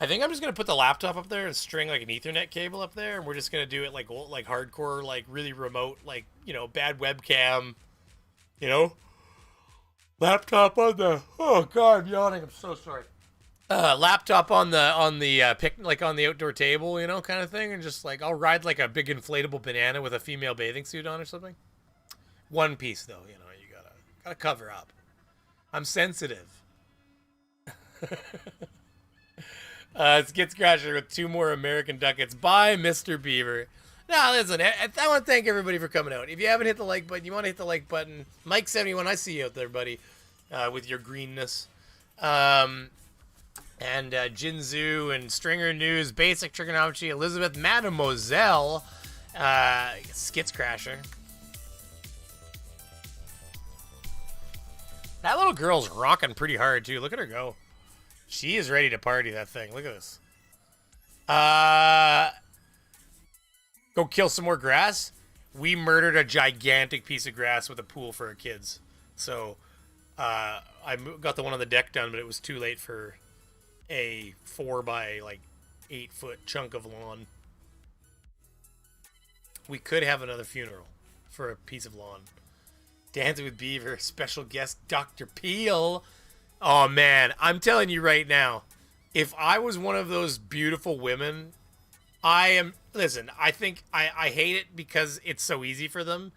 I think I'm just gonna put the laptop up there and string like an Ethernet cable up there, and we're just gonna do it like hardcore, like really remote, like, you know, bad webcam, you know, laptop on the, oh god, I'm yawning, I'm so sorry. Laptop on the like on the outdoor table, you know, kind of thing, and just like I'll ride like a big inflatable banana with a female bathing suit on or something. One piece though, you know, you gotta cover up. I'm sensitive. It's Gets Crasher with 2 more American Ducats by Mr. Beaver. Now, listen, I want to thank everybody for coming out. If you haven't hit the like button, you want to hit the like button. Mike71, I see you out there, buddy, with your greenness. And Jinzu and Stringer News, Basic Trigonometry, Elizabeth, Mademoiselle, Skits Crasher. That little girl's rocking pretty hard, too. Look at her go. She is ready to party, that thing. Look at this. Go kill some more grass. We murdered a gigantic piece of grass with a pool for our kids. So, got the one on the deck done, but it was too late for a 4 by like 8 foot chunk of lawn. We could have another funeral for a piece of lawn. Dancing with Beaver, special guest Dr. Peel. Oh man, I'm telling you right now, if I was one of those beautiful women, listen, I think I hate it because it's so easy for them,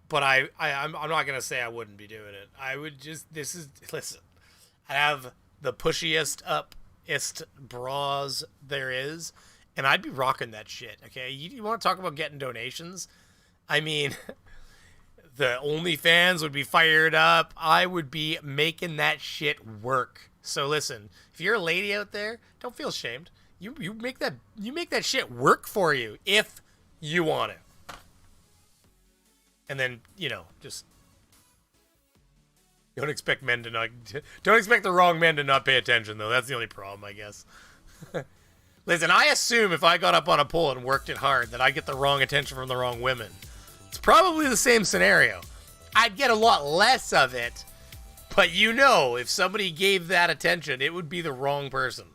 but I'm not gonna say I wouldn't be doing it. I would just, listen, I have the pushiest upest bras there is, and I'd be rocking that shit, okay? You want to talk about getting donations? I mean, the OnlyFans would be fired up. I would be making that shit work. So listen, if you're a lady out there, don't feel ashamed. You make that shit work for you if you want it. And then, just don't expect the wrong men to not pay attention though. That's the only problem, I guess. Listen, I assume if I got up on a pole and worked it hard that I get the wrong attention from the wrong women. It's probably the same scenario. I'd get a lot less of it, but if somebody gave that attention, it would be the wrong person.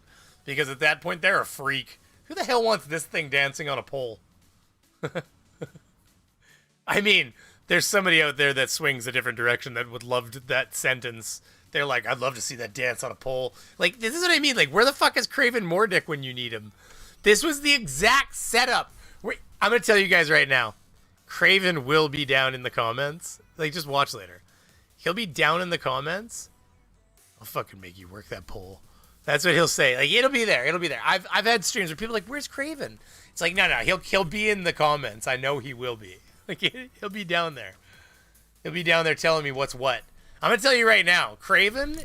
Because at that point, they're a freak. Who the hell wants this thing dancing on a pole? I mean, there's somebody out there that swings a different direction that would love that sentence. They're like, I'd love to see that dance on a pole. Like, this is what I mean. Like, where the fuck is Craven Mordick when you need him? This was the exact setup. I'm going to tell you guys right now. Craven will be down in the comments. Like, just watch later. He'll be down in the comments. I'll fucking make you work that pole. That's what he'll say. Like, it'll be there. It'll be there. I've had streams where people are like, where's Craven? It's like, no, he'll be in the comments. I know he will be. Like, he'll be down there. He'll be down there telling me what's what. I'm gonna tell you right now, Craven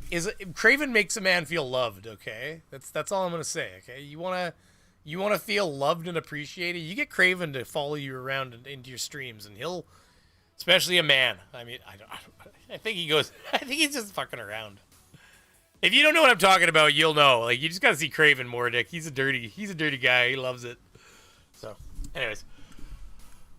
makes a man feel loved, okay? That's all I'm gonna say, okay? You wanna feel loved and appreciated, you get Craven to follow you around into your streams, and he'll, especially a man. I mean, I think he's just fucking around. If you don't know what I'm talking about, you'll know. Like, you just gotta see Craven Mordick. He's a dirty guy. He loves it. So, anyways.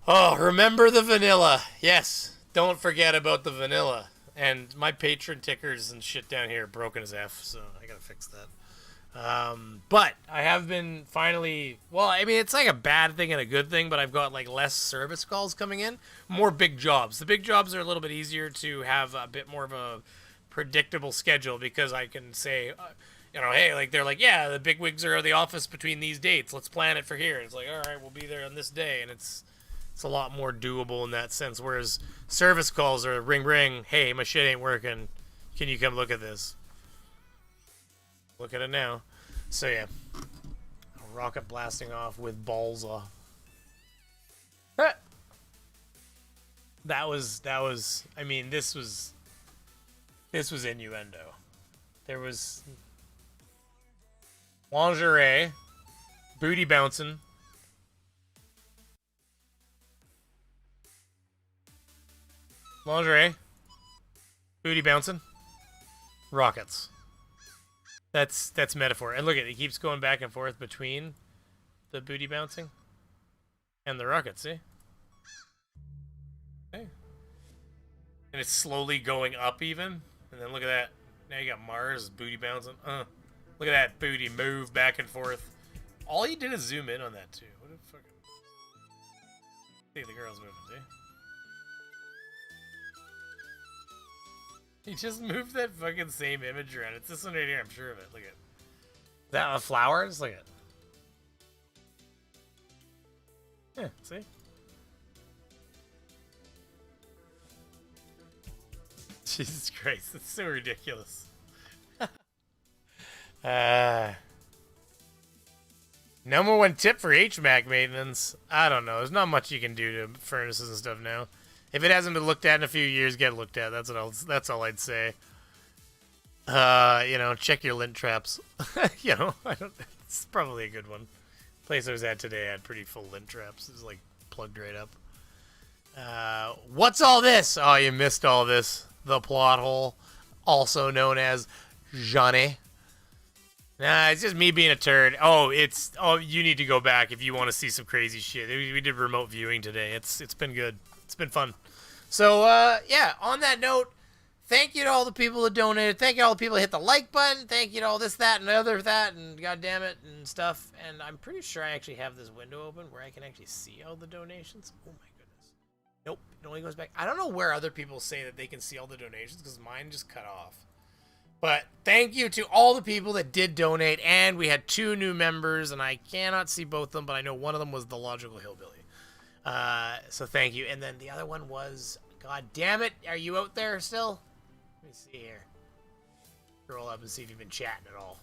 Oh, remember the vanilla. Yes, don't forget about the vanilla. And my patron tickers and shit down here are broken as F, so I gotta fix that. But I have been finally, well, I mean, it's like a bad thing and a good thing, but I've got like less service calls coming in, more big jobs. The big jobs are a little bit easier to have a bit more of a predictable schedule because I can say, hey, like they're like, yeah, the big wigs are at the office between these dates. Let's plan it for here. And it's like, all right, we'll be there on this day, and it's a lot more doable in that sense. Whereas service calls are ring ring, hey, my shit ain't working. Can you come look at this? Look at it now. So yeah, rocket blasting off with balsa. That was. I mean, this was innuendo. There was lingerie, booty bouncing. Lingerie, booty bouncing, rockets. That's metaphor. And look at it, keeps going back and forth between the booty bouncing and the rockets, see? Okay. And it's slowly going up even. And then look at that. Now you got Mars booty bouncing. Look at that booty move back and forth. All you did is zoom in on that too. What the fuck? See, the girl's moving, see? He just moved that fucking same image around. It's this one right here, I'm sure of it. Look at that. Flowers? Look at. Yeah, see? Jesus Christ, it's so ridiculous. Number one tip for HMAC maintenance. I don't know. There's not much you can do to furnaces and stuff now. If it hasn't been looked at in a few years, get looked at. That's all I'd say. Check your lint traps. It's probably a good one. Place I was at today had pretty full lint traps. It was like plugged right up. What's all this? Oh, you missed all this. The plot hole, also known as Johnny. Nah, it's just me being a turd. You need to go back if you want to see some crazy shit. We did remote viewing today. It's been good. It's been fun. So, on that note, thank you to all the people that donated. Thank you to all the people that hit the like button. Thank you to all this, that, and the other that, and god damn it, and stuff. And I'm pretty sure I actually have this window open where I can actually see all the donations. Oh my goodness. Nope, it only goes back. I don't know where other people say that they can see all the donations because mine just cut off. But thank you to all the people that did donate, and we had 2 new members, and I cannot see both of them, but I know one of them was the Logical Hillbilly. So thank you. And then the other one was, god damn it, are you out there still? Let me see here. Scroll up and see if you've been chatting at all.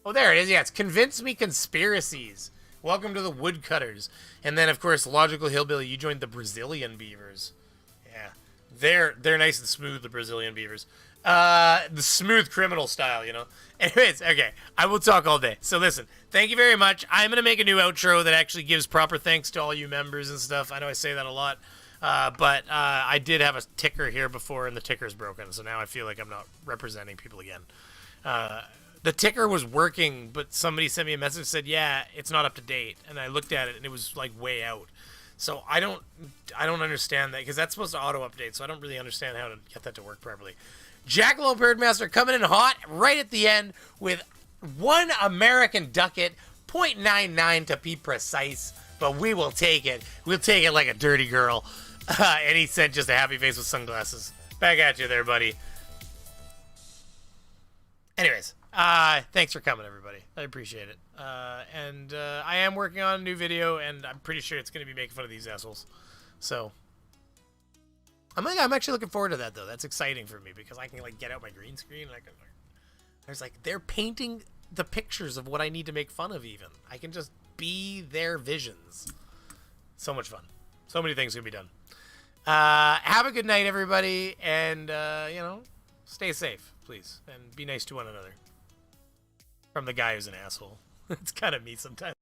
Oh, there it is. Yeah, it's Convince Me Conspiracies. Welcome to the Woodcutters. And then, of course, Logical Hillbilly, you joined the Brazilian Beavers. Yeah, they're nice and smooth, the Brazilian Beavers. The smooth criminal style, you know. Anyways, okay, I will talk all day. So listen, thank you very much. I'm gonna make a new outro that actually gives proper thanks to all you members and stuff. I know I say that a lot, but I did have a ticker here before, and the ticker's broken, so now I feel like I'm not representing people again. The ticker was working, but somebody sent me a message that said, yeah, it's not up to date, and I looked at it, and it was like way out. So I don't understand that, because that's supposed to auto update, so I don't really understand how to get that to work properly. Jackalope Birdmaster coming in hot right at the end with 1 American ducat, 0.99 to be precise, but we will take it. We'll take it like a dirty girl. And he sent just a happy face with sunglasses. Back at you there, buddy. Anyways, thanks for coming, everybody. I appreciate it. And I am working on a new video, and I'm pretty sure it's going to be making fun of these assholes. So I'm actually looking forward to that, though. That's exciting for me because I can like get out my green screen and I can. There's like they're painting the pictures of what I need to make fun of. Even I can just be their visions. So much fun. So many things can be done. Have a good night, everybody, and you know, stay safe, please, and be nice to one another. From the guy who's an asshole. It's kind of me sometimes.